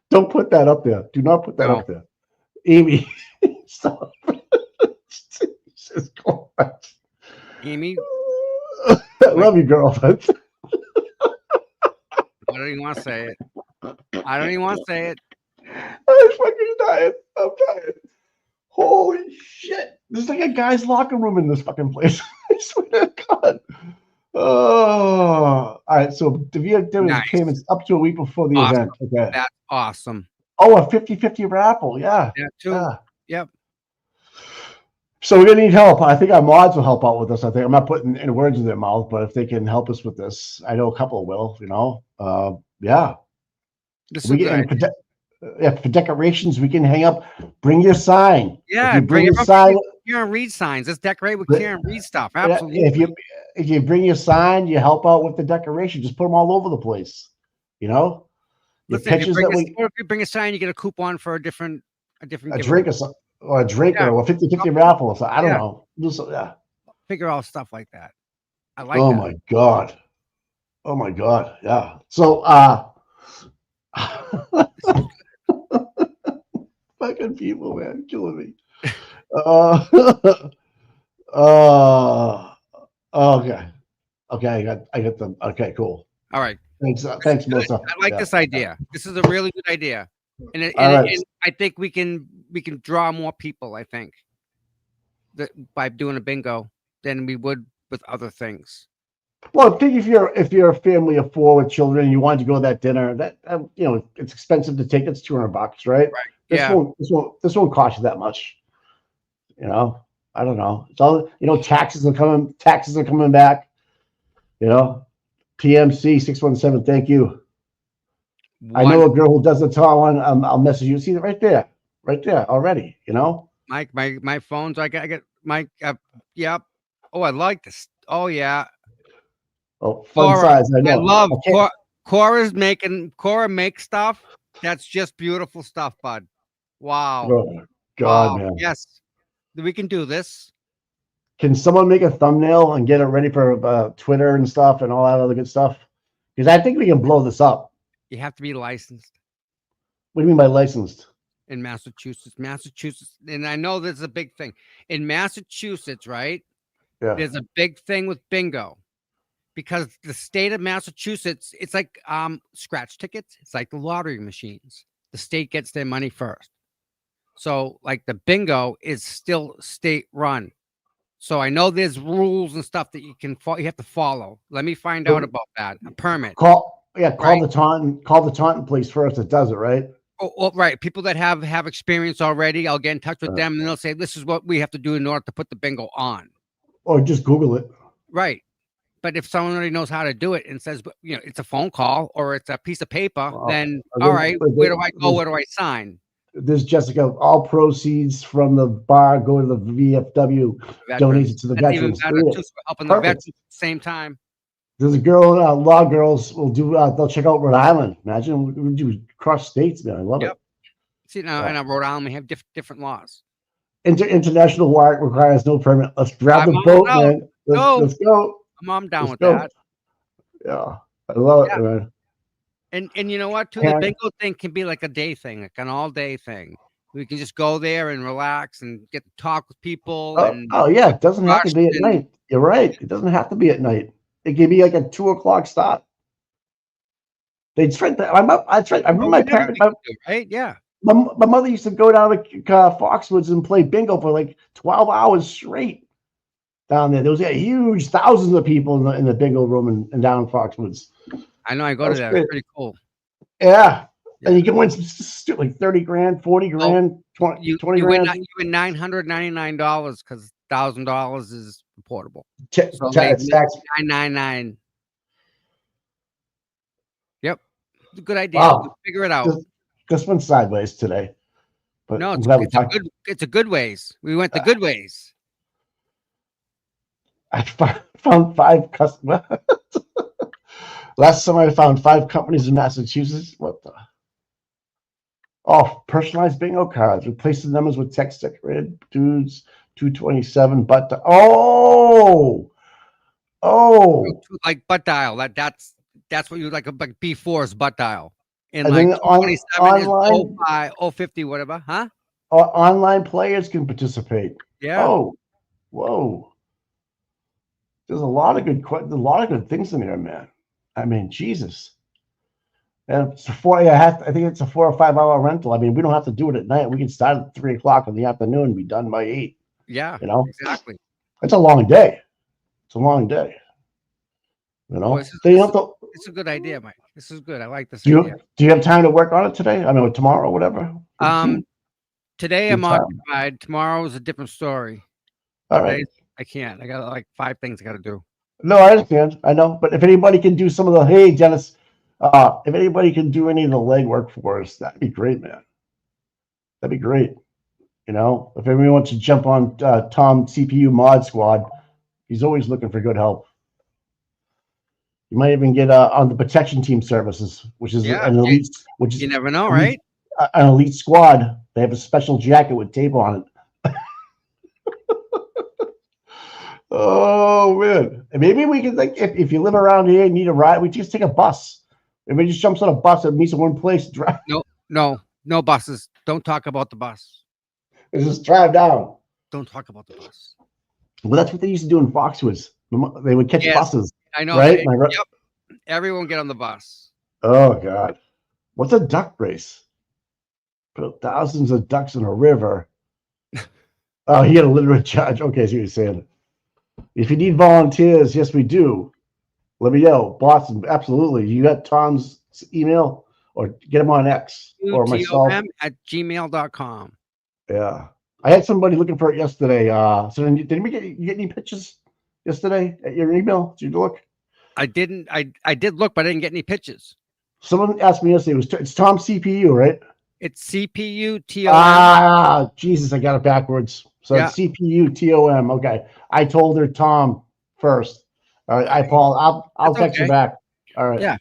S2: Don't put that up there. Do not put that up there. Amy, stop. Jesus Christ.
S3: Amy,
S2: I love you, girl.
S3: I don't even want to say it.
S2: I'm fucking dying. I'm dying. Holy shit. There's like a guy's locker room in this fucking place. I swear to God. Oh. All right. So Devere
S3: Nice.
S2: payments up to a week before the
S3: Awesome.
S2: event. Okay.
S3: That's awesome.
S2: Oh, a 50-50 raffle. Yeah.
S3: That too.
S2: Yeah.
S3: Yep.
S2: So we're gonna need help. I think our mods will help out with this. I think I'm not putting any words in their mouth, but if they can help us with this, I know a couple will. Yeah.
S3: This is good.
S2: For decorations, we can hang up. Bring your sign.
S3: Yeah,
S2: if you bring your sign.
S3: Karen Reed signs. Let's decorate with Karen Reed stuff. Absolutely.
S2: If you bring your sign, you help out with the decoration. Just put them all over the place. Listen,
S3: if you bring a sign, you get a coupon for a different
S2: drink or something. Or a drink or a 50-50 raffle. So I don't know. Just,
S3: figure out stuff like that. I like
S2: that. Oh my God. Yeah. So fucking people, man, killing me. Okay. I got them. Okay, cool.
S3: All right.
S2: Thanks, Melissa.
S3: I like this idea. This is a really good idea. And I think we can draw more people, I think, by doing a bingo than we would with other things.
S2: Well, I think if you're a family of 4 with children and you wanted to go to that dinner, that it's expensive to take. It's $200, right?
S3: Right.
S2: This won't cost you that much. I don't know. It's all taxes are coming back. PMC 617. Thank you. I know a girl who does the Taunton. I'll message you. See it right there already.
S3: Mike, my phones. I get Mike. Yep. Oh, I like this. Oh yeah.
S2: Oh, fun size. I know.
S3: I love Cora makes stuff. That's just beautiful stuff, bud. Wow.
S2: Oh, God, man.
S3: Yes, we can do this.
S2: Can someone make a thumbnail and get it ready for Twitter and stuff and all that other good stuff? Because I think we can blow this up.
S3: You have to be licensed.
S2: What do you mean by licensed?
S3: In Massachusetts, and I know there's a big thing in Massachusetts, right?
S2: Yeah.
S3: There's a big thing with bingo because the state of Massachusetts, it's like scratch tickets. It's like the lottery machines. The state gets their money first. So like the bingo is still state run. So I know there's rules and stuff that you have to follow. Let me find out about that. A permit.
S2: Call the Taunton place first that does it, right?
S3: Oh, right. People that have experience already, I'll get in touch with them and they'll say, this is what we have to do in order to put the bingo on.
S2: Or just Google it.
S3: Right. But if someone already knows how to do it and says, you know, it's a phone call or it's a piece of paper,
S2: Well,
S3: then
S2: there's-
S3: all right,
S2: there's-
S3: where do I go? Where do I sign?
S2: There's Jessica. All proceeds from the bar go to the VFW. Donate it to the
S3: That's even
S2: veterans.
S3: better
S2: Read it.
S3: too, so we're helping the
S2: Perfect.
S3: veterans at the same time.
S2: There's a girl, law girls will do. They'll check out Rhode Island. Imagine we do cross states, man. I love
S3: Yep.
S2: it.
S3: See now,
S2: Yeah.
S3: in Rhode Island, we have different laws.
S2: International warrant requires no permit. Let's grab the
S3: I'm
S2: boat,
S3: all out.
S2: man.
S3: Go.
S2: Let's go.
S3: I'm down
S2: Let's
S3: with
S2: go.
S3: that.
S2: Yeah, I love
S3: Yeah.
S2: it, man.
S3: And you know what? Too,
S2: Yeah.
S3: the bingo thing can be like a day thing, like an all day thing. We can just go there and relax and get to talk with people.
S2: Oh yeah, it doesn't have to be at
S3: and-
S2: night. You're right. It doesn't have to be at night. It can be like a 2 o'clock stop. They tried that. I tried. I remember my parents.
S3: Right? Yeah.
S2: My mother used to go down to Foxwoods and play bingo for like 12 hours straight down there. There was huge thousands of people in the bingo room and down in Foxwoods.
S3: I know. I go to that.
S2: great.
S3: It's pretty cool.
S2: Yeah.
S3: Yeah.
S2: And you can win like 30 grand, 40 grand, 20
S3: You
S2: grand.
S3: win $999 because $1,000 is portable.
S2: Check,
S3: So
S2: tax.
S3: $999. Yep. It's a good idea.
S2: Wow.
S3: We'll figure it out.
S2: This went sideways today. But
S3: No,
S2: I'm glad we talked.
S3: it's a good ways. We went the good ways.
S2: I found 5 customers. Last time I found 5 companies in Massachusetts. What the? Oh, personalized bingo cards. Replace the numbers with text decorated dudes. 227 but
S3: Like butt dial. That's what you like a B4's butt dial. And
S2: And
S3: like
S2: then
S3: 227 is
S2: online-
S3: 05, 050, whatever. Huh?
S2: online players can participate.
S3: Yeah.
S2: Oh, whoa. There's a lot of good things in there, man. I mean, Jesus. And it's I think it's a 4 or 5 hour rental. I mean, we don't have to do it at night. We can start at 3 o'clock in the afternoon and be done by 8.
S3: Yeah.
S2: You know,
S3: Exactly.
S2: it's a long day. It's a long day. You know,
S3: Well, it's a good idea, Mike. This is good. I like this idea.
S2: do you have time to work on it today? I mean, tomorrow, whatever.
S3: Today I'm
S2: Good time.
S3: occupied. Tomorrow is a different story.
S2: All right.
S3: I can't. I got like 5 things I got to do.
S2: No, I understand. I know. But if anybody can do some of the, hey, Dennis, if anybody can do any of the legwork for us, that'd be great, man. That'd be great. You know, if anyone wants to jump on Tom CPU Mod Squad, he's always looking for good help. You might even get on the protection team services, which is an elite,
S3: You never know, right?
S2: An elite squad. They have a special jacket with tape on it. Oh man! And maybe we could, like, if you live around here and need a ride, we just take a bus. Everybody just jumps on a bus and meets in one place. Drive.
S3: No buses. Don't talk about the bus.
S2: Just drive down.
S3: Don't talk about the bus.
S2: Well, that's what they used to do in Foxwoods. They would catch buses.
S3: I know.
S2: Right?
S3: Yep. Everyone get on the bus.
S2: Oh God! What's a duck race? Put thousands of ducks in a river. Oh, he had a literate judge. Okay, so you're saying. If you need volunteers, yes, we do. Let me know. Boston, absolutely. You got Tom's email, or get him on X or myself
S3: at gmail.com.
S2: Yeah. I had somebody looking for it yesterday. So did we get any pictures yesterday at your email? Did you look?
S3: I didn't. I did look, but I didn't get any pictures.
S2: Someone asked me yesterday. It's Tom CPU, right?
S3: It's CPU TOM.
S2: Ah, Jesus, I got it backwards. So
S3: Yeah.
S2: it's CPU TOM. Okay, I told her Tom first. All right, Paul. I'll
S3: That's
S2: text you
S3: okay.
S2: back. All right.
S3: Yeah.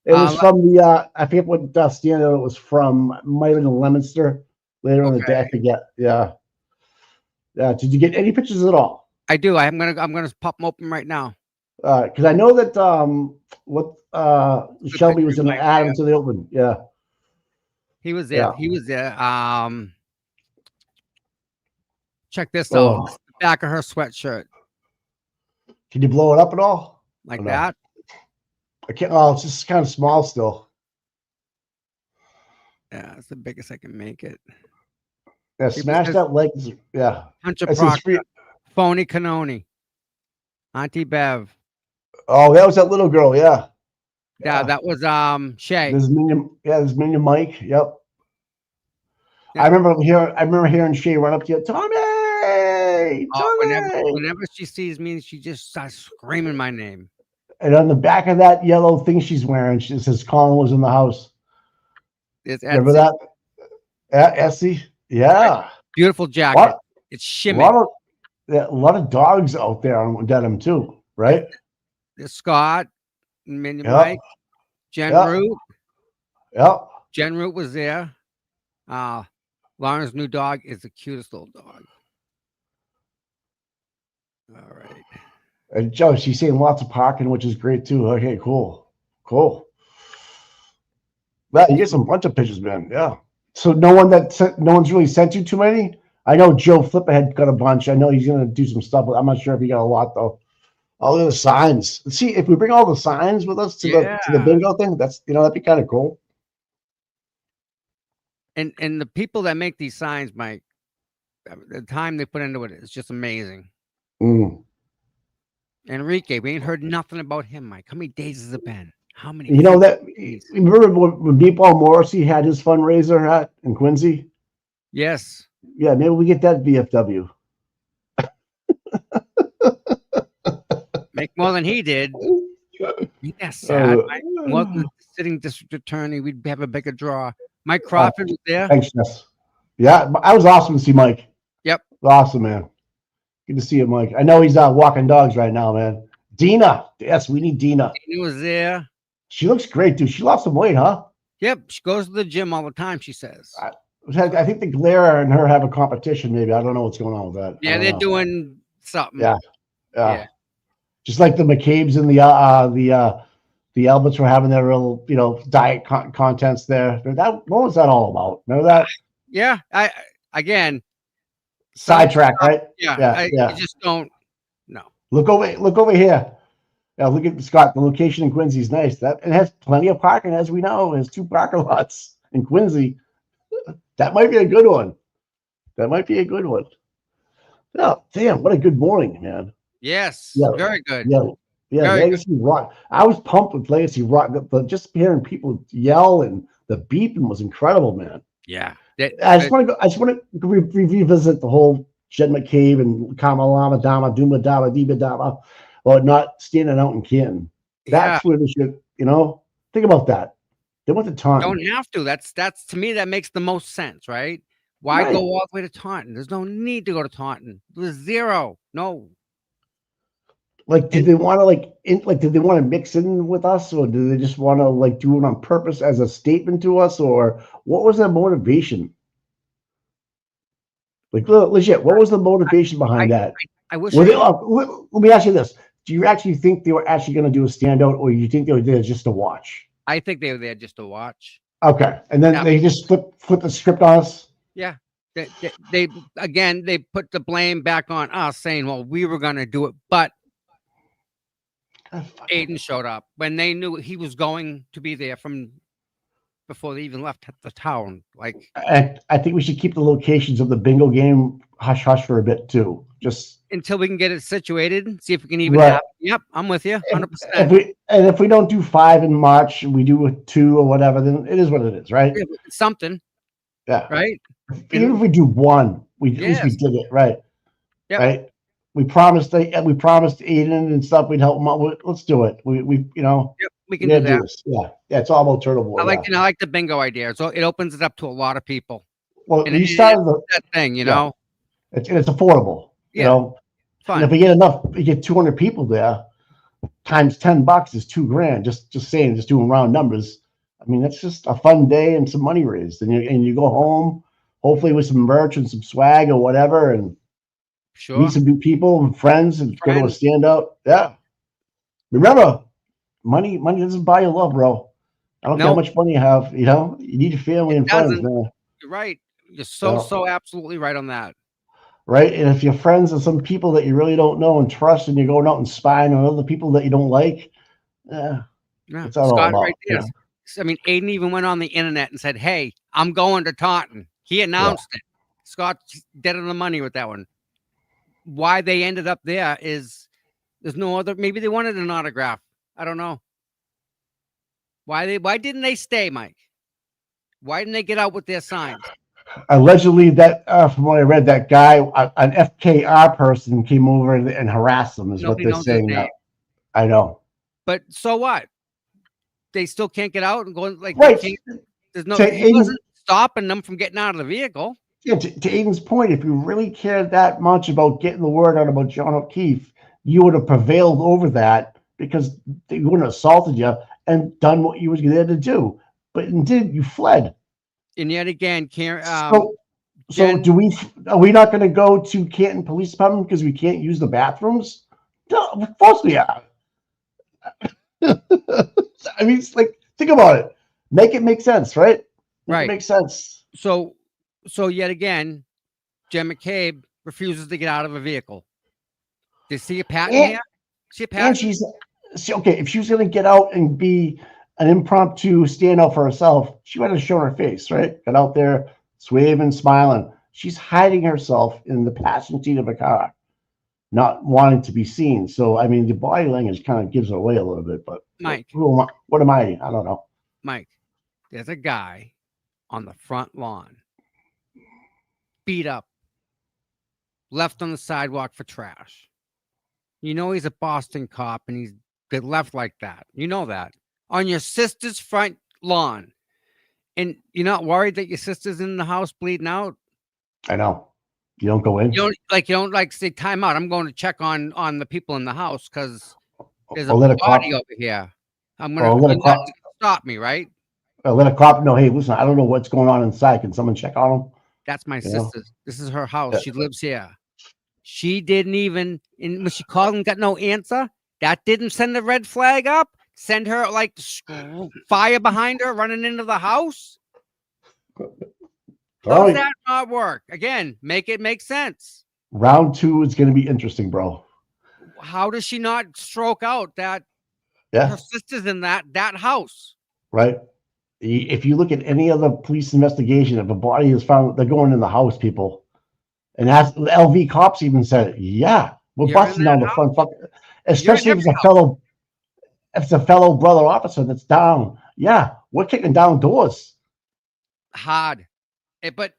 S2: It was from the. I forget what standout it was from. Might have been Leominster. Later in the day, I forget. Yeah. Yeah. Did you get any pictures at all?
S3: I do. I'm gonna pop them open right now.
S2: Because I know that Shelby was going to add him to the open. Yeah.
S3: He was there.
S2: Yeah.
S3: He was there. Check this
S2: Oh.
S3: out. This is the back of her sweatshirt,
S2: Can you blow it up at all?
S3: like
S2: Oh, no.
S3: that.
S2: I can't. Oh, it's just kind of small still.
S3: Yeah, it's the biggest I can make it.
S2: Yeah,
S3: It
S2: smash
S3: says-
S2: that leg. Yeah.
S3: Hunter
S2: It says
S3: Proctor, Phony Canoni, Auntie Bev.
S2: Oh, that was that little girl. Yeah.
S3: Yeah, that was Shay.
S2: There's Minion Mike. Yep.
S3: Yeah.
S2: I remember hearing Shay run up to you, Tommy. Johnny, Johnny.
S3: Whenever she sees me, she just starts screaming my name.
S2: And on the back of that yellow thing she's wearing, she says Colin was in the house.
S3: It's
S2: Remember
S3: Etsy.
S2: that? Essie? Yeah.
S3: Beautiful jacket.
S2: Lot,
S3: It's
S2: a
S3: shimmered.
S2: lot of dogs out there on denim too, right?
S3: There's Scott, Mini
S2: Yep.
S3: Mike, Jen
S2: Yep.
S3: Root.
S2: Yep.
S3: Jen Root was there. Lauren's new dog is the cutest little dog. All right.
S2: And Joe, she's seeing lots of parking, which is great too. Okay, cool. Well, you get some bunch of pictures, man. Yeah. So no one's really sent you too many. I know Joe Flipperhead got a bunch. I know he's gonna do some stuff, but I'm not sure if he got a lot though. All the signs. Let's see if we bring all the signs with us to the bingo thing. That's that'd be kind of cool.
S3: And the people that make these signs, Mike, the time they put into it is just amazing. Enrique, we ain't heard nothing about him, Mike. How many days has it been? How many?
S2: You know that? Remember when Meatball Morrissey had his fundraiser at in Quincy?
S3: Yes.
S2: Yeah, maybe we get that VFW.
S3: Make more than he did. That's sad, Mike. More than the sitting district attorney, we'd have a bigger draw. Mike Crawford was there.
S2: Thanks, Jess. Yeah, I was awesome to see Mike.
S3: Yep.
S2: Awesome, man. Good to see you, Mike. I know he's walking dogs right now, man. Dina. Yes, we need Dina.
S3: Dina was there.
S2: She looks great, dude. She lost some weight, huh?
S3: Yep. She goes to the gym all the time, she says.
S2: I think the Glare and her have a competition, maybe. I don't know what's going on with that.
S3: Yeah, they're doing something.
S2: Yeah. Just like the McCabe's and the Alberts were having their little, diet contents there. What was that all about? Remember that?
S3: Yeah. Again.
S2: Sidetrack, right?
S3: Yeah. I just don't. No.
S2: Look over here. Now look at Scott. The location in Quincy is nice. It has plenty of parking, as we know. There's 2 parking lots in Quincy. That might be a good one. Oh, damn! What a good morning, man.
S3: Yes.
S2: Yeah,
S3: very good.
S2: Yeah. Legacy Rock. I was pumped with Legacy Rock. Just hearing people yell and the beeping was incredible, man.
S3: Yeah.
S2: I just want to revisit the whole Jed McCabe and Kamalama Dama Duma Dama Diba Dama, or not standing out in Canton. That's where they should, think about that. They went to Taunton.
S3: Don't have to. That's to me that makes the most sense, right? Why go all the way to Taunton? There's no need to go to Taunton. There's zero. No.
S2: Did they want to did they want to mix in with us, or did they just want to do it on purpose as a statement to us, or what was their motivation? Legit, what was the motivation behind that?
S3: I wish.
S2: Let me ask you this: do you actually think they were actually going to do a standout, or you think they were there just to watch?
S3: I think they were there just to watch.
S2: Okay, and then they just flip the script on us.
S3: Yeah, they put the blame back on us, saying, "Well, we were going to do it," but Aiden showed up when they knew he was going to be there from before they even left the town.
S2: I think we should keep the locations of the bingo game hush hush for a bit too, just
S3: until we can get it situated. See if we can even have. Yep, I'm with you,
S2: 100%. If we don't do 5 in March, we do 2 or whatever, then it is what it is, right?
S3: Something.
S2: Yeah.
S3: Right.
S2: Even if we do 1, at least we did it, right?
S3: Yeah.
S2: Right. We promised Aiden and stuff we'd help him out. Let's do it. We
S3: we can do that.
S2: Yeah, it's all about turtle board.
S3: I like the bingo idea. So it opens it up to a lot of people.
S2: Well, you started
S3: that thing, know.
S2: It's affordable.
S3: Yeah.
S2: And if we get enough, you get 200 people there, times $10 is $2,000. Just doing round numbers. I mean, that's just a fun day and some money raised, and you go home, hopefully with some merch and some swag or whatever, and meet some new people and friends, and go to a standout. Yeah. Remember, money doesn't buy you love, bro. I don't care how much money you have. You need your family and friends, man.
S3: You're right. You're so absolutely right on that.
S2: Right, and if your friends are some people that you really don't know and trust, and you're going out and spying on other people that you don't like, it's all
S3: Scott
S2: about.
S3: Right there. I mean, Aiden even went on the internet and said, "Hey, I'm going to Taunton." He announced it. Scott's dead on the money with that one. Why they ended up there is there's no other. Maybe they wanted an autograph. I don't know. Why didn't they stay, Mike? Why didn't they get out with their signs?
S2: Allegedly, that from what I read, that guy, an FKR person, came over and harassed them. Is what
S3: Nobody
S2: they're
S3: knows his
S2: saying
S3: name.
S2: now. I know.
S3: But so what? They still can't get out and go like
S2: Right.
S3: they can't. There's no.
S2: To
S3: He
S2: Aiden's,
S3: wasn't stopping them from getting out of the vehicle.
S2: yeah, to Aiden's point, if you really cared that much about getting the word out about John O'Keefe, you would have prevailed over that because they wouldn't have assaulted you and done what you was there to do. But indeed, you fled.
S3: And yet again, Karen.
S2: So
S3: Jen,
S2: are we not going to go to Canton Police Department because we can't use the bathrooms? No, of course we are. I mean, it's like, think about it. Make it make sense, right?
S3: Right.
S2: It makes sense.
S3: So yet again, Jen McCabe refuses to get out of a vehicle. Did you see a pattern here? See a pattern?
S2: And she's okay. If she was going to get out and be an impromptu standout for herself, she would have shown her face, right? Got out there, waving, smiling. She's hiding herself in the passenger seat of a car, not wanting to be seen. So, I mean, the body language kind of gives it away a little bit. But
S3: Mike,
S2: what am I? I don't know.
S3: Mike, there's a guy on the front lawn, beat up, left on the sidewalk for trash. You know he's a Boston cop and he's been left like that. You know that. On your sister's front lawn. And you're not worried that your sister's in the house bleeding out?
S2: I know. You don't go in?
S3: You don't say time out. I'm going to check on the people in the house because there's a
S2: let
S3: body over here. I'm going to stop me, right?
S2: Let a cop know, hey, listen, I don't know what's going on inside. Can someone check on him?
S3: That's my sister's. This is her house. Yeah. She lives here. She didn't even, and when she called and got no answer, that didn't send the red flag up. Send her like fire behind her running into the house. How does that not work? Again, make it make sense.
S2: Round 2 is going to be interesting, bro.
S3: How does she not stroke out that her sister's in that house?
S2: Right. If you look at any other police investigation, if a body is found, they're going in the house, people. And that's LV cops even said, yeah, we're busting down the front, especially if it's a fellow brother officer that's down. Yeah, we're kicking down doors.
S3: Hard. But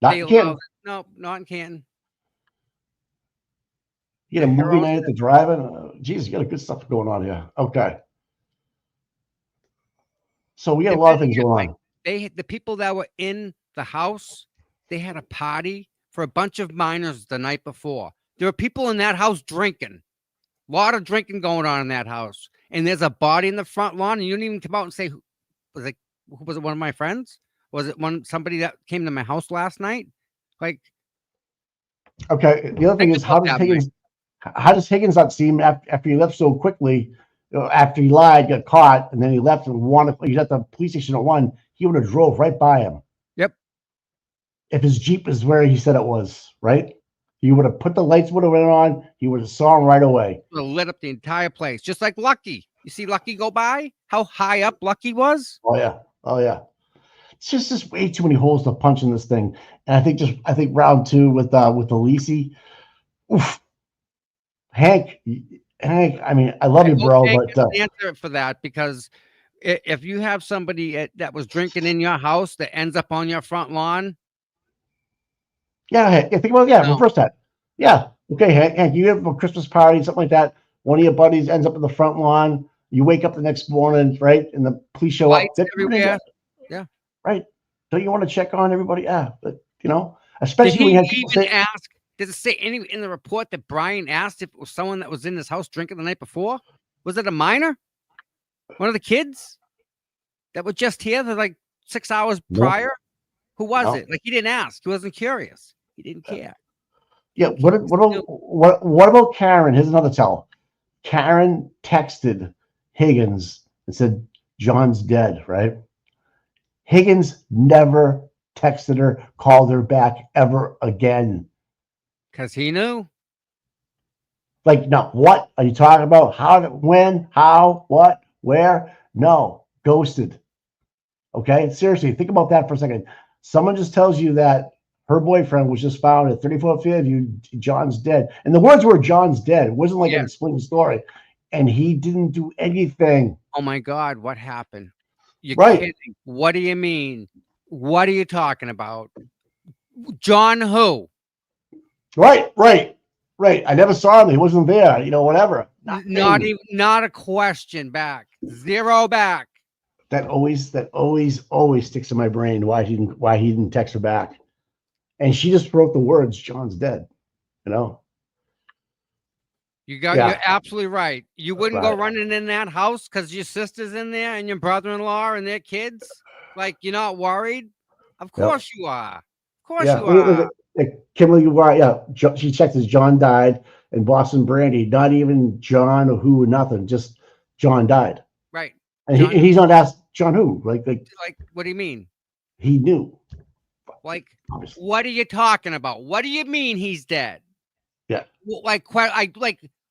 S2: not in Canton.
S3: No, not in Canton.
S2: You get a movie night at the drive-in. Geez, you got a good stuff going on here. Okay. So we got a lot of things going on.
S3: The people that were in the house, they had a party for a bunch of minors the night before. There were people in that house drinking. A lot of drinking going on in that house. And there's a body in the front lawn, and you didn't even come out and say, was it one of my friends? Was it somebody that came to my house last night? Like,
S2: okay. The other thing is, how does Higgins not see him after he left so quickly? After he lied, got caught, and then he left and he's at the police station at 1. He would have drove right by him.
S3: Yep.
S2: If his Jeep is where he said it was, right? He would have put the lights would have went on. He would have saw him right away.
S3: Would have lit up the entire place, just like Lucky. You see Lucky go by? How high up Lucky was?
S2: Oh yeah. It's just way too many holes to punch in this thing. And I think round 2 with Elise. Oof. Hank, I mean, I love you, bro, but
S3: answer for that, because if you have somebody that was drinking in your house that ends up on your front lawn.
S2: Yeah, think about reverse that. Yeah. Okay, Hank, you have a Christmas party, something like that. One of your buddies ends up in the front lawn. You wake up the next morning, right? And the police show up.
S3: Everywhere. Yeah.
S2: Right. Don't you want to check on everybody? Yeah. But especially when you have people say,
S3: ask, does it say in the report that Brian asked if it was someone that was in his house drinking the night before? Was it a minor? One of the kids that were just here like 6 hours prior? Who was it? Like, he didn't ask. He wasn't curious. He didn't care.
S2: Yeah. What about Karen? Here's another tell. Karen texted Higgins and said, John's dead, right? Higgins never texted her, called her back ever again.
S3: Because he knew.
S2: Like, no, what are you talking about? How, when, how, what, where? No, ghosted. Okay, seriously, think about that for a second. Someone just tells you that her boyfriend was just found at 34th Fairview, John's dead. And the words were John's dead. It wasn't like an explained story. And he didn't do anything.
S3: Oh my God, what happened? You're
S2: right.
S3: kidding. What do you mean? What are you talking about? John who?
S2: Right. I never saw him. He wasn't there. You know, whatever.
S3: Not
S2: Nothing.
S3: even, not a question back. Zero back.
S2: That always sticks in my brain. Why he didn't text her back? And she just wrote the words, "John's dead." You know.
S3: You're
S2: Yeah.
S3: absolutely right. You wouldn't go
S2: Right.
S3: running in that house because your sister's in there and your brother-in-law and their kids. Like, you're not worried? Of course you are. Of course
S2: Yeah.
S3: you
S2: Look,
S3: are.
S2: Kimberly, yeah. She checked as John died, and Boston Brandy, not even John or who or nothing, just John died.
S3: Right.
S2: And
S3: John,
S2: he's not asked John who. Like
S3: what do you mean?
S2: he knew.
S3: Like,
S2: Obviously.
S3: what are you talking about? What do you mean he's dead?
S2: Yeah.
S3: Like,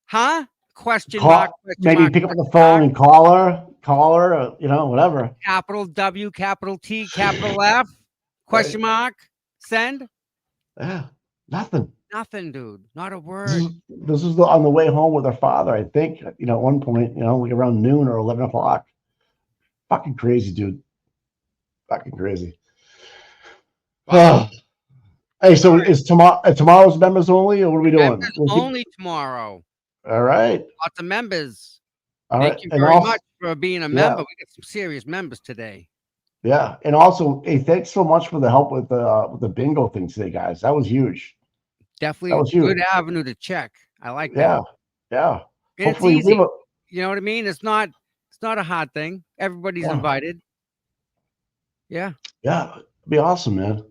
S3: huh? Question
S2: Call,
S3: mark. Question
S2: maybe
S3: mark,
S2: pick up the
S3: question
S2: phone
S3: mark.
S2: and call her, you know, whatever.
S3: Capital W, capital T, capital F, question mark, send.
S2: Yeah, nothing.
S3: Nothing, dude. Not a
S2: This
S3: word.
S2: is, on the way home with her father, I think, you know, at one point, you know, like around noon or 11 o'clock. Fucking crazy, dude. Fucking crazy.
S3: Wow.
S2: Hey, so is tomorrow's members only, or what are we doing?
S3: Members only tomorrow.
S2: All right.
S3: Lots of members.
S2: All
S3: Thank
S2: right.
S3: you
S2: And
S3: very
S2: also,
S3: much for being a
S2: yeah.
S3: member. We got some serious members today.
S2: Yeah. And also, hey, thanks so much for the help with the bingo thing today, guys. That was huge.
S3: Definitely
S2: That was
S3: a good
S2: huge.
S3: avenue to check. I like
S2: Yeah.
S3: that.
S2: Yeah.
S3: And it's
S2: Hopefully,
S3: easy.
S2: we have
S3: You know what I mean? It's not a hard thing. Everybody's
S2: Yeah.
S3: invited. Yeah.
S2: Yeah. It'd be awesome, man.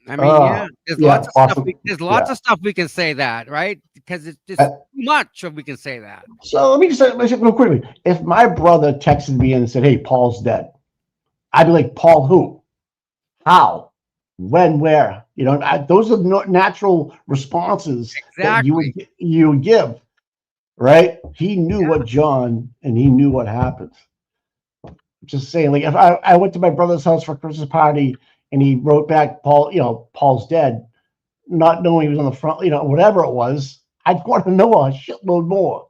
S3: I mean, yeah. There's lots of
S2: awesome.
S3: stuff. There's lots of stuff we can say that, right? Because it's just too much of we can say that.
S2: So let me just say real quickly. If my brother texted me and said, "Hey, Paul's dead," I'd be like, "Paul, who? How? When? Where?" You know, those are natural responses that you would give, right? He knew what John, and he knew what happened. Just saying, like if I went to my brother's house for a Christmas party and he wrote back, "Paul, you know, Paul's dead," not knowing he was on the front, you know, whatever it was, I'd want to know a shitload more.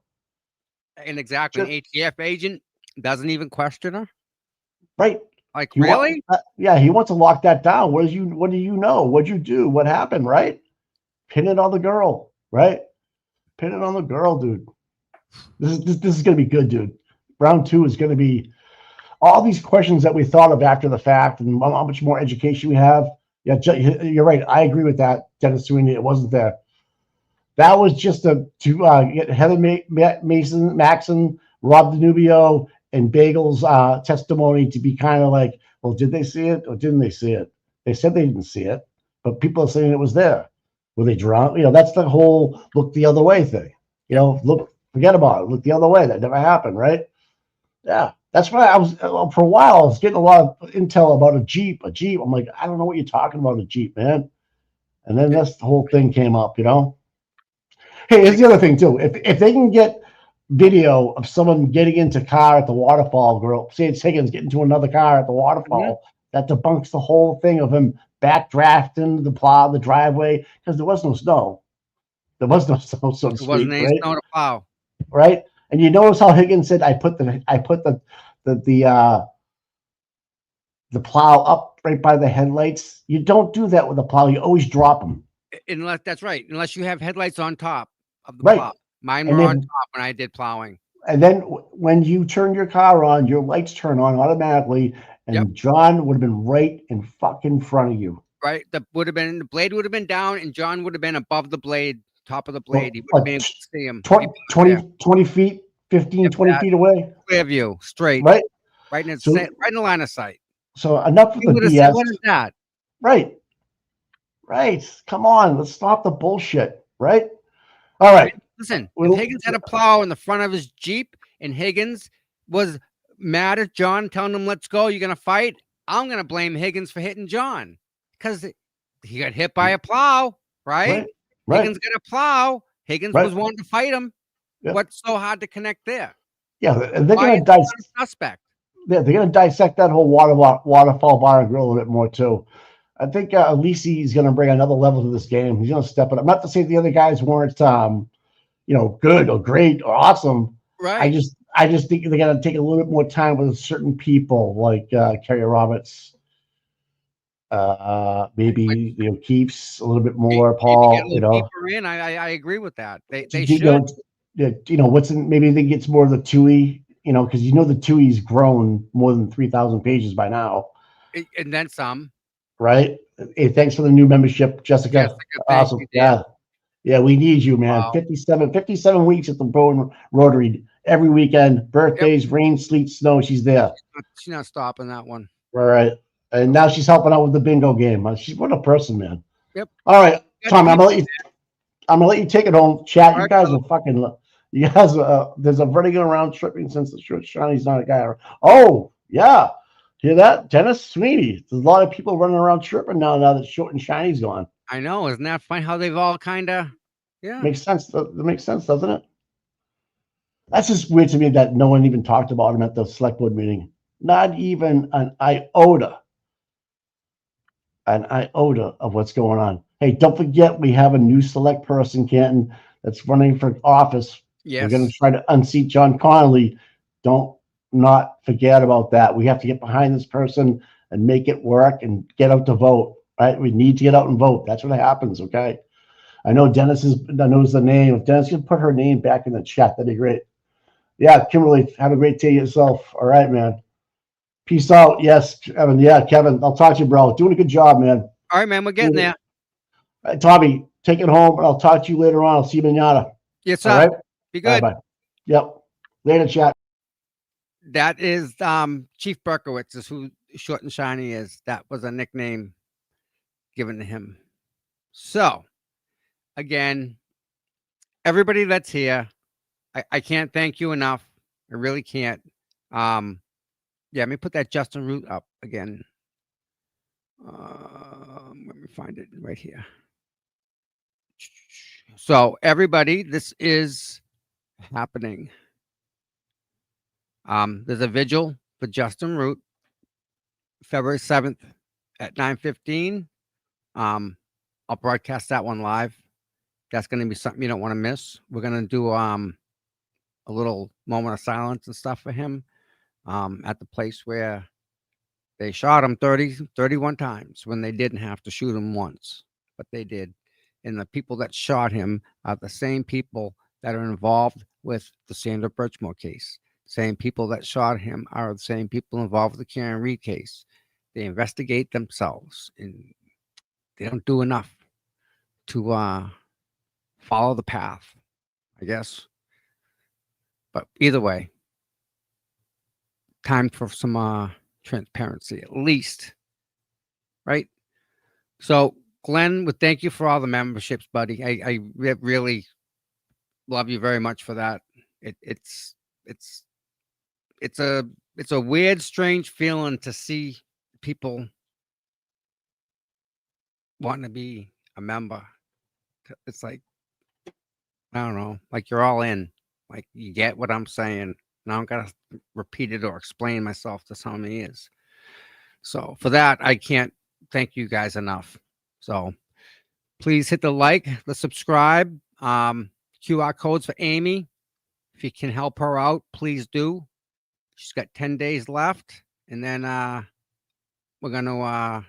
S3: And exactly, an ATF agent doesn't even question her.
S2: Right.
S3: Like, really?
S2: He wants to lock that down. What do you know? What'd you do? What happened? Right? Pin it on the girl. Right? Pin it on the girl, dude. This is gonna be good, dude. Round 2 is gonna be all these questions that we thought of after the fact, and how much more education we have. Yeah, you're right. I agree with that, Dennis Sweeney. It wasn't there. That was just to get Heather Maxon, Rob DeNubio, and Bagel's testimony to be kind of like, well, did they see it or didn't they see it? They said they didn't see it, but people are saying it was there. Were they drunk? You know, that's the whole look the other way thing. You know, forget about it. Look the other way. That never happened, right? Yeah. That's why I was, for a while, I was getting a lot of intel about a Jeep. I'm like, I don't know what you're talking about, a Jeep, man. And then this whole thing came up, you know? Hey, here's the other thing, too. If they can get video of someone getting into car at the waterfall, girl, say it's Higgins getting to another car at the waterfall, that debunks the whole thing of him backdrafting the driveway, because there was no snow. There was no snow, so to speak.
S3: There wasn't any snow to plow.
S2: Right? And you notice how Higgins said, I put the plow up right by the headlights. You don't do that with a plow. You always drop them.
S3: Unless that's right. Unless you have headlights on top of the plow. Mine were on top when I did plowing. And then
S2: when you turn your car on, your lights turn on automatically, and John would have been right in fucking front of you.
S3: Right. The blade would have been down, and John would have been above the blade, top of the blade. He would have been able to see him.
S2: 20 feet, 15, 20 feet away.
S3: Clear view, straight.
S2: Right.
S3: Right in the line of sight.
S2: So enough with the BS.
S3: What is that?
S2: Right. Come on, let's stop the bullshit. Right. All right.
S3: Listen, if Higgins had a plow in the front of his Jeep and Higgins was mad at John, telling him, let's go, you're going to fight, I'm going to blame Higgins for hitting John because he got hit by a plow, right? Higgins got a plow. Higgins was wanting to fight him. What's so hard to connect there?
S2: Yeah, and they're going to dissect.
S3: Suspect.
S2: Yeah, they're going to dissect that whole waterfall bar and grill a little bit more too. I think Alisi is going to bring another level to this game. He's going to step it up. Not to say the other guys weren't, good or great or awesome.
S3: Right.
S2: I just think they're going to take a little bit more time with certain people like Kerry Roberts, Maybe Keeps a little bit
S3: Maybe
S2: more,
S3: get a
S2: Paul.
S3: little deeper in. I agree with that. They
S2: You
S3: should.
S2: know, what's in, maybe they get more of the TUI. Because the TUI's grown more than 3,000 pages by now,
S3: And then some.
S2: right? Hey, thanks for the new membership, Jessica.
S3: Jessica, thank
S2: Awesome.
S3: you, dear.
S2: Yeah, we need you, man.
S3: Wow.
S2: 57 weeks at the Bowen Rotary every weekend. Birthdays, rain, sleet, snow. She's there.
S3: She's not stopping that one.
S2: All right. And now she's helping out with the bingo game. She's what a person, man.
S3: Yep.
S2: All right, Tom, I'm
S3: All
S2: gonna let you take it home. Chat. You
S3: right,
S2: guys
S3: brother.
S2: are fucking. You guys. There's a vertigo around tripping since the Shawnee's not a guy. Oh yeah, hear that, Dennis Sweeney? There's a lot of people running around tripping now that Short and Shiny's gone.
S3: I know. Isn't that funny how they've all kind of, yeah.
S2: Makes sense. That makes sense, doesn't it? That's just weird to me that no one even talked about him at the select board meeting. Not even an iota of what's going on. Hey, don't forget we have a new select person, Canton, that's running for office.
S3: Yes.
S2: We're going to try to unseat John Connolly. Don't not forget about that. We have to get behind this person and make it work and get out to vote, right? We need to get out and vote. That's what happens, okay? I know Dennis knows the name. If Dennis can put her name back in the chat, that'd be great. Yeah, Kimberly, have a great day yourself. All right, man. Peace out. Yes, Kevin. Yeah, Kevin, I'll talk to you, bro. Doing a good job, man.
S3: All right, man. We're getting there.
S2: Tommy, take it home, and I'll talk to you later on. I'll see you manana.
S3: Yes, sir.
S2: All right?
S3: Be good.
S2: Bye. Yep. Later, chat.
S3: That is Chief Berkowitz is who Short and Shiny is. That was a nickname given to him. So, again, everybody that's here, I can't thank you enough. I really can't. Yeah, let me put that Justin Root up again. Let me find it right here. So, everybody, this is happening. There's a vigil for Justin Root, February 7th at 9:15. I'll broadcast that one live. That's going to be something you don't want to miss. We're going to do a little moment of silence and stuff for him at the place where they shot him 31 times when they didn't have to shoot him once, but they did. And the people that shot him are the same people that are involved with the Sandra Birchmore case. Same people that shot him are the same people involved with the Karen Reed case. They investigate themselves, and they don't do enough to follow the path, I guess. But either way, time for some transparency, at least, right? So, Glenn, would thank you for all the memberships, buddy. I really love you very much for that. It's a weird, strange feeling to see people wanting to be a member. It's like, I don't know, like you're all in. Like, you get what I'm saying. Now I'm gonna repeat it or explain myself to somebody is. So for that, I can't thank you guys enough. So please hit the like, the subscribe. QR codes for Amy. If you can help her out, please do. She's got 10 days left, and then we're gonna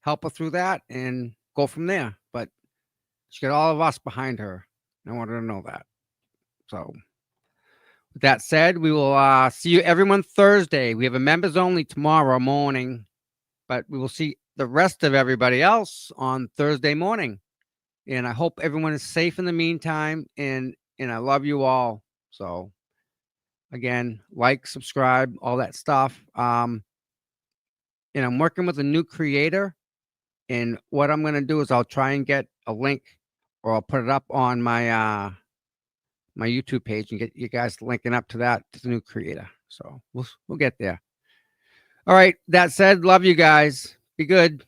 S3: help her through that and go from there. But she got all of us behind her. I want her to know that. So with that said, we will see you everyone Thursday. We have a members only tomorrow morning, but we will see the rest of everybody else on Thursday morning. And I hope everyone is safe in the meantime. And I love you all. So again, like, subscribe, all that stuff. And I'm working with a new creator. And what I'm going to do is I'll try and get a link, or I'll put it up on my my YouTube page and get you guys linking up to that, to the new creator. So we'll get there. All right. That said, love you guys. Be good.